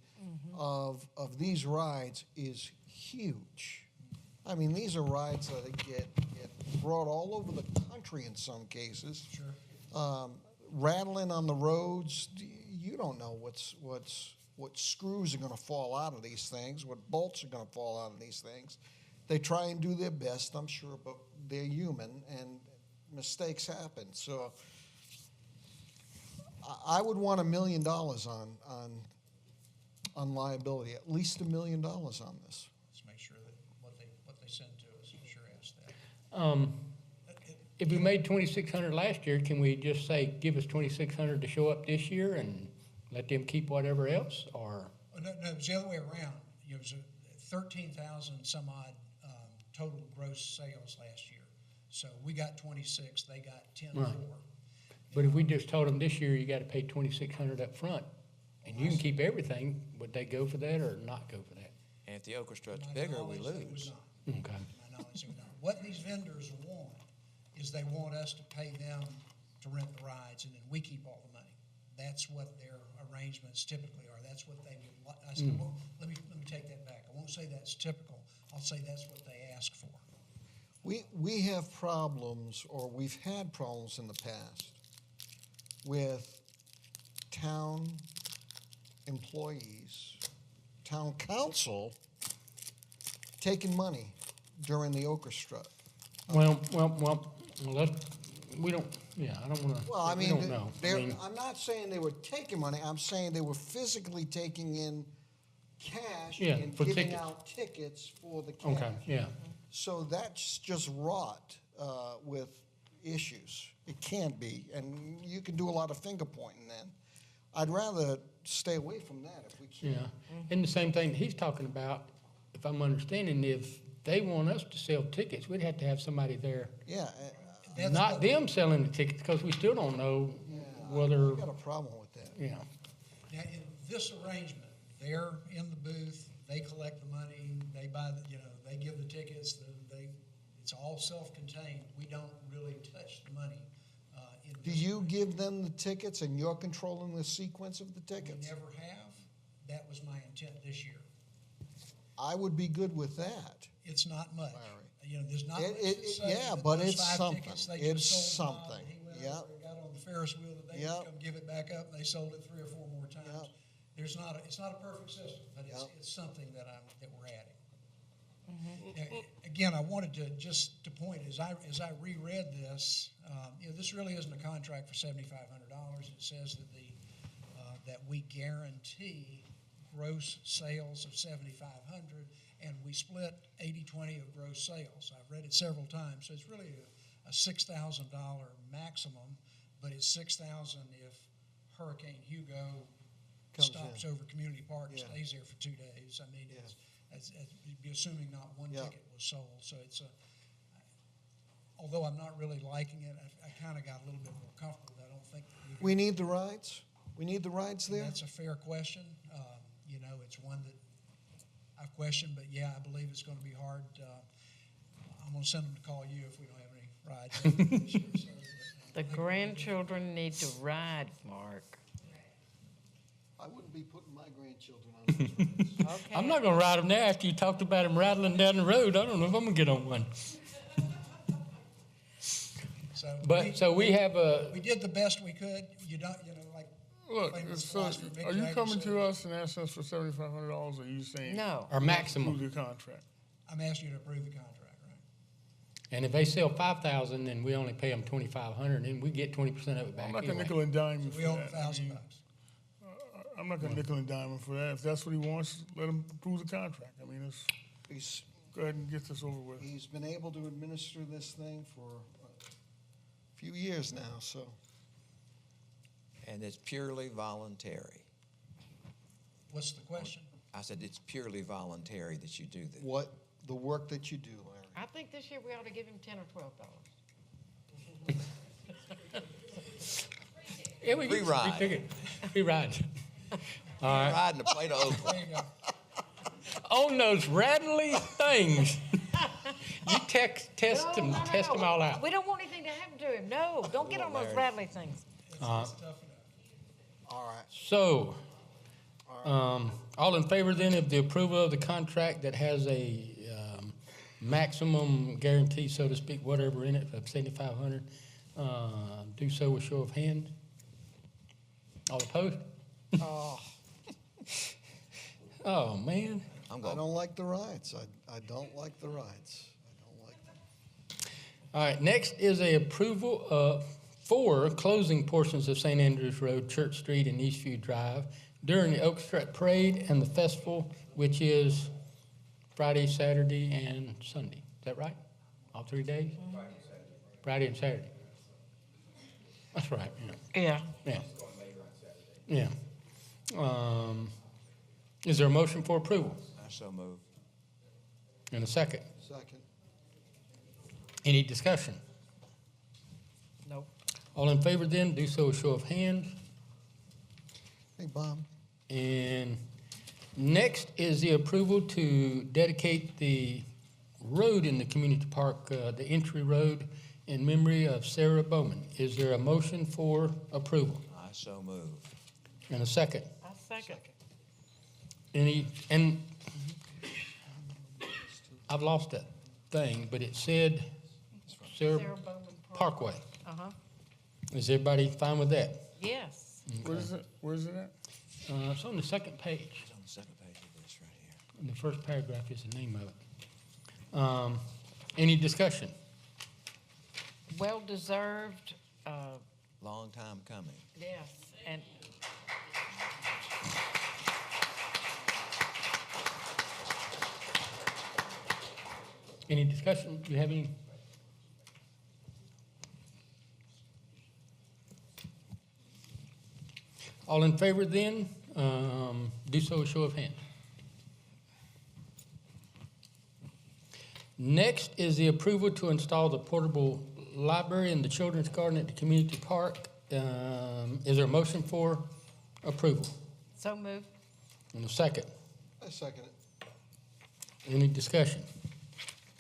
of these rides is huge. I mean, these are rides that get brought all over the country in some cases.
Sure.
Rattling on the roads, you don't know what screws are going to fall out of these things, what bolts are going to fall out of these things. They try and do their best, I'm sure, but they're human and mistakes happen. So I would want $1 million on liability, at least $1 million on this.
Let's make sure that what they send to us, I'm sure ask that.
If we made $2,600 last year, can we just say, give us $2,600 to show up this year and let them keep whatever else, or?
No, it was the other way around. It was 13,000 some odd total gross sales last year. So we got 26, they got 10
Right.
more.
But if we just told them this year, you got to pay $2,600 up front, and you can keep everything, would they go for that or not go for that?
And if the orchestra's
My
bigger, we
knowledge, they would
lose.
not.
Okay.
My knowledge, they would not. What these vendors want is they want us to pay them to rent the rides, and then we keep all the money. That's what their arrangements typically are. That's what they would like. I said, well, let me take that back. I won't say that's typical. I'll say that's what they ask for.
We have problems, or we've had problems in the past with town employees, town council taking money during the orchestra.
Well, we don't, yeah, I don't want to,
Well, I
we
mean,
don't know.
I'm not saying they were taking money. I'm saying they were physically taking in cash
Yeah,
and
for
giving
tickets.
out tickets for the cash.
Okay, yeah.
So that's just wrought with issues. It can be, and you can do a lot of finger pointing then. I'd rather stay away from that if we can.
Yeah, and the same thing he's talking about, if I'm understanding, if they want us to sell tickets, we'd have to have somebody there.
Yeah.
Not them selling the tickets, because we still don't know whether,
I've got a problem with that.
yeah.
Now, in this arrangement, they're in the booth, they collect the money, they buy they give the tickets, it's all self-contained. We don't really touch the money.
Do you give them the tickets and you're controlling the sequence of the
We
tickets?
never have. That was my intent this year.
I would be good with that.
It's not much.
Larry.
There's not much to say.
Yeah,
that
but
those
it's
5
something.
tickets they
It's
just sold Bob,
something.
and he went
Yeah.
over and got on the Ferris wheel that they
Yep.
come give it back up, and they sold it 3 or 4 more times.
Yep.
It's not a perfect system, but it's something that we're adding. Again, I wanted to just to point, as I reread this, this really isn't a contract for $7,500. It says that that we guarantee gross sales of $7,500, and we split 80-20 of gross sales. I've read it several times, so it's really a $6,000 maximum, but it's $6,000 if Hurricane Hugo stops over Community Park and stays there for 2 days. I mean, you'd be assuming not one ticket was sold. So it's although I'm not really liking it, I kind of got a little bit more comfortable. I don't think
we need the rides. We need the rides there.
That's a fair question. It's one that I've questioned, but yeah, I believe it's going to be hard. I'm going to send them to call you if we don't have any rides. This year,
The grandchildren need to ride, Mark.
I wouldn't be putting my grandchildren on those rides.
I'm not going to ride them now after you talked about them rattling down the road. I don't know if I'm going to get on one. So we have a.
We did the best we could.
Look, so are you coming to us and asking us for $7,500, or are you saying
no,
our maximum
approve the contract?
I'm asking you to approve the contract, right?
And if they sell 5,000, then we only pay them 2,500, and we get 20% of it back.
I'm not gonna nickel and dime for
we owe
that.
$1,000.
I'm not gonna nickel and dime him for that. If that's what he wants, let him approve the contract. I mean, go ahead and get this over with.
He's been able to administer this thing for a few years now, so.
And it's purely voluntary.
What's the question?
I said it's purely voluntary that you do this.
What, the work that you do, Larry?
I think this year we ought to give him $10 or $12.
Yeah, we
Free ride.
Free ride. All right.
Riding a plate of okra.
There you go.
On those rattly things. You test them all out.
We don't want anything to happen to him. No, don't get on those rattly things.
All right.
So, all in favor then of the approval of the contract that has a maximum guarantee, so to speak, whatever in it, of $7,500, do so with show of hands. All opposed? Oh, man.
I don't like the rides. I don't like the rides. I don't like them.
All right, next is a approval for closing portions of St. Andrews Road, Church Street, and Eastview Drive during the Oak Street Parade and the festival, which is Friday, Saturday, and Sunday. Is that right? All 3 days? Friday and Saturday. That's right.
Yeah.
Yeah. Is there a motion for approval?
I so move.
And a second?
Second.
Any discussion?
Nope.
All in favor then, do so with show of hands.
Hey, Bob.
And next is the approval to dedicate the road in the community park, the entry road, in memory of Sarah Bowman. Is there a motion for approval?
I so move.
And a second?
I second.
And I've lost that thing, but it said Sarah
Bowman
Parkway.
Uh-huh.
Is everybody fine with that?
Yes.
Okay.
Where's it at?
It's on the second page.
It's on the second page of this right here.
And the first paragraph is the name of it. Any discussion?
Well-deserved.
Long time coming.
Yes, and
Any discussion? Do you have any? All in favor then, do so with show of hands. Next is the approval to install the portable library in the children's garden at the community park. Is there a motion for approval?
so moved.
And a second.
I second it.
Any discussion?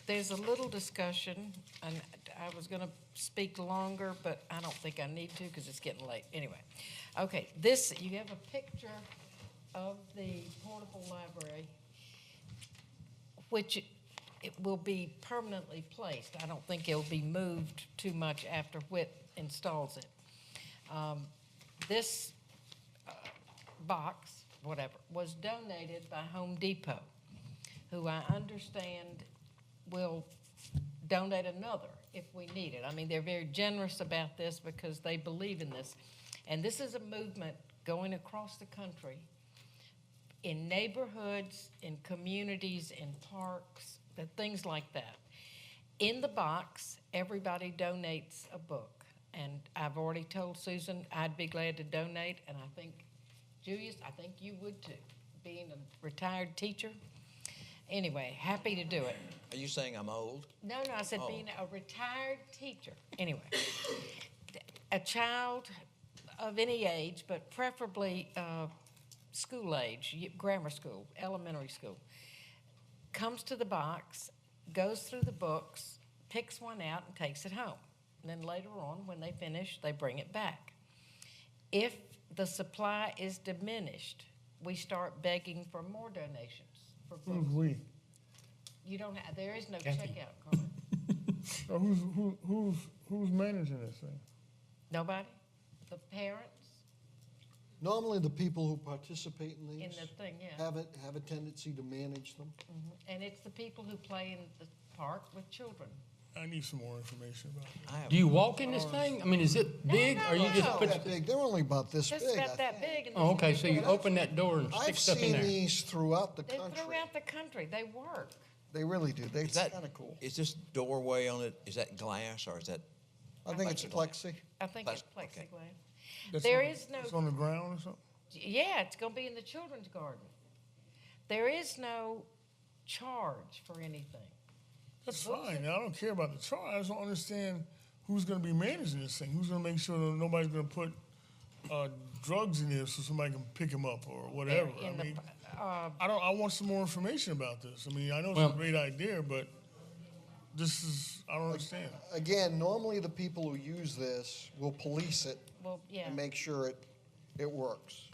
There's a little discussion, and I was going to speak longer, but I don't think I need to because it's getting late. Anyway, okay, you have a picture of the portable library, which it will be permanently placed. I don't think it'll be moved too much after Whit installs it. This box, whatever, was donated by Home Depot. who I understand will donate another if we need it. I mean, they're very generous about this because they believe in this. And this is a movement going across the country in neighborhoods, in communities, in parks, things like that. In the box, everybody donates a book. And I've already told Susan I'd be glad to donate, and I think, Julius, I think you would too, being a retired teacher. Anyway, happy to do it.
Are you saying I'm old?
No, I said
Oh.
being a retired teacher. Anyway, a child of any age, but preferably school age, grammar school, elementary school, comes to the box, goes through the books, picks one out and takes it home. And then later on, when they finish, they bring it back. If the supply is diminished, we start begging for more donations for books.
Who's we?
You don't have, there is no
Kathy.
checkout card.
So who's managing this thing?
Nobody? The parents?
Normally, the people who participate in
In
these
the thing, yeah.
have a tendency to manage them.
And it's the people who play in the park with children.
I need some more information about it.
Do you walk in this thing? I mean, is it big, or you just
no.
put?
That big, they're only about this
Just
big.
about
I
that
think.
big. And
Oh, okay, so you open that door and stick
I've
stuff in
seen
there.
these throughout the
They're
country.
throughout the country. They work.
They really do. It's
that-
kind of cool.
Is this doorway on it, is that glass or is that?
I think it's plexi.
I think it's
Okay.
plexiglass.
That's
There
on-
is no.
It's on the ground or something?
Yeah, it's going to be in the children's garden. There is no charge for anything.
That's fine. I don't care about the charge. I just don't understand who's going to be managing this thing. Who's going to make sure that nobody's going to put drugs in there so somebody can pick them up or whatever.
In
I
the
mean,
uh,
I want some more information about this. I mean, I know it's
Well-
a great idea, but this is, I don't understand.
Again, normally the people who use this will police it
well, yeah.
and make sure it works.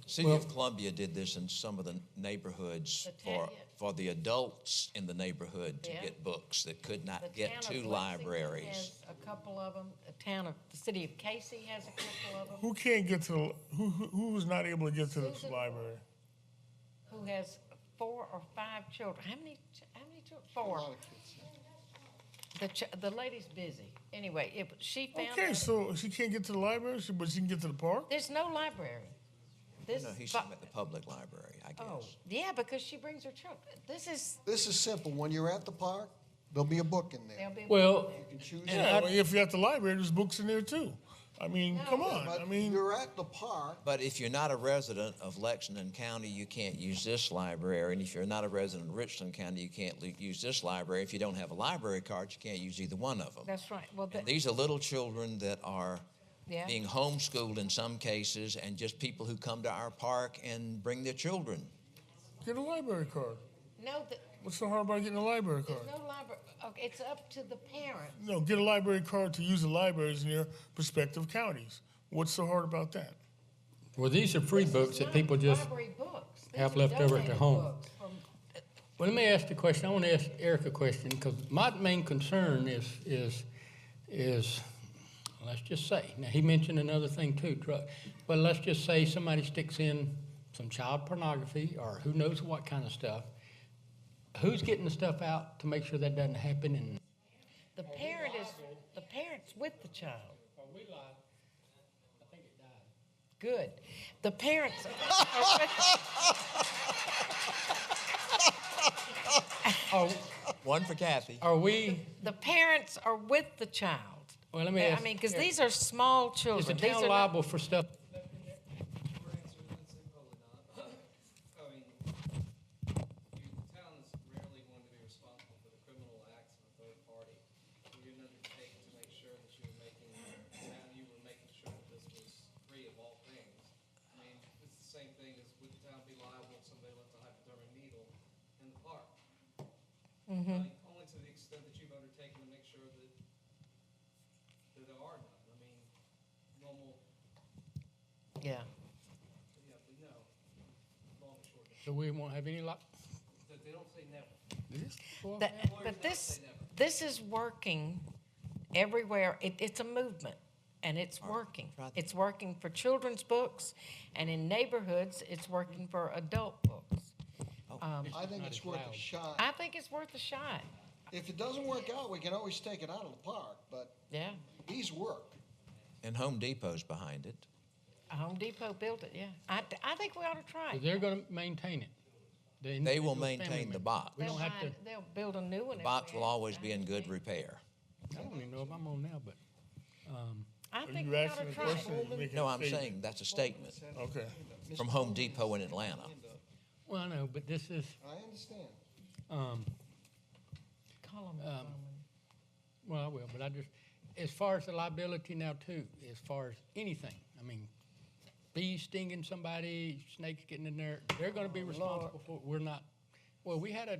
City of Columbia did this in some of the neighborhoods for the adults in the neighborhood to
Yeah.
get books that could
The
not get
town of
to
Lexington
libraries.
has a couple of them. The city of Casey has a couple of them.
Who can't get to the, who is not able to get to the
Susan.
library?
Who has 4 or 5 children? How many children? 4. The lady's busy. Anyway, she found
Okay,
out
so she can't get to the library, but she can get to the park?
there's no library. This
No, he's
bu-
talking about the public library, I guess.
Oh, yeah, because she brings her children. This is.
This is simple. When you're at the park, there'll be a book in there.
There'll be
Well,
You can choose.
Yeah, well, if you're at the library, there's books in there too. I mean, come on.
But
I mean,
you're at the park.
But if you're not a resident of Lexington County, you can't use this library. And if you're not a resident of Richland County, you can't use this library. If you don't have a library card, you can't use either one of them.
That's right. Well,
And these are little children that are
yeah.
being homeschooled in some cases, and just people who come to our park and bring their children.
get a library card.
No,
What's so hard about getting a library card?
there's no library. Okay, it's up to the parent.
No, get a library card to use the libraries in your respective counties. What's so hard about that?
Well, these are free books that people just
Library books. These
have
are
left over at their
donated
home.
books from-
Well, let me ask the question. I want to ask Eric a question because my main concern is let's just say, now he mentioned another thing too, drug. But let's just say somebody sticks in some child pornography or who knows what kind of stuff. Who's getting the stuff out to make sure that doesn't happen? And
The parent's with the child. Good. The parents
One for Kathy.
Are we?
The parents are with the child.
Well, let me ask.
I mean, because these are small
Is
children.
the
These
town
are not-
liable for stuff?
The town is rarely going to be responsible for the criminal acts of a third party. You didn't undertake to make sure that you were making sure that this was free of all things. I mean, it's the same thing as would the town be liable if somebody left a hypodermic needle in the park? Only to the extent that you've undertaken to make sure that there are none. I mean, normal,
Yeah.
yeah, we know, long and short.
So we won't have any
They don't say never.
But this is working everywhere. It's a movement, and it's working. It's working for children's books, and in neighborhoods, it's working for adult books.
I think it's worth a shot.
I think it's worth a shot.
If it doesn't work out, we can always take it out of the park, but
Yeah.
these work.
And Home Depot's behind it.
Home Depot built it, yeah. I think we ought to try it.
They're going to maintain it.
They will maintain the box.
We don't have to.
They'll build a new one.
The
if
box
we
will
have
always
to.
be in good repair.
I don't even know if I'm on now, but
I
Are
think
you
we ought
asking
to
a
try
question or you
it.
making
No,
a
I'm
statement?
saying that's a statement
Okay.
from Home Depot in Atlanta.
well, I know, but this is.
I understand.
Call 'em, Bowman.
Well, I will, but I just, as far as the liability now too, as far as anything, I mean, bees stinging somebody, snakes getting in there, they're gonna be responsible for it. We're not, well, we had a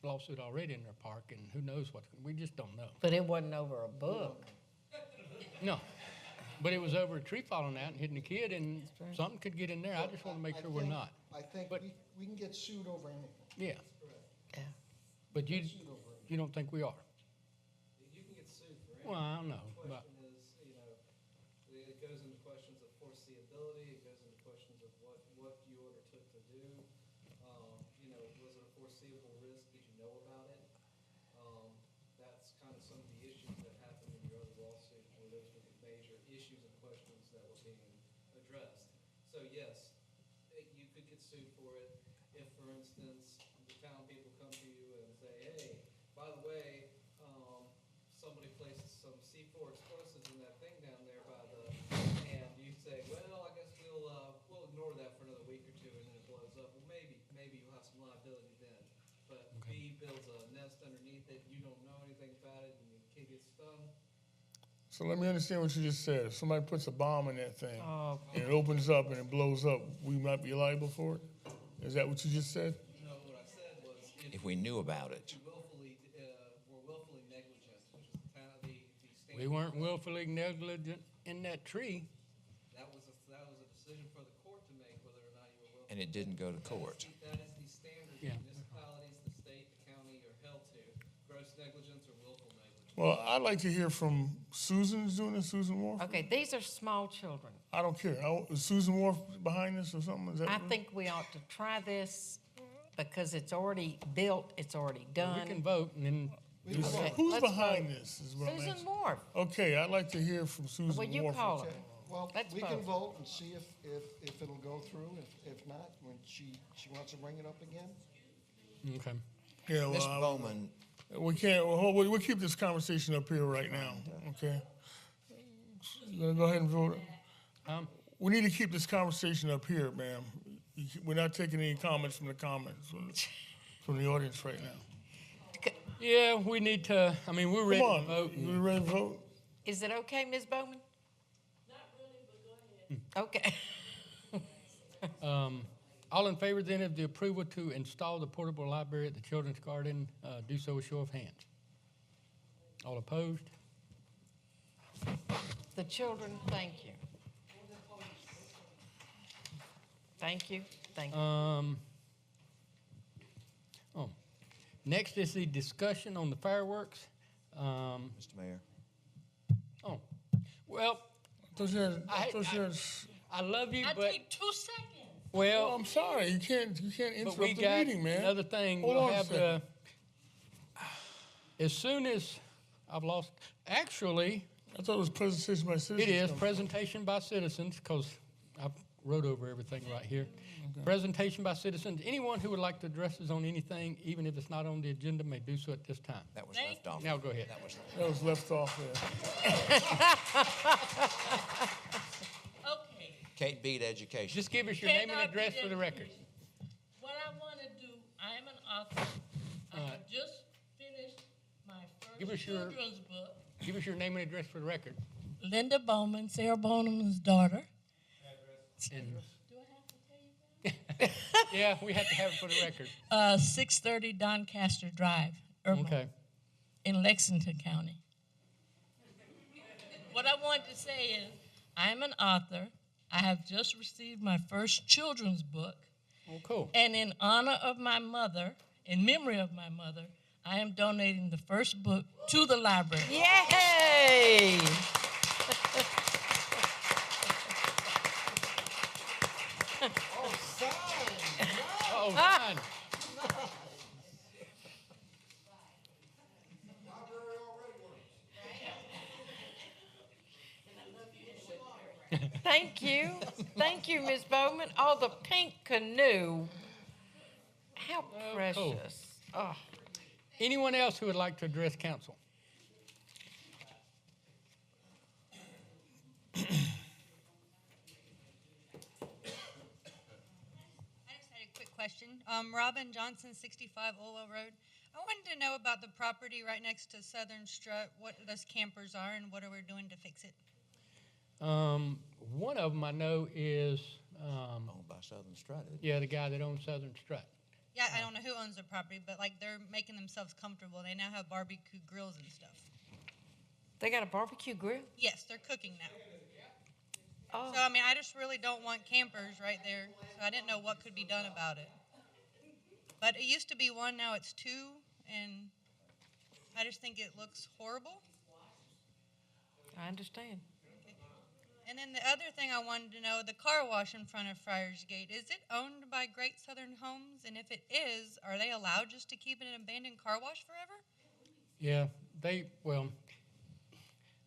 lawsuit already in their park, and who knows what, we just don't know.
But it wasn't over a book.
No, but it was over a tree falling out and hitting a kid, and something could get in there. I just wanna make sure we're not.
I think
But-
we can get sued over anything.
Yeah,
Yeah.
but you don't think we are?
You can get sued for anything.
Well, I don't know,
The
but,
question is, it goes into questions of foreseeability, it goes into questions of what you undertook to do. Was it a foreseeable risk? Did you know about it? That's kind of some of the issues that happened in your other lawsuit, where those were the major issues and questions that were being addressed. So yes, you could get sued for it if, for instance, the town people come to you and say, hey, by the way, somebody places some C4 explosives in that thing down there and you say, well, I guess we'll ignore that for another week or two, and then it blows up. Well, maybe you'll have some liability then. But B builds a nest underneath it, you don't know anything about it, and the kid gets stung.
So let me understand what you just said. If somebody puts a bomb in that thing
Oh.
and it opens up and it blows up, we might be liable for it? Is that what you just said?
No, what I said was
If we knew about it.
were willfully negligent, which is the standard.
we weren't willfully negligent in that tree.
That was a decision for the court to make, whether or not you were willfully.
And it didn't go to court.
That is the standard
Yeah.
municipalities, the state, the county are held to. Gross negligence or willful negligence.
Well, I'd like to hear from Susan's doing this, Susan Wharf.
Okay, these are small children.
I don't care. Is Susan Wharf behind this or something? Is that
I
what-
think we ought to try this because it's already built, it's already done.
We can vote, and then
Okay,
Who's
let's
behind
vote.
this is what I'm
Susan
asking.
Wharf.
Okay, I'd like to hear from Susan
Well, you
Wharf.
call her.
Well,
Let's
we can
vote.
vote and see if it'll go through. If not, when she wants to bring it up again.
okay.
Yeah,
Ms.
well,
Bowman,
we can't, we'll keep this conversation up here right now, okay? Go ahead and vote. We need to keep this conversation up here, ma'am. We're not taking any comments from the audience right now.
Yeah, we need to, I mean, we're ready
Come
to
on,
vote.
you ready to vote?
Is it okay, Ms. Bowman? Not really, but go ahead. Okay.
All in favor then of the approval to install the portable library at the Children's Garden, do so with show of hands. All opposed?
The children, thank you. Thank you, thank you.
Next is the discussion on the fireworks.
Mr. Mayor.
Well, I love you, but,
take 2 seconds.
well,
I'm sorry, you can't
but
interrupt
we
the
got
meeting, man.
another thing.
Hold
We'll
on a
have
second.
as soon as I've lost, actually,
I thought it was presentation by citizens.
it is presentation by citizens, because I wrote over everything right here. Presentation by citizens. Anyone who would like to address us on anything, even if it's not on the agenda, may do so at this time.
That was left off.
Now go ahead.
That was left off there.
Okay.
Kate beat education.
Just give us your name and
Cannot be
address for the record.
What I want to do, I am an author. I have just finished my
Give us
first
your-
children's book.
Give us your name and address for the record.
Linda Bowman, Sarah Bowman's daughter.
And-
Do I have to tell you that?
yeah, we have to have it for the record.
630 Doncaster Drive, Irmo,
Okay.
in Lexington County. What I wanted to say is, I'm an author. I have just received my first children's book.
Oh, cool.
And in honor of my mother, in memory of my mother, I am donating the first book to the library.
Yay!
Oh, fine.
Thank you. Thank you, Ms. Bowman. Oh, the pink canoe. How precious. Oh.
Anyone else who would like to address council?
I just had a quick question. Robin Johnson, 65 Olwell Road. I wanted to know about the property right next to Southern Strut, what those campers are and what are we doing to fix it?
One of them I know is,
Owned by Southern Strut.
yeah, the guy that owns Southern Strut.
Yeah, I don't know who owns the property, but like they're making themselves comfortable. They now have barbecue grills and stuff.
They got a barbecue grill?
Yes, they're cooking now.
Oh.
So, I mean, I just really don't want campers right there. So I didn't know what could be done about it. But it used to be one, now it's two, and I just think it looks horrible.
I understand.
And then the other thing I wanted to know, the car wash in front of Friars Gate, is it owned by Great Southern Homes? And if it is, are they allowed just to keep an abandoned car wash forever?
Yeah, well,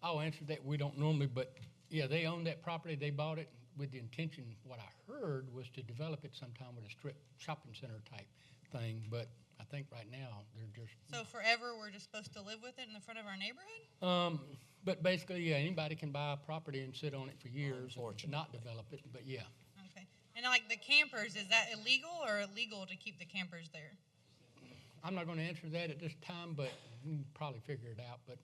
I'll answer that. We don't normally, but yeah, they own that property. They bought it with the intention, what I heard was to develop it sometime with a strip shopping center type thing. But I think right now they're just.
So forever we're just supposed to live with it in the front of our neighborhood?
But basically, yeah, anybody can buy a property and sit on it for years and not develop it, but yeah.
Okay. And like the campers, is that illegal or illegal to keep the campers there?
I'm not going to answer that at this time, but we can probably figure it out. But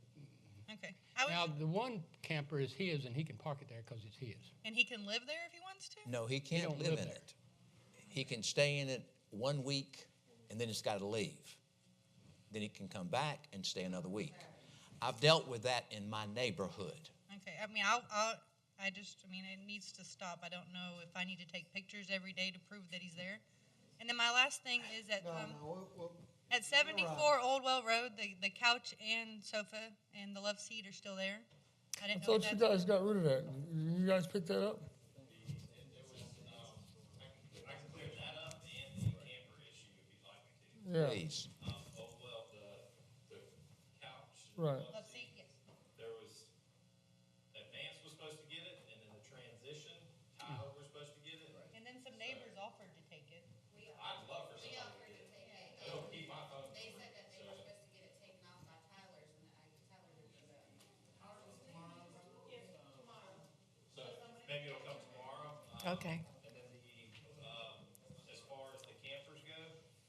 Okay.
now the one camper is his, and he can park it there because it's his.
And he can live there if he wants to?
No, he can't
don't
live
live
in
there.
it. He can stay in it 1 week, and then it's got to leave. Then he can come back and stay another week. I've dealt with that in my neighborhood.
Okay. I mean, it needs to stop. I don't know if I need to take pictures every day to prove that he's there. And then my last thing is that at 74 Oldwell Road, the couch and sofa and the love seat are still there. I
I
didn't know
thought you guys got rid of that. You guys picked that up?
I can clear that up and the camper issue if you'd like me to.
Yeah.
Please.
Well, the couch.
Right.
Love seat, yes.
There was, Advance was supposed to get it, and then the transition, Tyler was supposed to get it.
And then some neighbors offered to take it.
I'd love for somebody to get it. It'll keep my phone.
They said that they were supposed to get it taken off by Tyler's, and Tyler didn't do that.
So maybe it'll come tomorrow.
Okay.
And then as far as the campers go,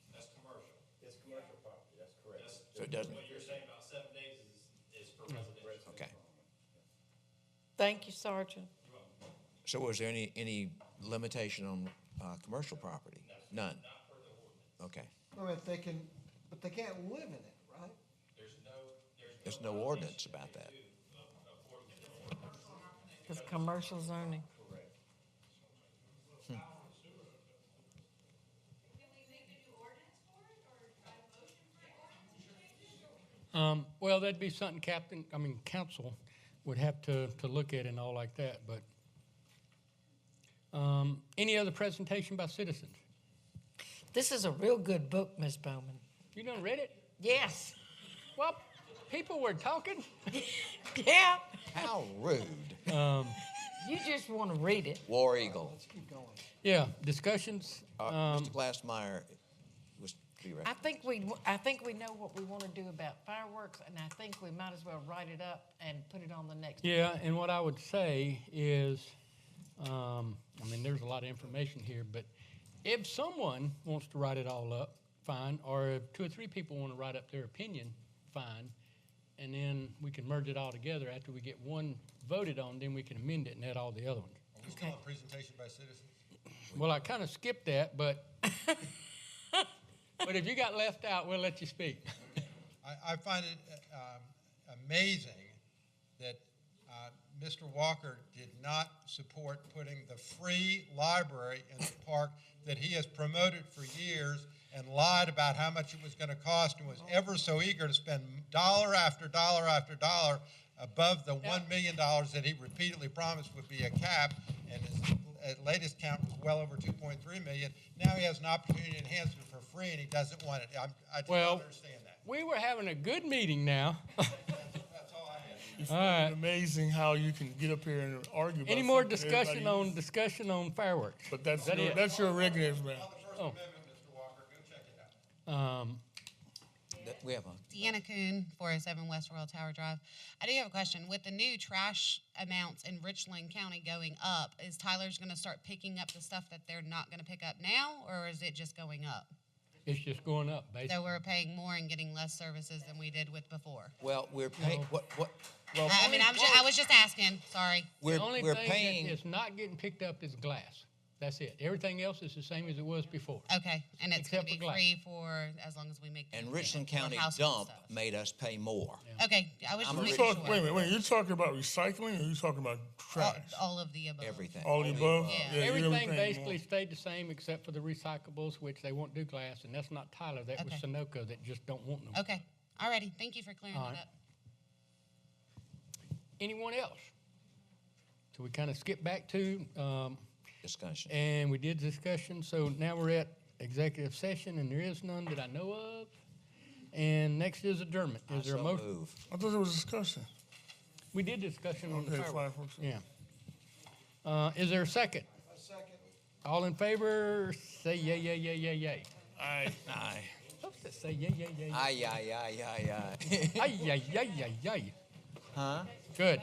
that's commercial.
It's commercial property, that's correct.
So it doesn't.
What you're saying about 7 days is for residential.
Okay.
Thank you, Sergeant.
So was there any limitation on commercial property? None. Okay.
But they can't live in it, right?
There's no ordinance about that.
It's commercial zoning.
Well, that'd be something council would have to look at and all like that, but any other presentation by citizens?
This is a real good book, Ms. Bowman.
You done read it?
Yes.
Well, people were talking.
Yeah.
How rude.
You just want to read it.
War Eagle.
Let's keep going.
Yeah, discussions.
Mr. Glassmeyer was to be
I think we know what we want to do about fireworks, and I think we might as well write it up and put it on the next.
Yeah, and what I would say is, there's a lot of information here, but if someone wants to write it all up, fine, or if 2 or 3 people want to write up their opinion, fine, and then we can merge it all together. After we get one voted on, then we can amend it and add all the other ones.
Are we still on presentation by citizens?
Well, I kind of skipped that, but but if you got left out, we'll let you speak.
I find it amazing that Mr. Walker did not support putting the free library in the park that he has promoted for years and lied about how much it was going to cost and was ever so eager to spend dollar after dollar after dollar above the $1 million that he repeatedly promised would be a cap, and his latest count was well over $2.3 million. Now he has an opportunity to enhance it for free, and he doesn't want it. I just don't understand that.
We were having a good meeting now.
That's all I have.
It's
All right.
amazing how you can get up here and argue about
Any more
something
discussion
everybody-
discussion on fireworks?
But that's
Is that
your,
it?
that's your regulars, man.
Oh.
We have a
Deanna Kuhn, 407 West Royal Tower Drive. I do have a question. With the new trash amounts in Richland County going up, is Tyler's going to start picking up the stuff that they're not going to pick up now, or is it just going up?
It's just going up, basically.
So we're paying more and getting less services than we did with before.
well, we're paying what?
I mean, I was just asking. Sorry.
We're
The only
we're
thing
paying.
that is not getting picked up is glass. That's it. Everything else is the same as it was before.
Okay, and it's going
Except
to be
for glass.
free for as long as we make.
And
the
Richland
for
County
household
dump
stuff.
made us pay more.
Okay, I was
I'm
just
a
making
Talk,
sure.
wait a minute, you're talking about recycling or you talking about trash?
All of the above.
Everything.
All the above?
Yeah.
Everything
more.
basically stayed the same except for the recyclables, which they won't do glass, and that's not Tyler. That was
Okay.
Sunoco that just don't want them.
Okay, alrighty. Thank you for clearing
All
that
right.
up.
Anyone else? So we kind of skip back to,
Discussion.
and we did discussion. So now we're at executive session, and there is none that I know of. And next is adjournment. Is there a
So
motion?
move.
I thought there was discussion.
We did discussion on the
Okay,
fireworks.
fireworks.
Yeah. Is there a second? A second. All in favor, say yay, yay, yay, yay, yay.
Aye.
Aye.
Supposed to say yay, yay, yay.
Aye, aye, aye, aye, aye.
Ay, yay, yay, yay, yay.
Huh?
Good.